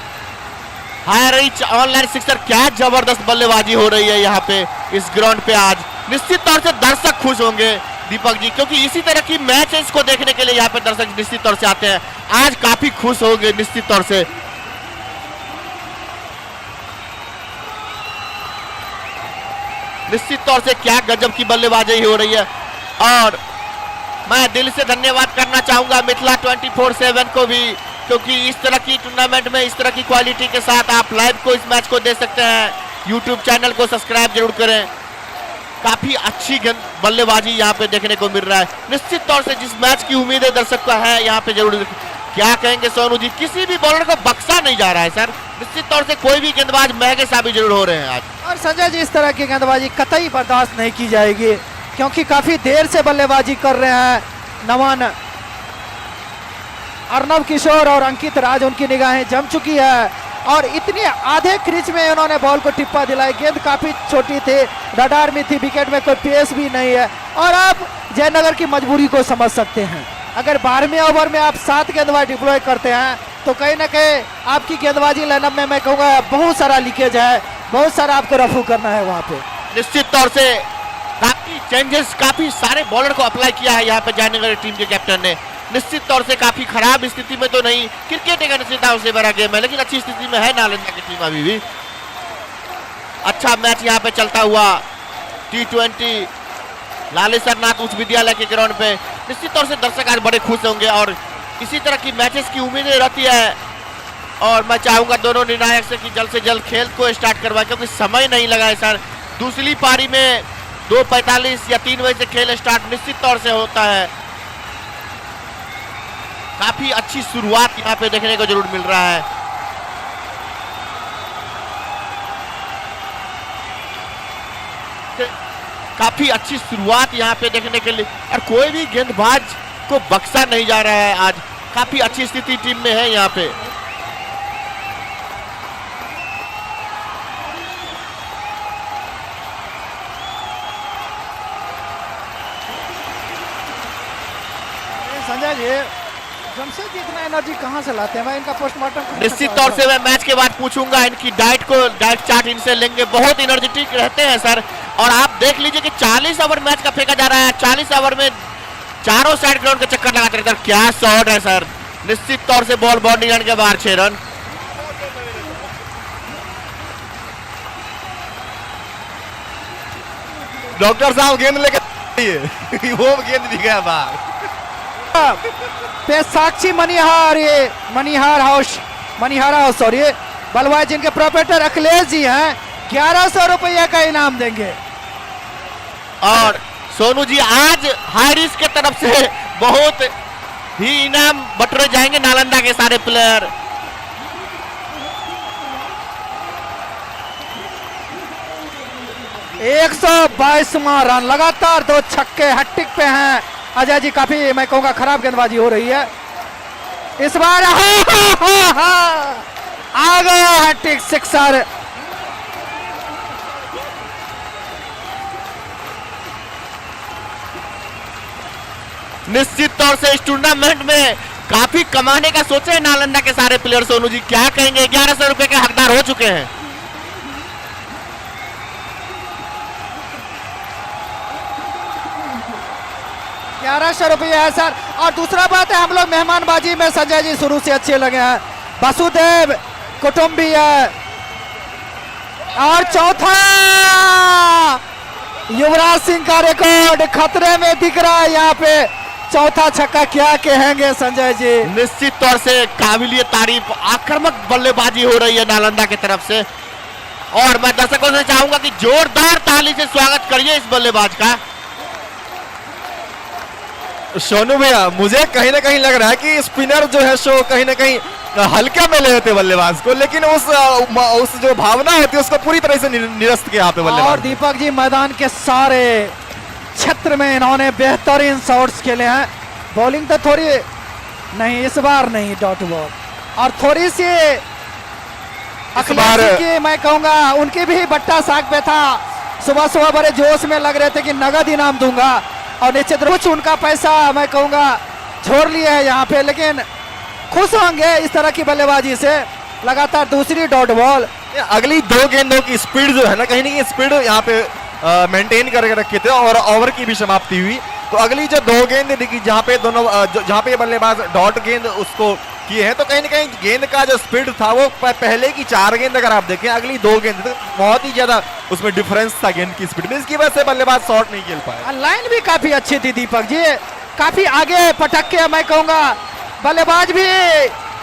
high rich online sixer. क्या जबरदस्त बल्लेबाजी हो रही है यहाँ पे इस ग्राउंड पे आज। निश्चित तौर से दर्शक खुश होंगे दीपक जी, क्योंकि इसी तरह की मैचेस को देखने के लिए यहाँ पे दर्शक निश्चित तौर से आते हैं। आज काफी खुश होंगे निश्चित तौर से। निश्चित तौर से क्या गजब की बल्लेबाजी हो रही है। और मैं दिल से धन्यवाद करना चाहूंगा मिथिला 24/7 को भी, क्योंकि इस तरह की टूर्नामेंट में इस तरह की क्वालिटी के साथ आप लाइव को इस मैच को देख सकते हैं। यूट्यूब चैनल को सब्सक्राइब जरूर करें। काफी अच्छी बल्लेबाजी यहाँ पे देखने को मिल रहा है। निश्चित तौर से जिस मैच की उम्मीद है दर्शक का है यहाँ पे जरूर। क्या कहेंगे सोनू जी, किसी भी बॉलर को बख्शा नहीं जा रहा है सर। निश्चित तौर से कोई भी गेंदबाज महंगे साबित जरूर हो रहे हैं आज। और संजय जी, इस तरह की गेंदबाजी कतई बर्दाश्त नहीं की जाएगी, क्योंकि काफी देर से बल्लेबाजी कर रहे हैं नमन, अर्नव किशोर और अंकित राज, उनकी निगाहें जम चुकी है और इतनी आधे क्रीज में उन्होंने बॉल को टिप्पा दिलाई। गेंद काफी छोटी थी, रडार में थी, विकेट में कोई पेस भी नहीं है। और आप जयनगर की मजबूरी को समझ सकते हैं। अगर 12वें ओवर में आप 7 गेंदबाज डिप्लॉय करते हैं तो कहीं ना कहीं आपकी गेंदबाजी लाइनअप में मैं कहूँगा बहुत सारा लीकेज है, बहुत सारा आपको रफू करना है वहाँ पे। निश्चित तौर से काफी चेंजेस, काफी सारे बॉलर को अप्लाई किया है यहाँ पे जयनगर टीम के कैप्टन ने। निश्चित तौर से काफी खराब स्थिति में तो नहीं, क्रिकेट एक अनिश्चितता से भरा गेम है, लेकिन अच्छी स्थिति में है नालंदा की टीम अभी भी। अच्छा मैच यहाँ पे चलता हुआ T20 लालेश्वर नाथ उच्च विद्यालय के ग्राउंड पे। निश्चित तौर से दर्शक आज बड़े खुश होंगे और इसी तरह की मैचेस की उम्मीदें रहती है। और मैं चाहूंगा दोनों निर्णायक से कि जल्द से जल्द खेल को स्टार्ट करवाए, क्योंकि समय नहीं लगा है सर। दूसरी पारी में 2:45 या 3 बजे से खेल स्टार्ट निश्चित तौर से होता है। काफी अच्छी शुरुआत यहाँ पे देखने को जरूर मिल रहा है। काफी अच्छी शुरुआत यहाँ पे देखने के लिए, और कोई भी गेंदबाज को बख्शा नहीं जा रहा है। आज काफी अच्छी स्थिति टीम में है यहाँ पे। संजय जी, जमशेद जी इतना एनर्जी कहाँ से लाते हैं? मैं इनका पोस्टमार्टम निश्चित तौर से मैं मैच के बाद पूछूंगा, इनकी डाइट चार्ट इनसे लेंगे। बहुत एनर्जेटिक रहते हैं सर, और आप देख लीजिए कि 40 ओवर मैच का फेंका जा रहा है। 40 ओवर में चारों साइड ग्राउंड के चक्कर लगाते रहते हैं। क्या शॉट है सर, निश्चित तौर से बॉल बाउंड्री लाइन के बाहर 6 रन। डॉक्टर साहब गेंद लेकर वो गेंद भी गया बाहर। पे साक्षी मनिहार हाउस सॉरी बलवाज जिनके प्रोपराइटर अखिलेश जी हैं, 1100 रुपये का इनाम देंगे। और सोनू जी, आज हारिस के तरफ से बहुत ही इनाम बटोरे जाएंगे नालंदा के सारे प्लेयर। एक 122वां रन, लगातार 2 छक्के हैट्रिक पे हैं अजय जी। काफी मैं कहूंगा खराब गेंदबाजी हो रही है इस बार। आ गया हैट्रिक सिक्सर। निश्चित तौर से इस टूर्नामेंट में काफी कमाने का सोचे हैं नालंदा के सारे प्लेयर। सोनू जी क्या कहेंगे? 1100 रुपए के हकदार हो चुके हैं। 1100 रुपये है सर। और दूसरा बात है, हम लोग मेहमानबाजी में संजय जी शुरू से अच्छे लगे हैं। वसुदेव कुटुंबी है। और चौथा युवराज सिंह का रिकॉर्ड खतरे में दिख रहा है यहाँ पे। चौथा छक्का, क्या कहेंगे संजय जी? निश्चित तौर से काबिलियत तारीफ आक्रामक बल्लेबाजी हो रही है नालंदा की तरफ से, और मैं दर्शकों से चाहूंगा कि जोरदार ताली से स्वागत करिए इस बल्लेबाज का। सोनू भैया, मुझे कहीं ना कहीं लग रहा है कि स्पिनर जो है सो कहीं ना कहीं हल्का में ले लेते बल्लेबाज को, लेकिन उस जो भावना होती है उसको पूरी तरह से निरस्त किया यहाँ पे बल्लेबाज। और दीपक जी, मैदान के सारे क्षेत्र में इन्होंने बेहतरीन शॉट्स खेले हैं। बॉलिंग तो थोड़ी नहीं, इस बार नहीं, डॉट बॉल। और थोड़ी सी अखिलेश की मैं कहूंगा उनकी भी बट्टा साग पे था। सुबह सुबह बड़े जोश में लग रहे थे कि नगद इनाम दूंगा, और निश्चित रूप से उनका पैसा मैं कहूंगा छोड़ लिए है यहाँ पे, लेकिन खुश होंगे इस तरह की बल्लेबाजी से। लगातार दूसरी डॉट बॉल। अगली 2 गेंदों की स्पीड जो है ना, कहीं ना कहीं स्पीड यहाँ पे मेंटेन करके रखे थे, और ओवर की भी समाप्ति हुई। तो अगली जो 2 गेंद दिखी जहाँ पे दोनों जहाँ पे बल्लेबाज डॉट गेंद उसको किए हैं, तो कहीं ना कहीं गेंद का जो स्पीड था वो पहले की 4 गेंद अगर आप देखें, अगली 2 गेंद तो बहुत ही ज्यादा उसमें डिफरेंस था गेंद की स्पीड में। इसकी वजह से बल्लेबाज शॉट नहीं खेल पाए। लाइन भी काफी अच्छी थी दीपक जी, काफी आगे पटक के मैं कहूंगा बल्लेबाज भी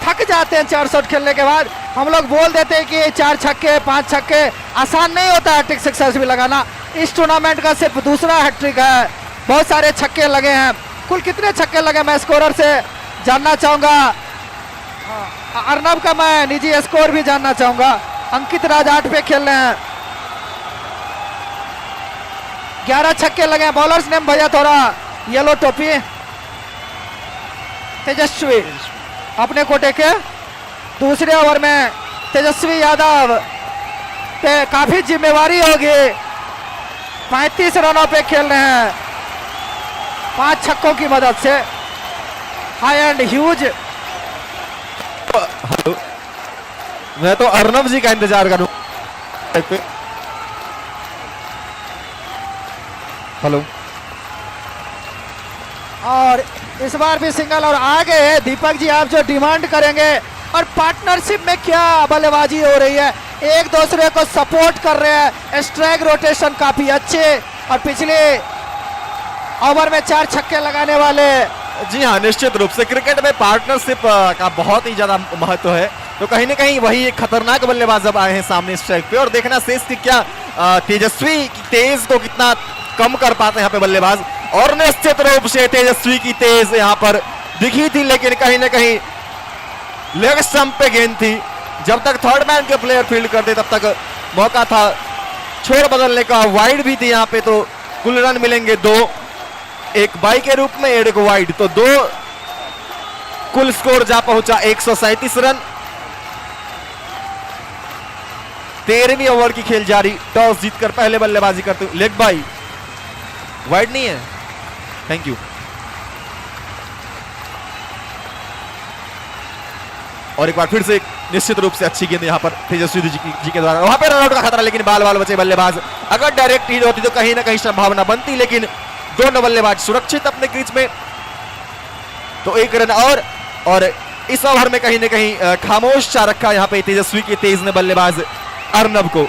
थक जाते हैं 4 शॉट खेलने के बाद। हम लोग बोल देते हैं कि 4 छक्के 5 छक्के आसान नहीं होता हैट्रिक सिक्सर्स भी लगाना। इस टूर्नामेंट का सिर्फ दूसरा हैट्रिक है, बहुत सारे छक्के लगे हैं। कुल कितने छक्के लगे मैं स्कोरर से जानना चाहूंगा। अर्नब का मैं निजी स्कोर भी जानना चाहूंगा। अंकित राज 8 पे खेल रहे हैं। 11 छक्के लगे हैं। बॉलर्स नेम भैया थोड़ा येलो टोपी। तेजस्वी अपने कोटे के दूसरे ओवर में तेजस्वी यादव पे काफी जिम्मेवारी होगी। 35 रनों पे खेल रहे हैं 5 छक्कों की मदद से। High and huge. हेलो, मैं तो अर्नब जी का इंतजार करूं। हेलो, और इस बार भी सिंगल और आगे है। दीपक जी, आप जो डिमांड करेंगे, और पार्टनरशिप में क्या बल्लेबाजी हो रही है, एक दूसरे को सपोर्ट कर रहे हैं। स्ट्राइक रोटेशन काफी अच्छे, और पिछले ओवर में 4 छक्के लगाने वाले। जी हाँ, निश्चित रूप से क्रिकेट में पार्टनरशिप का बहुत ही ज्यादा महत्व है। तो कहीं ना कहीं वही एक खतरनाक बल्लेबाज अब आए हैं सामने स्ट्राइक पे, और देखना शेष की क्या तेजस्वी की तेज को कितना कम कर पाते हैं यहाँ पे बल्लेबाज। और निश्चित रूप से तेजस्वी की तेज यहाँ पर दिखी थी, लेकिन कहीं ना कहीं लेग स्टंप पे गेंद थी। जब तक थर्ड मैन के प्लेयर फील्ड करते तब तक मौका था छोर बदलने का। वाइड भी थी यहाँ पे, तो कुल रन मिलेंगे 2, एक बाई के रूप में, एक वाइड, तो 2 कुल स्कोर जा पहुंचा 137 रन। 13वीं ओवर की खेल जारी। टॉस जीतकर पहले बल्लेबाजी करते हुए लेग बाई, वाइड नहीं है, थैंक यू। और एक बार फिर से निश्चित रूप से अच्छी गेंद यहां पर तेजस्वी जी के द्वारा, वहां पे रनआउट का खतरा, लेकिन बाल बाल बचे बल्लेबाज। अगर डायरेक्ट हिट होती तो कहीं ना कहीं संभावना बनती, लेकिन दोनों बल्लेबाज सुरक्षित अपने क्रीज में। तो 1 रन और इस ओवर में कहीं ना कहीं खामोश चा रखा यहां पे तेजस्वी के तेज ने बल्लेबाज अर्नब को।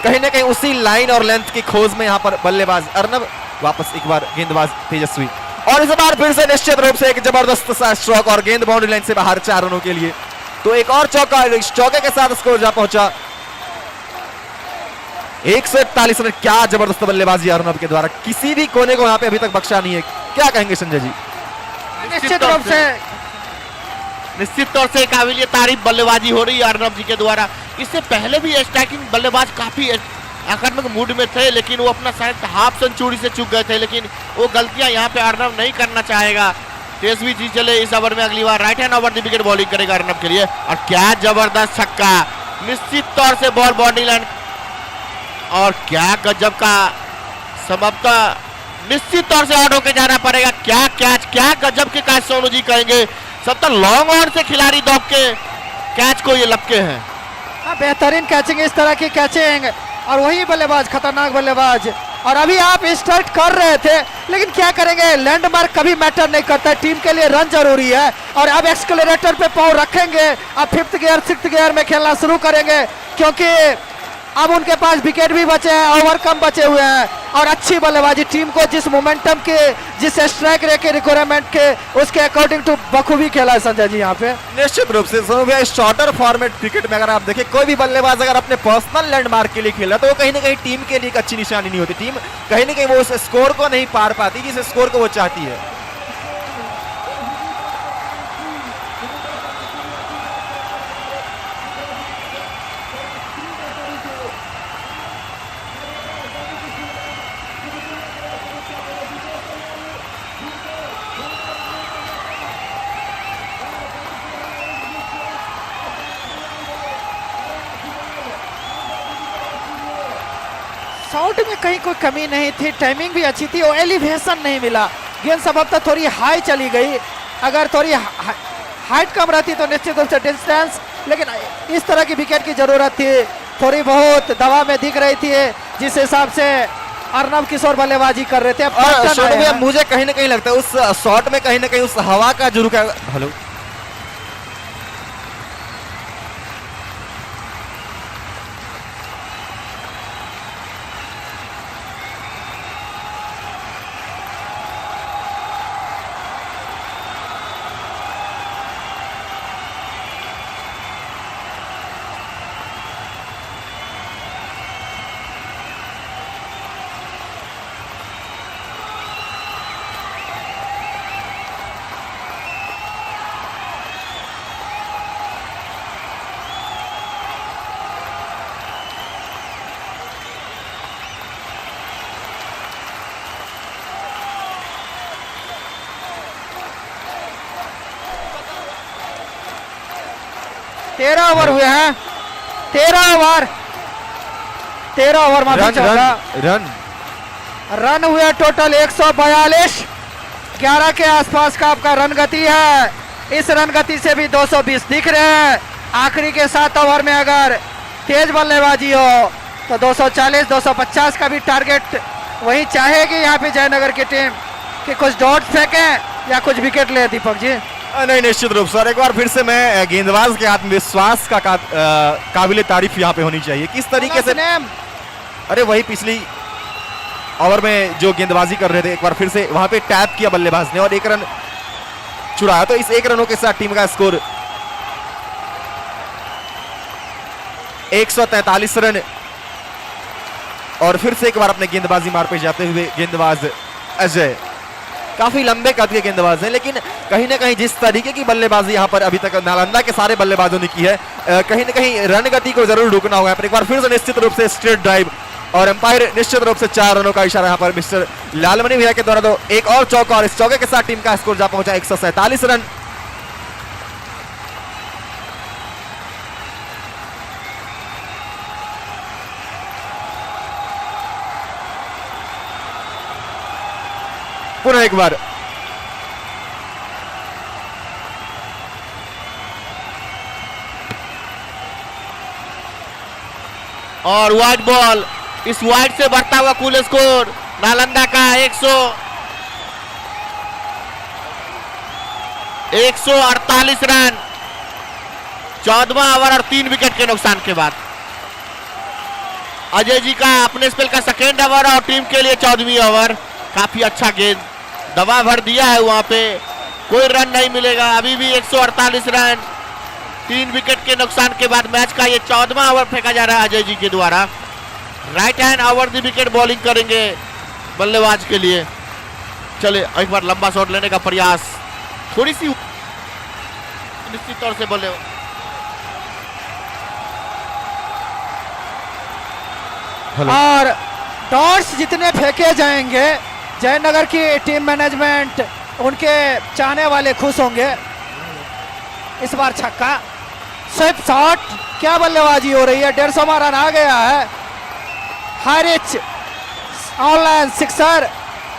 कहीं ना कहीं उसी लाइन और लेंथ की खोज में यहां पर बल्लेबाज अर्नब, वापस एक बार गेंदबाज तेजस्वी, और इस बार फिर से निश्चित रूप से एक जबरदस्त सा स्ट्रोक और गेंद बाउंड्री लाइन से बाहर 4 रनों के लिए। तो एक और चौका, इस चौके के साथ स्कोर जा पहुंचा 141 रन। क्या जबरदस्त बल्लेबाजी अर्नब के द्वारा, किसी भी कोने को यहां पे अभी तक बख्शा नहीं है। क्या कहेंगे संजय जी? निश्चित तौर से काबिलियत तारीफ बल्लेबाजी हो रही है अर्नब जी के द्वारा। इससे पहले भी स्ट्राइकिंग बल्लेबाज काफी आक्रामक मूड में थे, लेकिन वो अपना शायद हाफ सेंचुरी से चूक गए थे, लेकिन वो गलतियां यहाँ पे अर्नब नहीं करना चाहेगा। तेजस्वी जी चले इस ओवर में, अगली बार right hand over the wicket bowling करेगा अर्नब के लिए। और क्या जबरदस्त छक्का, निश्चित तौर से बॉल बाउंड्री लाइन, और क्या गजब का समाप्त, निश्चित तौर से आउट होकर जाना पड़ेगा। क्या कैच, क्या गजब के कैच सोनू जी कहेंगे। सब तो लॉन्ग ऑन से खिलाड़ी दौड़ के कैच को ये लपके हैं। हाँ, बेहतरीन कैचिंग, इस तरह की कैचिंग, और वही बल्लेबाज खतरनाक बल्लेबाज। और अभी आप स्टार्ट कर रहे थे, लेकिन क्या करेंगे, लैंडमार्क कभी मैटर नहीं करता, टीम के लिए रन जरूरी है। और अब एक्सक्लेरेटर पे पाँव रखेंगे, अब 5th गियर 6th गियर में खेलना शुरू करेंगे, क्योंकि अब उनके पास विकेट भी बचे हैं, ओवर कम बचे हुए हैं। और अच्छी बल्लेबाजी, टीम को जिस मोमेंटम के, जिस स्ट्राइक रेट के रिक्वायरमेंट के, उसके अकॉर्डिंग टू बखूबी खेला है संजय जी यहाँ पे। निश्चित रूप से सोनू भैया, शॉर्टर फॉर्मेट क्रिकेट में अगर आप देखें, कोई भी बल्लेबाज अगर अपने पर्सनल लैंडमार्क के लिए खेला तो वो कहीं ना कहीं टीम के लिए एक अच्छी निशानी नहीं होती। टीम कहीं ना कहीं वो उस स्कोर को नहीं पार पाती जिस स्कोर को वो चाहती है। शॉट में कहीं कोई कमी नहीं थी, टाइमिंग भी अच्छी थी, और एलिवेशन नहीं मिला। गेंद संभवतः थोड़ी हाई चली गई, अगर थोड़ी हाइट कम रहती तो निश्चित रूप से डिस्टेंस, लेकिन इस तरह की विकेट की जरूरत थी। थोड़ी बहुत दवा में दिख रही थी जिस हिसाब से अर्नब किशोर बल्लेबाजी कर रहे थे। अब मुझे कहीं ना कहीं लगता है उस शॉट में कहीं ना कहीं उस हवा का झुका। हेलो, तेरह ओवर हुए हैं, 13 ओवर माफी चाहता, रन हुए टोटल 142, 11 के आसपास का आपका रन गति है। इस रन गति से भी 220 दिख रहे हैं। आखिरी के 7 ओवर में अगर तेज बल्लेबाजी हो तो 240 250 का भी टारगेट वही चाहेगी यहाँ पे जयनगर की टीम, कि कुछ डॉट फेंकें या कुछ विकेट ले। दीपक जी नहीं, निश्चित रूप से एक बार फिर से मैं गेंदबाज के आत्मविश्वास का काबिल तारीफ यहाँ पे होनी चाहिए। किस तरीके से, अरे वही पिछली ओवर में जो गेंदबाजी कर रहे थे, एक बार फिर से वहां पे टैप किया बल्लेबाज ने और 1 रन चुराया। तो इस 1 रनों के साथ टीम का स्कोर 143 रन। और फिर से एक बार अपने गेंदबाजी मार पे जाते हुए गेंदबाज अजय, काफी लंबे कद के गेंदबाज हैं, लेकिन कहीं ना कहीं जिस तरीके की बल्लेबाजी यहाँ पर अभी तक नालंदा के सारे बल्लेबाजों ने की है, कहीं ना कहीं रन गति को जरूर रुकना होगा। पर एक बार फिर से निश्चित रूप से स्ट्रेट ड्राइव और एम्पायर निश्चित रूप से 4 रनों का इशारा यहाँ पर मिस्टर लालमणि भैया के द्वारा। तो एक और चौका और इस चौके के साथ टीम का स्कोर जा पहुंचा 147 रन। पुनः एक बार और वाइड बॉल, इस वाइड से बढ़ता हुआ कुल स्कोर नालंदा का 148 रन 14वां ओवर और 3 विकेट के नुकसान के बाद। अजय जी का अपने स्पेल का सेकेंड ओवर और टीम के लिए 14वीं ओवर। काफी अच्छा गेंद दबा भर दिया है, वहां पे कोई रन नहीं मिलेगा। अभी भी 148 रन 3 विकेट के नुकसान के बाद मैच का ये 14वां ओवर फेंका जा रहा है अजय जी के द्वारा। Right hand over the wicket bowling करेंगे बल्लेबाज के लिए। चले एक बार लंबा शॉट लेने का प्रयास, थोड़ी सी निश्चित तौर से बल्ले और डॉट्स जितने फेंके जाएंगे जयनगर की टीम मैनेजमेंट उनके चाहने वाले खुश होंगे। इस बार छक्का, स्विप शॉट, क्या बल्लेबाजी हो रही है। 150वां रन आ गया है। हाई रिच ऑनलाइन सिक्सर,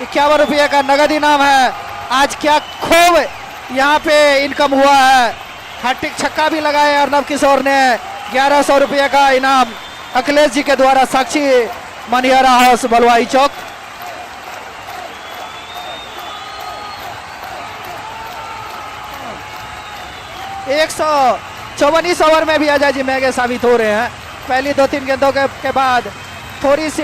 51 रुपये का नगद इनाम है। आज क्या खूब यहाँ पे इनकम हुआ है। हैट्रिक छक्का भी लगाया अर्नब किशोर ने। 1100 रुपये का इनाम अखिलेश जी के द्वारा, साक्षी मनिहारा हाउस बलवाई चौक। एक 124 ओवर में भी अजय जी महंगे साबित हो रहे हैं। पहली 2-3 गेंदों के बाद थोड़ी सी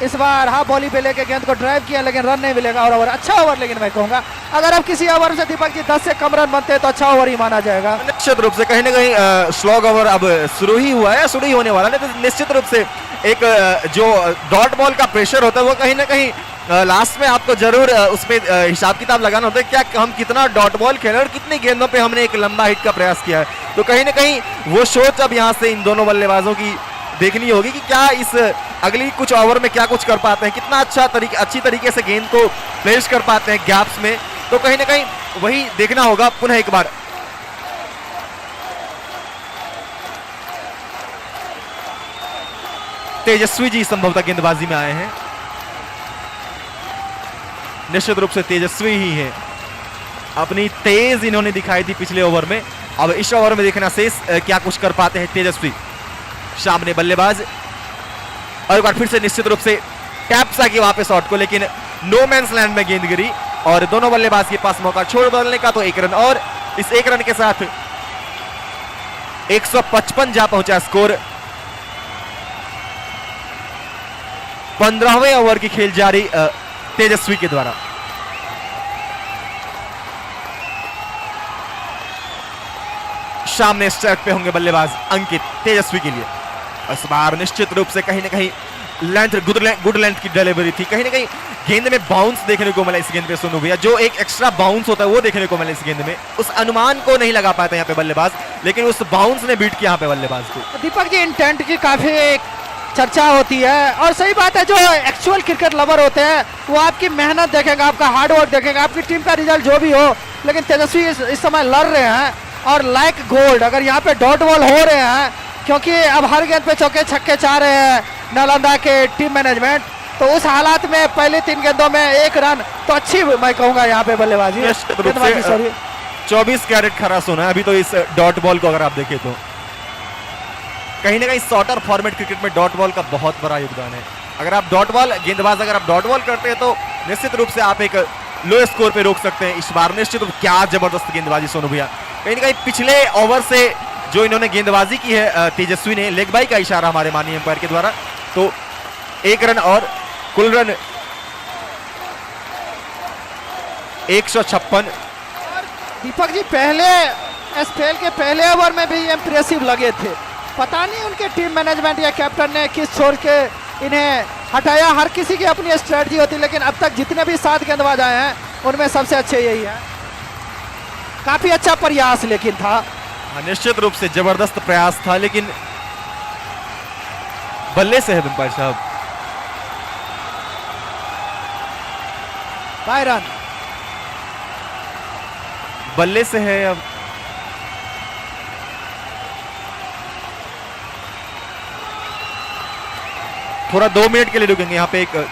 इस बार हाफ बॉली पे लेके गेंद को ड्राइव किया, लेकिन रन नहीं मिलेगा। और ओवर अच्छा ओवर, लेकिन मैं कहूंगा अगर अब किसी ओवर से दीपक जी 10 से कम रन बनते हैं तो अच्छा ओवर ही माना जाएगा। निश्चित रूप से कहीं ना कहीं स्लॉग ओवर अब शुरू ही हुआ है, शुरू ही होने वाला है। तो निश्चित रूप से एक जो डॉट बॉल का प्रेशर होता है वो कहीं ना कहीं लास्ट में आपको जरूर उसमें हिसाब किताब लगाना होता है, क्या हम कितना डॉट बॉल खेले और कितनी गेंदों पे हमने एक लंबा हिट का प्रयास किया है। तो कहीं ना कहीं वो सोच अब यहाँ से इन दोनों बल्लेबाजों की देखनी होगी कि क्या इस अगली कुछ ओवर में क्या कुछ कर पाते हैं, कितना अच्छी तरीके से गेंद को प्लेस कर पाते हैं गैप्स में। तो कहीं ना कहीं वही देखना होगा। पुनः एक बार तेजस्वी जी संभवतः गेंदबाजी में आए हैं। निश्चित रूप से तेजस्वी ही है, अपनी तेज इन्होंने दिखाई थी पिछले ओवर में। अब इस ओवर में देखना शेष क्या कुछ कर पाते हैं तेजस्वी। सामने बल्लेबाज और एक बार फिर से निश्चित रूप से टैप सा किया वहां पे शॉट को, लेकिन नो मैंस लैंड में गेंद गिरी और दोनों बल्लेबाज के पास मौका छोड़ बदलने का। तो 1 रन और इस 1 रन के साथ 155 जा पहुंचा स्कोर। 15वें ओवर की खेल जारी तेजस्वी के द्वारा। सामने स्ट्राइक पे होंगे बल्लेबाज अंकित तेजस्वी के लिए। इस बार निश्चित रूप से कहीं ना कहीं गुड लेंथ की डिलीवरी थी। कहीं ना कहीं गेंद में बाउंस देखने को मिला इस गेंद पे सोनू भैया, जो एक एक्स्ट्रा बाउंस होता है वो देखने को मिला इस गेंद में। उस अनुमान को नहीं लगा पाते यहाँ पे बल्लेबाज, लेकिन उस बाउंस ने बीट किया यहाँ पे बल्लेबाज को। दीपक जी इंटेंट की काफी चर्चा होती है और सही बात है, जो एक्चुअल क्रिकेट लवर होते हैं वो आपकी मेहनत देखेंगे, आपका हार्डवर्क देखेंगे, आपकी टीम का रिजल्ट जो भी हो। लेकिन तेजस्वी इस समय लड़ रहे हैं और लाइक गोल्ड अगर यहाँ पे डॉट बॉल हो रहे हैं, क्योंकि अब हर गेंद पे चौके छक्के चाह रहे हैं नालंदा के टीम मैनेजमेंट। तो उस हालात में पहले 3 गेंदों में 1 रन तो अच्छी मैं कहूंगा यहाँ पे बल्लेबाजी। 24 कैरेट खरा सोना है अभी तो इस डॉट बॉल को अगर आप देखें तो। कहीं ना कहीं शॉर्टर फॉर्मेट क्रिकेट में डॉट बॉल का बहुत बड़ा योगदान है। अगर आप डॉट बॉल गेंदबाज अगर आप डॉट बॉल करते हैं तो निश्चित रूप से आप एक लो स्कोर पे रोक सकते हैं। इस बार निश्चित रूप क्या जबरदस्त गेंदबाजी सोनू भैया। कहीं ना कहीं पिछले ओवर से जो इन्होंने गेंदबाजी की है तेजस्वी ने, लेग बाई का इशारा हमारे माननीय अंपायर के द्वारा। तो 1 रन और कुल रन 156। दीपक जी पहले स्पेल के पहले ओवर में भी इंप्रेसिव लगे थे। पता नहीं उनके टीम मैनेजमेंट या कैप्टन ने किस छोड़ के इन्हें हटाया। हर किसी की अपनी स्ट्रेटजी होती है, लेकिन अब तक जितने भी 7 गेंदबाज आए हैं उनमें सबसे अच्छे यही है। काफी अच्छा प्रयास लेकिन था। हाँ, निश्चित रूप से जबरदस्त प्रयास था, लेकिन बल्ले से है अंपायर साहब। बायरन बल्ले से है। अब थोड़ा 2 मिनट के लिए रुकेंगे यहाँ पे। एक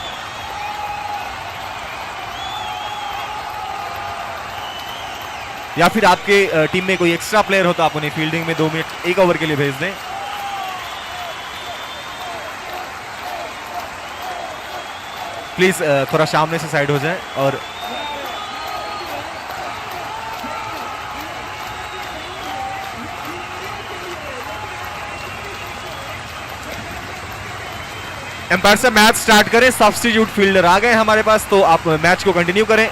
या फिर आपके टीम में कोई एक्स्ट्रा प्लेयर हो तो आप उन्हें फील्डिंग में 2 मिनट 1 ओवर के लिए भेज दें। प्लीज थोड़ा सामने से साइड हो जाए। और एम्पायर से मैच स्टार्ट करें। सब्स्टिट्यूट फील्डर आ गए हमारे पास, तो आप मैच को कंटिन्यू करें।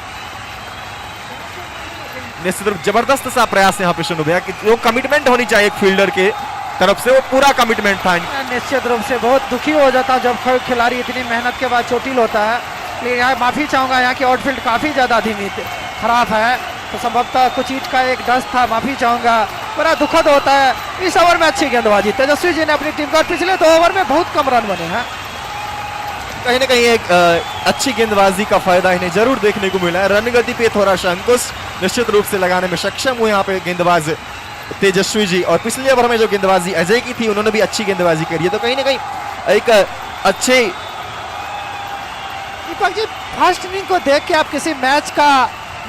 निश्चित रूप जबरदस्त सा प्रयास यहाँ पे शुरू भैया कि जो कमिटमेंट होनी चाहिए एक फील्डर के तरफ से, वो पूरा कमिटमेंट था। निश्चित रूप से बहुत दुखी हो जाता हूं जब कोई खिलाड़ी इतनी मेहनत के बाद चोटिल होता है। लेकिन यहाँ माफी चाहूंगा, यहाँ की आउटफील्ड काफी ज्यादा धीमी खराब है, तो संभवतः कुछ ईट का एक डस्ट था। माफी चाहूंगा, बड़ा दुखद होता है। इस ओवर में अच्छी गेंदबाजी तेजस्वी जी ने अपनी टीम का, पिछले 2 ओवर में बहुत कम रन बने हैं। कहीं ना कहीं एक अच्छी गेंदबाजी का फायदा इन्हें जरूर देखने को मिला है। रन गति पे थोड़ा सा अंकुश निश्चित रूप से लगाने में सक्षम हुए यहाँ पे गेंदबाज तेजस्वी जी। और पिछले ओवर में जो गेंदबाजी अजय की थी, उन्होंने भी अच्छी गेंदबाजी करी है। तो कहीं ना कहीं एक अच्छे दीपक जी, फर्स्ट इनिंग को देख के आप किसी मैच का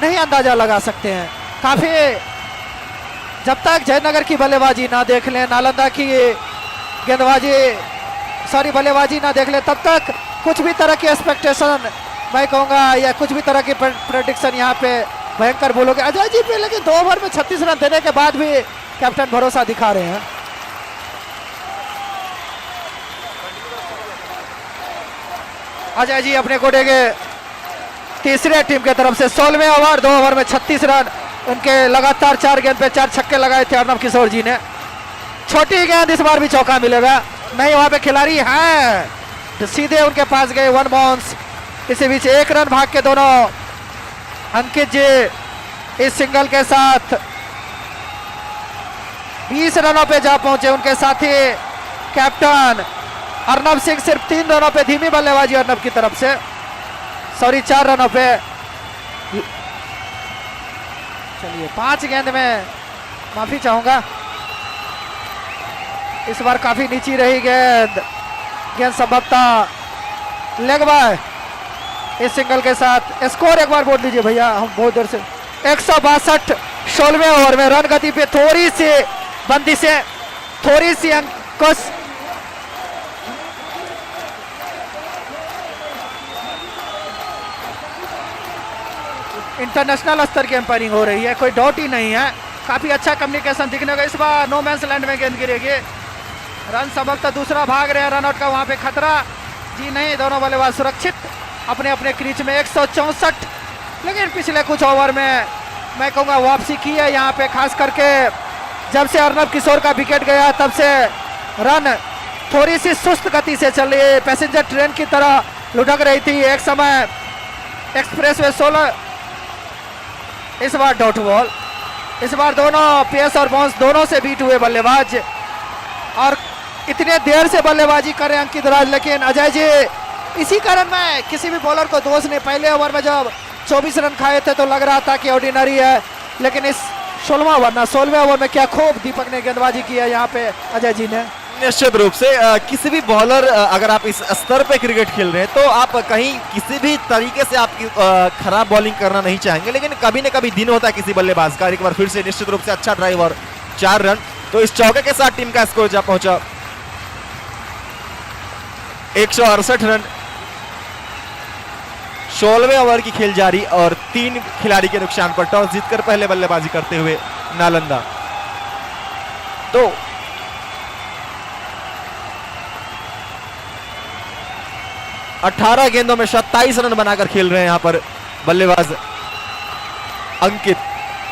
नहीं अंदाजा लगा सकते हैं। काफी जब तक जयनगर की बल्लेबाजी ना देख लें, नालंदा की गेंदबाजी बल्लेबाजी ना देख लें, तब तक कुछ भी तरह की एक्सपेक्टेशन मैं कहूँगा या कुछ भी तरह की प्रेडिक्शन यहाँ पे भयंकर बोलोगे अजय जी पे। लेकिन 2 ओवर में 36 रन देने के बाद भी कैप्टन भरोसा दिखा रहे हैं। अजय जी अपने कोटे के तीसरे टीम के तरफ से 16वें ओवर, 2 ओवर में 36 रन। उनके लगातार 4 गेंद पे 4 छक्के लगाए थे अर्नब किशोर जी ने। छोटी गेंद, इस बार भी चौका मिलेगा नहीं। वहां पे खिलाड़ी हैं तो सीधे उनके पास गए, 1 बाउंस। इसी बीच 1 रन भाग के दोनों अंकित जी इस सिंगल के साथ 20 रनों पे जा पहुंचे। उनके साथी कैप्टन अर्नब सिंह सिर्फ 3 रनों पे, धीमी बल्लेबाजी अर्नब की तरफ से, 4 रनों पे। चलिए 5 गेंद में माफी चाहूंगा, इस बार काफी नीची रही गेंद संभवतः लेग बाय। इस सिंगल के साथ स्कोर एक बार बोल दीजिए भैया, हम बहुत देर से 162 16वें ओवर में। रन गति पे थोड़ी सी बंदी से, थोड़ी सी अंकुश। इंटरनेशनल स्तर की एम्पायरिंग हो रही है, कोई डाउट ही नहीं है। काफी अच्छा कम्युनिकेशन दिखने का। इस बार नो मैंस लैंड में गेंद गिरेगी। रन संभवतः दूसरा भाग रहे हैं, रनआउट का वहां पे खतरा जी नहीं। दोनों बल्लेबाज सुरक्षित अपने अपने क्रीज में। 164, लेकिन पिछले कुछ ओवर में मैं कहूँगा वापसी की है यहाँ पे। खास करके जब से अर्नब किशोर का विकेट गया तब से रन थोड़ी सी सुस्त गति से चल रही है, पैसेंजर ट्रेन की तरह लुढ़क रही थी एक समय एक्सप्रेस वे 16। इस बार डॉट बॉल। इस बार दोनों पेस और बाउंस दोनों से बीट हुए बल्लेबाज, और इतने देर से बल्लेबाजी करें अंकित राज। लेकिन अजय जी, इसी कारण मैं किसी भी बॉलर को दोष नहीं। पहले ओवर में जब 24 रन खाए थे तो लग रहा था कि ऑर्डिनरी है, लेकिन इस 16वें ओवर में क्या खूब दीपक ने गेंदबाजी की है यहाँ पे अजय जी ने। निश्चित रूप से किसी भी बॉलर, अगर आप इस स्तर पे क्रिकेट खेल रहे हैं तो आप कहीं किसी भी तरीके से आपकी खराब बॉलिंग करना नहीं चाहेंगे, लेकिन कभी न कभी दिन होता है किसी बल्लेबाज का। एक बार फिर से निश्चित रूप से अच्छा ड्राइव और 4 रन। तो इस चौके के साथ टीम का स्कोर जा पहुंचा 168 रन। 16वें ओवर की खेल जारी और 3 खिलाड़ी के नुकसान पर टॉस जीतकर पहले बल्लेबाजी करते हुए नालंदा। तो 18 गेंदों में 27 रन बनाकर खेल रहे हैं यहां पर बल्लेबाज अंकित।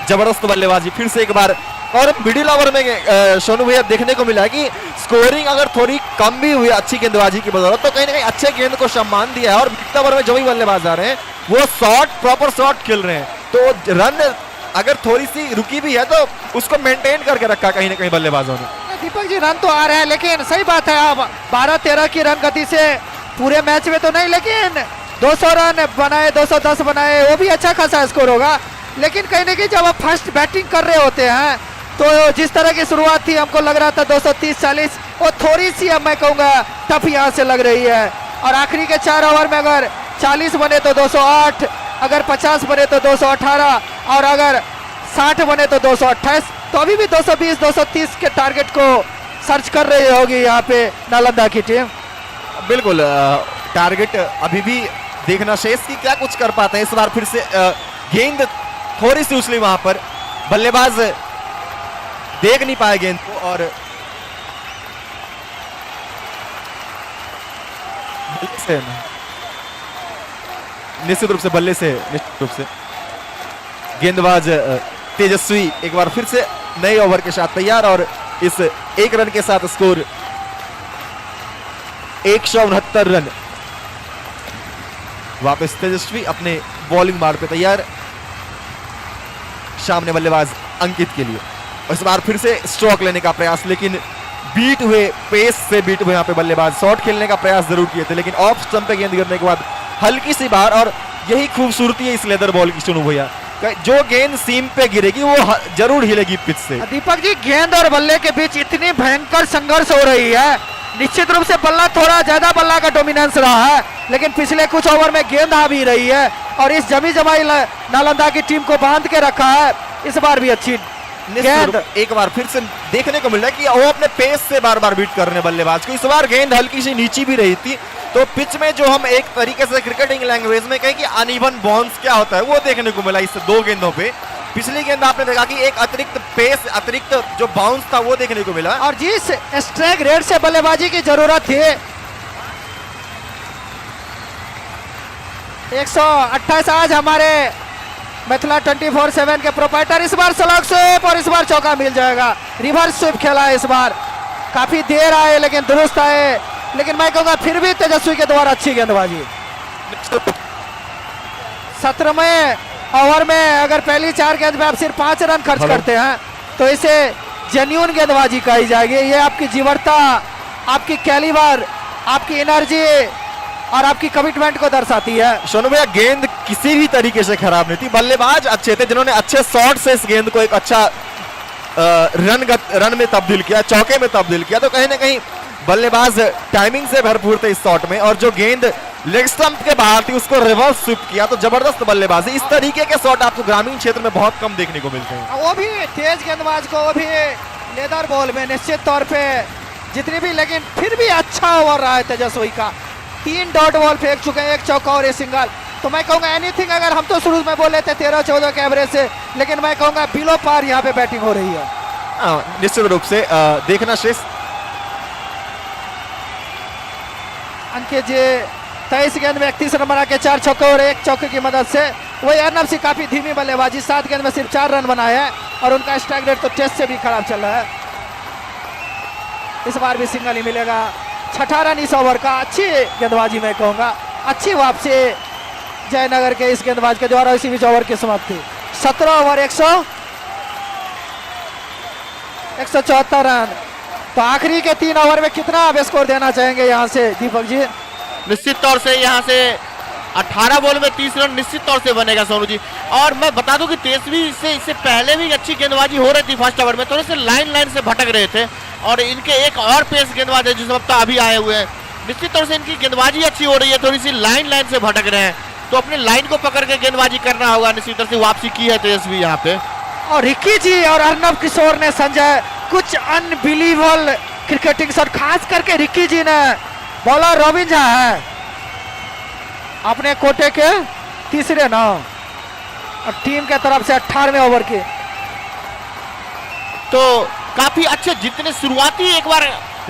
जबरदस्त बल्लेबाजी। फिर से एक बार और मिडिल ओवर में सोनू भैया देखने को मिला कि स्कोरिंग अगर थोड़ी कम भी हुई अच्छी गेंदबाजी की बदौलत, तो कहीं ना कहीं अच्छे गेंद को सम्मान दिया है। और मिड ओवर में जो भी बल्लेबाज आ रहे हैं वो शॉट प्रॉपर शॉट खेल रहे हैं, तो रन अगर थोड़ी सी रुकी भी है तो उसको मेंटेन करके रखा कहीं ना कहीं बल्लेबाजों ने। दीपक जी रन तो आ रहे हैं, लेकिन सही बात है, अब 12-13 की रन गति से पूरे मैच में तो नहीं, लेकिन 200 रन बनाए, 210 बनाए, वो भी अच्छा खासा स्कोर होगा। लेकिन कहीं ना कहीं जब आप फर्स्ट बैटिंग कर रहे होते हैं तो जिस तरह की शुरुआत थी, हमको लग रहा था 230-40, वो थोड़ी सी अब मैं कहूँगा टफ यहाँ से लग रही है। और आखिरी के 4 ओवर में अगर 40 बने तो 208, अगर 50 बने तो 218, और अगर 60 बने तो 228, तो अभी भी 220-230 के टारगेट को सर्च कर रही होगी यहाँ पे नालंदा की टीम। बिल्कुल, टारगेट अभी भी देखना शेष की क्या कुछ कर पाते हैं। इस बार फिर से गेंद थोड़ी सी उछली, वहां पर बल्लेबाज देख नहीं पाए गेंद को, और निश्चित रूप से बल्ले से निश्चित रूप से गेंदबाज तेजस्वी एक बार फिर से नए ओवर के साथ तैयार, और इस 1 रन के साथ स्कोर 169 रन। वापस तेजस्वी अपने बॉलिंग मार्ग पे तैयार, सामने बल्लेबाज अंकित के लिए। इस बार फिर से स्ट्रोक लेने का प्रयास, लेकिन बीट हुए, पेस से बीट हुए यहाँ पे बल्लेबाज। शॉट खेलने का प्रयास जरूर किए थे, लेकिन ऑफ स्टंप पे गेंद गिरने के बाद हल्की सी बाहर, और यही खूबसूरती है इस लेदर बॉल की सोनू भैया, जो गेंद सीम पे गिरेगी वो जरूर हिलेगी पिच से। दीपक जी गेंद और बल्ले के बीच इतनी भयंकर संघर्ष हो रही है, निश्चित रूप से बल्ला थोड़ा ज्यादा बल्ला का डोमिनेंस रहा है, लेकिन पिछले कुछ ओवर में गेंद हावी रही है और इस जमी जमाई नालंदा की टीम को बांध के रखा है। इस बार भी अच्छी गेंद एक बार फिर से देखने को मिल रहा है कि वो अपने पेस से बार बार बीट कर रहे हैं बल्लेबाज को। इस बार गेंद हल्की सी नीची भी रही थी, तो पिच में जो हम एक तरीके से क्रिकेटिंग लैंग्वेज में कहें कि अनइवन बाउंस क्या होता है, वो देखने को मिला इस 2 गेंदों पे। पिछली गेंद आपने देखा कि एक अतिरिक्त पेस, अतिरिक्त जो बाउंस था वो देखने को मिला, और जिस स्ट्राइक रेट से बल्लेबाजी की जरूरत थी 128, आज हमारे मिथिला 24/7 के प्रोपाइटर इस बार स्लॉग स्वीप, और इस बार चौका मिल जाएगा। रिवर्स स्वीप खेला है इस बार, काफी देर आए लेकिन दुरुस्त आए, लेकिन मैं कहूंगा फिर भी तेजस्वी के द्वारा अच्छी गेंदबाजी। 17वें ओवर में अगर पहली 4 गेंद में आप सिर्फ 5 रन खर्च करते हैं तो इसे जेन्युइन गेंदबाजी कही जाएगी। ये आपकी जीवटता, आपकी कैलिबर, आपकी एनर्जी और आपकी कमिटमेंट को दर्शाती है। सोनू भैया गेंद किसी भी तरीके से खराब नहीं थी, बल्लेबाज अच्छे थे जिन्होंने अच्छे शॉट से इस गेंद को एक अच्छा रन में तब्दील किया, चौके में तब्दील किया। तो कहीं ना कहीं बल्लेबाज टाइमिंग से भरपूर थे इस शॉट में, और जो गेंद लेग स्टंप के बाहर थी उसको रिवर्स स्वीप किया, तो जबरदस्त बल्लेबाजी। इस तरीके के शॉट आपको ग्रामीण क्षेत्र में बहुत कम देखने को मिलते हैं, वो भी तेज गेंदबाज को, वो भी लेदर बॉल में निश्चित तौर पे जितनी भी, लेकिन फिर भी अच्छा ओवर रहा है तेजस्वी का। 3 डॉट बॉल फेंक चुके हैं, 1 चौका और 1 सिंगल। तो मैं कहूंगा एनीथिंग, अगर हम तो शुरू में बोले थे 13-14 के एवरेज से, लेकिन मैं कहूंगा बिलो पार यहाँ पे बैटिंग हो रही है। निश्चित रूप से देखना शेष। अंकित जी 23 गेंद में 31 रन बना के 4 छक्के और 1 चौके की मदद से। वही अर्नब सिंह काफी धीमी बल्लेबाजी, 7 गेंद में सिर्फ 4 रन बनाए हैं, और उनका स्ट्राइक रेट तो टेस्ट से भी खराब चल रहा है। इस बार भी सिंगल ही मिलेगा। 6ठा रन इस ओवर का, अच्छी गेंदबाजी मैं कहूंगा, अच्छी वापसी जयनगर के इस गेंदबाज के द्वारा इसी बीच ओवर की समाप्ति। 17 ओवर 174 रन। तो आखिरी के 3 ओवर में कितना आप स्कोर देना चाहेंगे यहाँ से दीपक जी? निश्चित तौर से यहाँ से 18 बॉल में 30 रन निश्चित तौर से बनेगा सोनू जी। और मैं बता दूं कि तेजस्वी इससे पहले भी अच्छी गेंदबाजी हो रही थी फर्स्ट ओवर में, थोड़े से लाइन से भटक रहे थे, और इनके एक और पेस गेंदबाज है जो सब अभी आए हुए हैं। निश्चित तौर से इनकी गेंदबाजी अच्छी हो रही है, थोड़ी सी लाइन से भटक रहे हैं, तो अपने लाइन को पकड़ के गेंदबाजी करना होगा। निश्चित तौर से वापसी की है तेजस्वी यहाँ पे। और रिक्की जी और अर्नब किशोर ने संजय कुछ अनबिलीवेबल क्रिकेटिंग शॉट, खास करके रिक्की जी ने। बॉलर रॉबिन झा है अपने कोटे के तीसरे नाम, और टीम के तरफ से 18वें ओवर के। तो काफी अच्छे जितने शुरुआती एक बार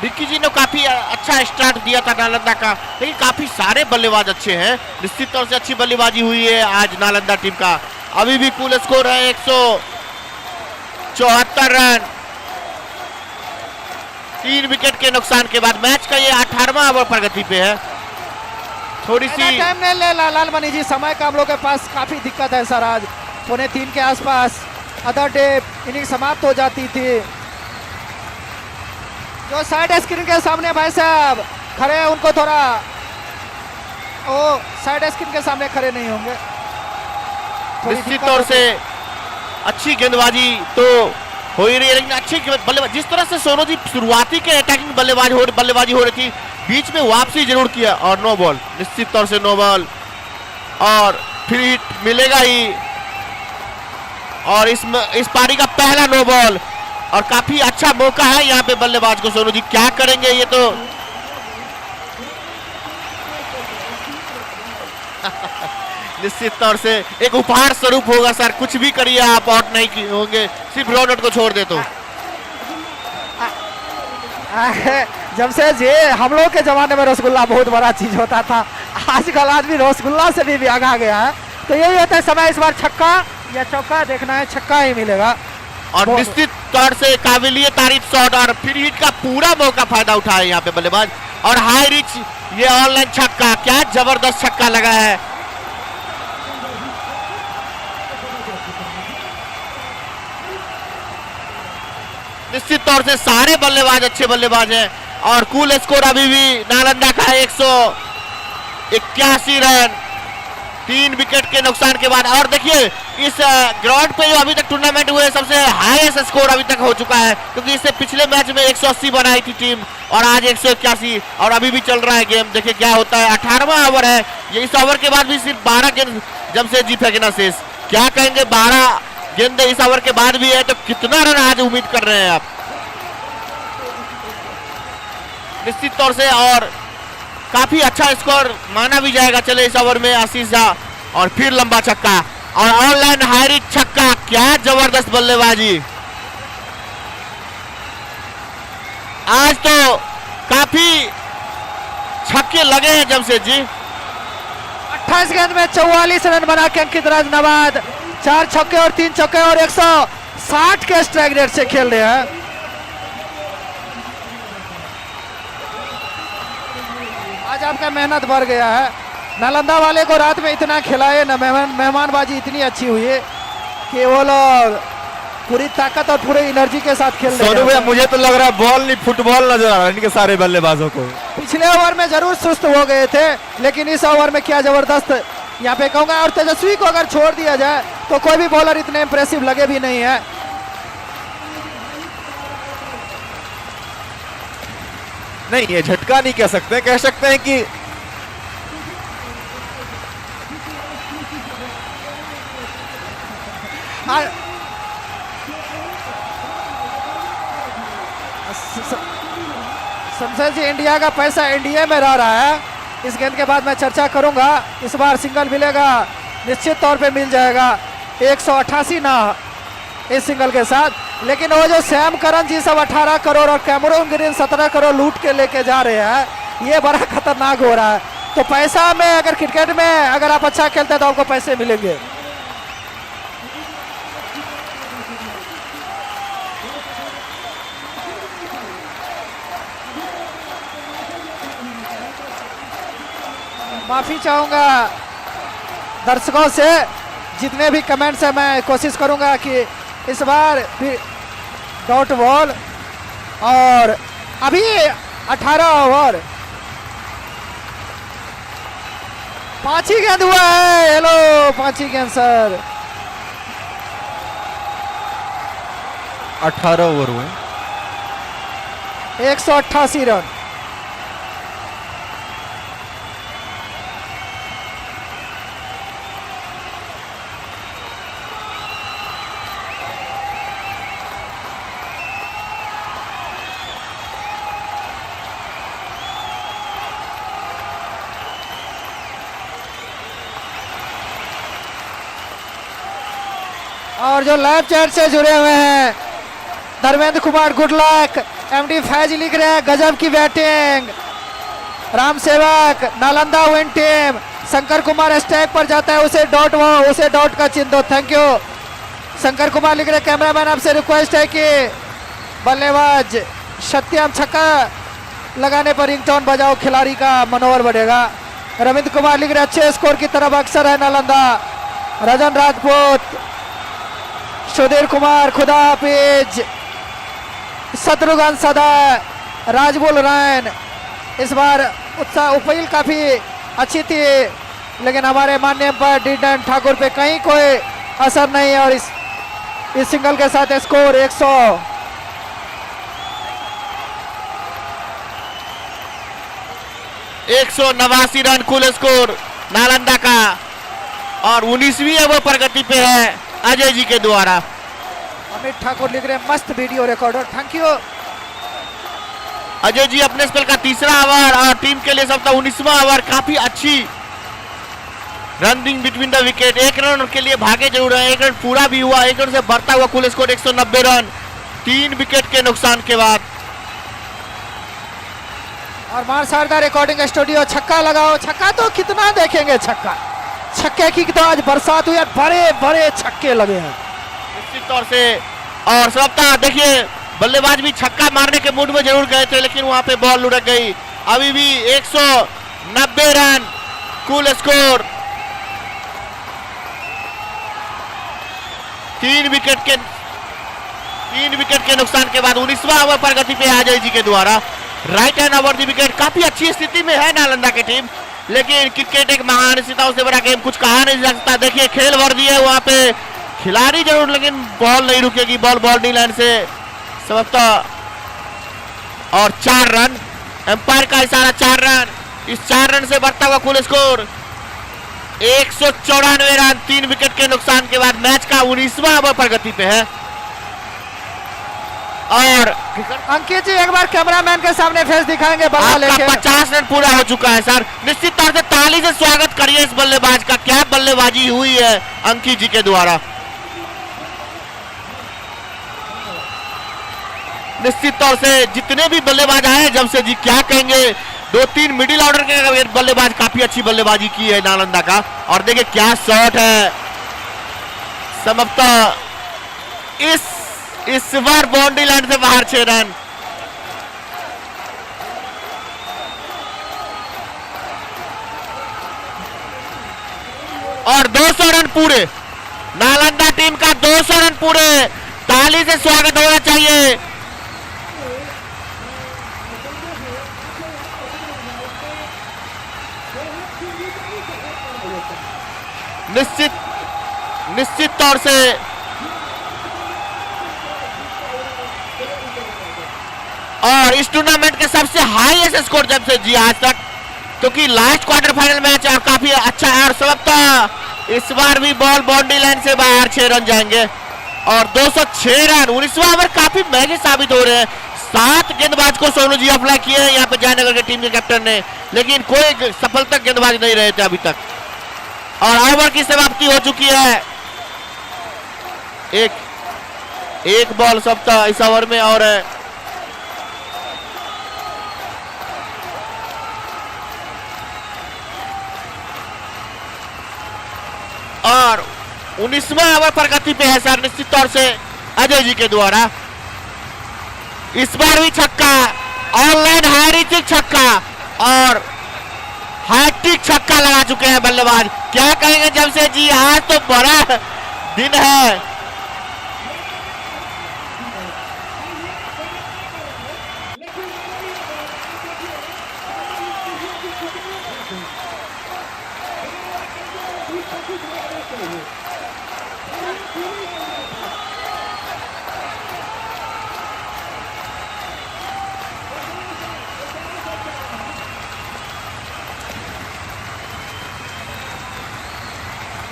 रिक्की जी ने काफी अच्छा स्टार्ट दिया था नालंदा का, लेकिन काफी सारे बल्लेबाज अच्छे हैं। निश्चित तौर से अच्छी बल्लेबाजी हुई है आज नालंदा टीम का। अभी भी कुल स्कोर है 74 रन 3 विकेट के नुकसान के बाद मैच का ये 18वां ओवर प्रगति पे है। थोड़ी सी टाइम नहीं ले लाल मनी जी, समय का हम लोग के पास काफी दिक्कत है सर। आज 2:45 के आसपास अदर डे इनिंग समाप्त हो जाती थी। जो साइड स्क्रीन के सामने भाई साहब खड़े हैं उनको थोड़ा वो साइड स्क्रीन के सामने खड़े नहीं होंगे। थोड़ी निश्चित दिक्कत तौर होती से है। अच्छी गेंदबाजी तो हो ही रही है, लेकिन अच्छी बल्लेबाजी जिस तरह से सोनू जी शुरुआती के अटैकिंग बल्लेबाजी हो रही थी, बीच में वापसी जरूर किया और नो बॉल, निश्चित तौर से नो बॉल और फिर हिट मिलेगा ही। और इस पारी का पहला नो बॉल और काफी अच्छा मौका है यहाँ पे बल्लेबाज को। सोनू जी क्या करेंगे ये तो निश्चित तौर से एक उपहार स्वरूप होगा सर, कुछ भी करिए आप आउट नहीं होंगे, सिर्फ रॉनट को छोड़ दे तो। जमशेद जी, हम लोग के जमाने में रसगुल्ला बहुत बड़ा चीज होता था, आजकल आदमी रसगुल्ला से भी आगा गया है। तो यही होता है समय, इस बार छक्का या चौका देखना है, छक्का ही मिलेगा। और निश्चित तौर से काबिलियत तारीफ शॉट और फिर हिट का पूरा मौका फायदा उठाया यहाँ पे बल्लेबाज और हाई रिच ये ऑनलाइन छक्का, क्या जबरदस्त छक्का लगा है। निश्चित तौर से सारे बल्लेबाज अच्छे बल्लेबाज हैं और कुल स्कोर अभी भी नालंदा का 181 रन 3 विकेट के नुकसान के बाद। और देखिए इस ग्राउंड पे जो अभी तक टूर्नामेंट हुए सबसे हाईएस्ट स्कोर अभी तक हो चुका है, क्योंकि इससे पिछले मैच में 180 बनाई थी टीम और आज 181 और अभी भी चल रहा है गेम। देखिए क्या होता है, 18वां ओवर है ये। इस ओवर के बाद भी सिर्फ 12 गेंद जमशेद जी फेंकना शेष। क्या कहेंगे, 12 गेंद इस ओवर के बाद भी है तो कितना रन आज उम्मीद कर रहे हैं आप? निश्चित तौर से और काफी अच्छा स्कोर माना भी जाएगा। चले इस ओवर में आशीष झा और फिर लंबा छक्का और ऑनलाइन हाई रिच छक्का, क्या जबरदस्त बल्लेबाजी। आज तो काफी छक्के लगे हैं जमशेद जी। 28 गेंद में 44 रन बना के अंकित राज नवाद 4 छक्के और 3 चौके और 160 के स्ट्राइक रेट से खेल रहे हैं। आज आपका मेहनत बढ़ गया है। नालंदा वाले को रात में इतना खिलाए ना, मेहमानबाजी इतनी अच्छी हुई है कि वो लोग पूरी ताकत और पूरे एनर्जी के साथ खेल रहे हैं। सोनू भैया मुझे तो लग रहा है बॉल नहीं फुटबॉल नजर आ रहा है इनके सारे बल्लेबाजों को। पिछले ओवर में जरूर सुस्त हो गए थे, लेकिन इस ओवर में क्या जबरदस्त यहाँ पे कहूंगा। और तेजस्वी को अगर छोड़ दिया जाए तो कोई भी बॉलर इतने इंप्रेसिव लगे भी नहीं है। नहीं ये झटका नहीं कह सकते, कह सकते हैं कि शमशेद जी, इंडिया का पैसा इंडिया में रह रहा है। इस गेंद के बाद मैं चर्चा करूंगा। इस बार सिंगल मिलेगा, निश्चित तौर पे मिल जाएगा। 188 ना इस सिंगल के साथ, लेकिन वो जो सैम करन जी सब 18 करोड़ और कैमरून ग्रीन 17 करोड़ लूट के लेके जा रहे हैं, ये बड़ा खतरनाक हो रहा है। तो पैसा में अगर क्रिकेट में अगर आप अच्छा खेलते हैं तो आपको पैसे मिलेंगे। माफी चाहूंगा दर्शकों से, जितने भी कमेंट्स है मैं कोशिश करूंगा कि इस बार भी डॉट बॉल। और अभी 18 ओवर 5 ही गेंद हुआ है। हेलो 5 ही गेंद सर, 18 ओवर हुए 188 रन। और जो लाइव चैट से जुड़े हुए हैं, Dharmendra Kumar good luck, MD Faiz लिख रहे हैं गजब की बैटिंग, राम सेवक Nalanda win team, Shankar Kumar stack पर जाता है, उसे डॉट का चिन्ह दो, थैंक यू। शंकर कुमार लिख रहे कैमरामैन आपसे रिक्वेस्ट है कि बल्लेबाज सत्यम छक्का लगाने पर रिंगटोन बजाओ, खिलाड़ी का मनोबल बढ़ेगा। रविंद्र कुमार लिख रहे अच्छे स्कोर की तरफ अक्सर है नालंदा। रजन राजपूत, सुधीर कुमार खुदा हाफिज, शत्रुघ्न सदा, राजबुल रैन। इस बार उत्साह उपईल काफी अच्छी थी, लेकिन हमारे माननीय पर डीडन ठाकुर पे कहीं कोई असर नहीं है और इस सिंगल के साथ स्कोर 189 रन कुल स्कोर नालंदा का और 19वीं ओवर प्रगति पे है अजय जी के द्वारा। अमित ठाकुर लिख रहे मस्त video recorder, thank you Ajay ji. अपने स्पेल का तीसरा ओवर और टीम के लिए सबका 19वां ओवर, काफी अच्छी running between the wicket. 1 run के लिए भागे जरूर है, 1 रन पूरा भी हुआ, 1 रन से बढ़ता हुआ कुल स्कोर 190 रन 3 विकेट के नुकसान के बाद। और मार शारदा रिकॉर्डिंग स्टूडियो, छक्का लगाओ, छक्का तो कितना देखेंगे, छक्के की तो आज बरसात हुई है, बड़े बड़े छक्के लगे हैं निश्चित तौर से। और सबका देखिए बल्लेबाज भी छक्का मारने के मूड में जरूर गए थे, लेकिन वहां पे बॉल लुढ़क गई। अभी भी 190 रन कुल स्कोर, 3 विकेट के नुकसान के बाद 19वां ओवर प्रगति पे अजय जी के द्वारा। Right hand over the wicket, काफी अच्छी स्थिति में है नालंदा की टीम, लेकिन क्रिकेट एक महान स्थितियों से बड़ा गेम, कुछ कहा नहीं जा सकता। देखिए खेल वर्दी है वहां पे, खिलाड़ी जरूर, लेकिन बॉल नहीं रुकेगी, बॉल बाउंड्री लाइन से समझता। और 4 रन, एम्पायर का इशारा 4 रन, इस 4 रन से बढ़ता हुआ कुल स्कोर 194 रन 3 विकेट के नुकसान के बाद मैच का 19वां ओवर प्रगति पे है। और अंकित जी एक बार कैमरामैन के सामने फेस दिखाएंगे बल्ला आपका लेके। 50 रन पूरा हो चुका है सर। निश्चित तौर से ताली से स्वागत करिए इस बल्लेबाज का, क्या बल्लेबाजी हुई है अंकित जी के द्वारा। निश्चित तौर से जितने भी बल्लेबाज आए जमशेद जी, क्या कहेंगे, 2-3 मिडिल ऑर्डर के बल्लेबाज काफी अच्छी बल्लेबाजी की है नालंदा का। और देखिए क्या शॉट है, समाप्त इस बार बाउंड्री लाइन से बाहर 6 रन। और 200 रन पूरे, नालंदा टीम का 200 रन पूरे, ताली से स्वागत होना चाहिए। निश्चित तौर से और इस टूर्नामेंट के सबसे हाईएस्ट स्कोर जमशेद जी आज तक, क्योंकि लास्ट क्वार्टर फाइनल मैच और काफी अच्छा है। और सबका इस बार भी बॉल बाउंड्री लाइन से बाहर 6 रन जाएंगे और 206 रन। 19वां ओवर काफी महंगे साबित हो रहे हैं। 7 गेंदबाज को सोनू जी अप्लाई किए हैं यहाँ पे जयनगर के टीम के कैप्टन ने, लेकिन कोई सफलता गेंदबाज नहीं रहे थे अभी तक। और ओवर की समाप्ति हो चुकी है, एक बॉल सबका इस ओवर में। और 19वां ओवर प्रगति पे है सर निश्चित तौर से अजय जी के द्वारा। इस बार भी छक्का, ऑनलाइन हैट्रिक छक्का और हैट्रिक छक्का लगा चुके हैं बल्लेबाज। क्या कहेंगे जमशेद जी, आज तो बड़ा दिन है।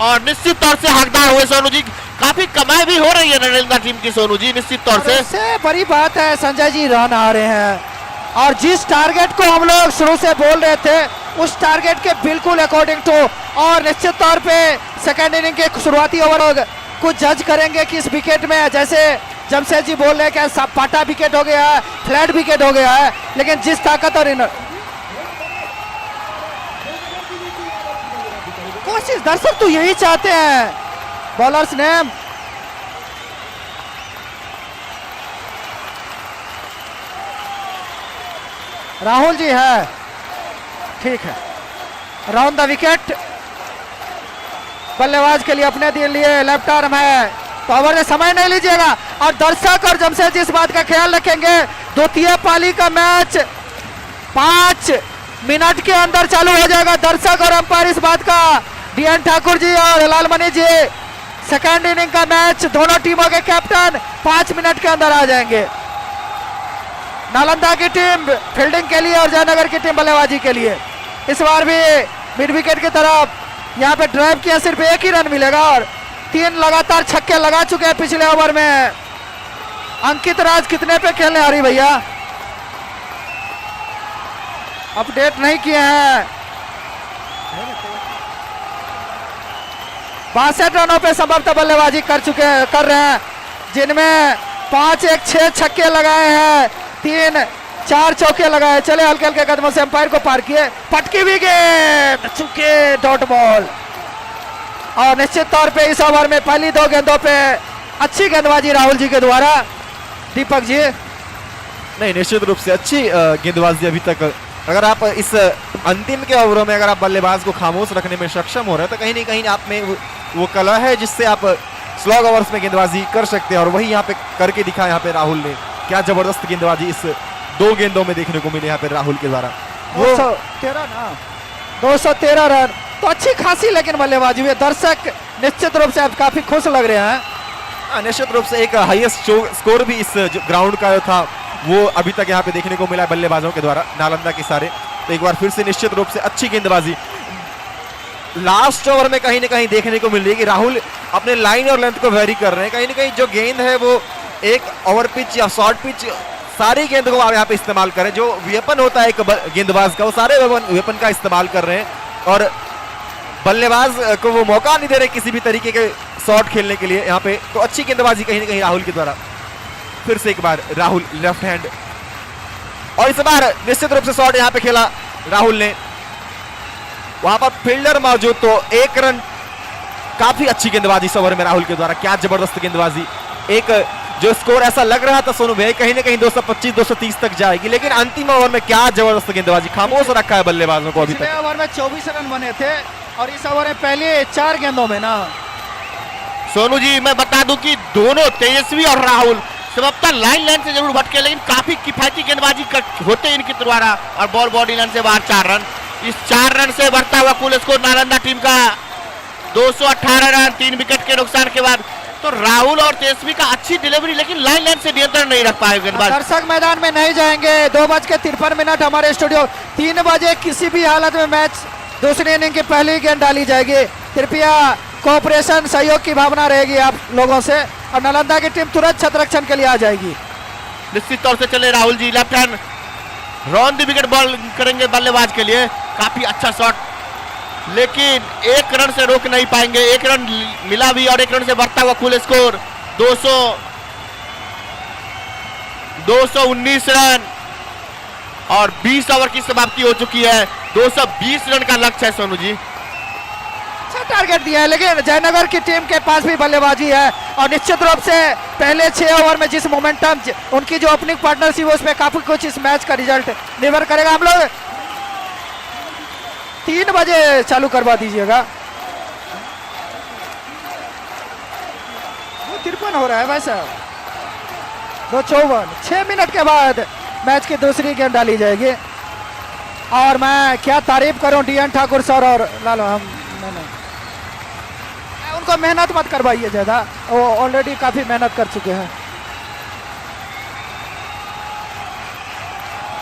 और निश्चित तौर से हकदार हुए सोनू जी, काफी कमाई भी हो रही है नालंदा टीम की सोनू जी निश्चित तौर से। सबसे बड़ी बात है संजय जी, रन आ रहे हैं और जिस टारगेट को हम लोग शुरू से बोल रहे थे उस टारगेट के बिल्कुल अकॉर्डिंग टू। और निश्चित तौर पे सेकेंड इनिंग के शुरुआती ओवर कुछ जज करेंगे कि इस विकेट में, जैसे जमशेद जी बोल रहे हैं कि पाटा विकेट हो गया है, फ्लैट विकेट हो गया है, लेकिन जिस ताकत और कोशिश दर्शक तो यही चाहते हैं बॉलर्स ने राहुल जी है, ठीक है। राउंड द विकेट बल्लेबाज के लिए अपने दिए लिए लेफ्ट आर्म है, पावर में समय नहीं लीजिएगा। और दर्शक और जमशेद इस बात का ख्याल रखेंगे, द्वितीय पाली का मैच 5 मिनट के अंदर चालू हो जाएगा। दर्शक और अंपायर इस बात का, डीएन ठाकुर जी और लालमणि जी, सेकेंड इनिंग का मैच दोनों टीमों के कैप्टन 5 मिनट के अंदर आ जाएंगे। नालंदा की टीम फील्डिंग के लिए और जयनगर की टीम बल्लेबाजी के लिए। इस बार भी मिड विकेट की तरफ यहाँ पे ड्राइव किया, सिर्फ एक ही रन मिलेगा और 3 लगातार छक्के लगा चुके हैं पिछले ओवर में। अंकित राज कितने पे खेलने आ रही भैया? अपडेट नहीं किए हैं। 62 रनों पे संभवतः बल्लेबाजी कर रहे हैं, जिनमें 5-1-6 छक्के लगाए हैं, 3-4 चौके लगाए। चले हल्के हल्के कदमों से अंपायर को पार किए, पटकी भी गेंद, चुके डॉट बॉल। और निश्चित तौर पे इस ओवर में पहली 2 गेंदों पे अच्छी गेंदबाजी राहुल जी के द्वारा। दीपक जी, नहीं, निश्चित रूप से अच्छी गेंदबाजी अभी तक। अगर आप इस अंतिम के ओवरों में अगर आप बल्लेबाज को खामोश रखने में सक्षम हो रहे हैं तो कहीं ना कहीं आप में वो कला है जिससे आप स्लॉग ओवर्स में गेंदबाजी कर सकते हैं, और वही यहाँ पे करके दिखा यहाँ पे राहुल ने। क्या जबरदस्त गेंदबाजी इस 2 गेंदों में देखने को मिले यहाँ पे राहुल के द्वारा। 213 रन तो अच्छी खासी लेकिन बल्लेबाजी हुई। दर्शक निश्चित रूप से आप काफी खुश लग रहे हैं। निश्चित रूप से एक हाईएस्ट स्कोर भी इस ग्राउंड का था वो अभी तक यहाँ पे देखने को मिला बल्लेबाजों के द्वारा, नालंदा के सारे। तो एक बार फिर से निश्चित रूप से अच्छी गेंदबाजी लास्ट ओवर में कहीं ना कहीं देखने को मिल रही है कि राहुल अपने लाइन और लेंथ को वेरी कर रहे हैं। कहीं ना कहीं जो गेंद है वो एक ओवर पिच या शॉर्ट पिच, सारी गेंद को आप यहाँ पे इस्तेमाल करें। जो वेपन होता है एक गेंदबाज का, वो सारे वेपन का इस्तेमाल कर रहे हैं और बल्लेबाज को वो मौका नहीं दे रहे किसी भी तरीके के शॉट खेलने के लिए यहाँ पे। तो अच्छी गेंदबाजी कहीं ना कहीं राहुल के द्वारा। फिर से एक बार राहुल लेफ्ट हैंड, और इस बार निश्चित रूप से शॉट यहाँ पे खेला राहुल ने। वहां पर फील्डर मौजूद, तो 1 रन। काफी अच्छी गेंदबाजी इस ओवर में राहुल के द्वारा, क्या जबरदस्त गेंदबाजी। एक जो स्कोर ऐसा लग रहा था सोनू भाई कहीं ना कहीं 225-230 तक जाएगी, लेकिन अंतिम ओवर में क्या जबरदस्त गेंदबाजी, खामोश रखा है बल्लेबाजों को अभी तक। ओवर में 24 रन बने थे और इस ओवर में पहले 4 गेंदों में ना सोनू जी मैं बता दूं कि दोनों तेजस्वी और राहुल संभवतः लाइन से जरूर भटके, लेकिन काफी किफायती गेंदबाजी होते इनके द्वारा, और बॉल बॉडी लाइन से बाहर 4 रन। इस 4 रन से बढ़ता हुआ कुल स्कोर नालंदा टीम का 218 रन 3 विकेट के नुकसान के बाद। तो राहुल और तेजस्वी का अच्छी डिलीवरी, लेकिन लाइन से नियंत्रण नहीं रख पाए गेंदबाज। दर्शक मैदान में नहीं जाएंगे। 2:53 हमारे स्टूडियो। 3 बजे किसी भी हालत में मैच दूसरी इनिंग की पहली गेंद डाली जाएगी। कृपया कोऑपरेशन, सहयोग की भावना रहेगी आप लोगों से, और नालंदा की टीम तुरंत छत्ररक्षण के लिए आ जाएगी। निश्चित तौर से चले Rahul ji left hand round the wicket bowl करेंगे बल्लेबाज के लिए। काफी अच्छा शॉट, लेकिन 1 रन से रोक नहीं पाएंगे। 1 रन मिला भी और 1 रन से बढ़ता हुआ कुल स्कोर 219 रन, और 20 ओवर की समाप्ति हो चुकी है। 220 रन का लक्ष्य है सोनू जी। अच्छा टारगेट दिया है, लेकिन जयनगर की टीम के पास भी बल्लेबाजी है, और निश्चित रूप से पहले 6 ओवर में जिस मोमेंटम उनकी जो ओपनिंग पार्टनरशिप है उसमें काफी कुछ इस मैच का रिजल्ट निर्भर करेगा। हम लोग 3 बजे चालू करवा दीजिएगा। 2:53 हो रहा है भाई साहब। 2:54, 6 मिनट के बाद मैच की दूसरी गेंद डाली जाएगी। और मैं क्या तारीफ करूं डीएन ठाकुर सर और लालो, हम उनको मेहनत मत करवाइए ज्यादा, वो ऑलरेडी काफी मेहनत कर चुके हैं।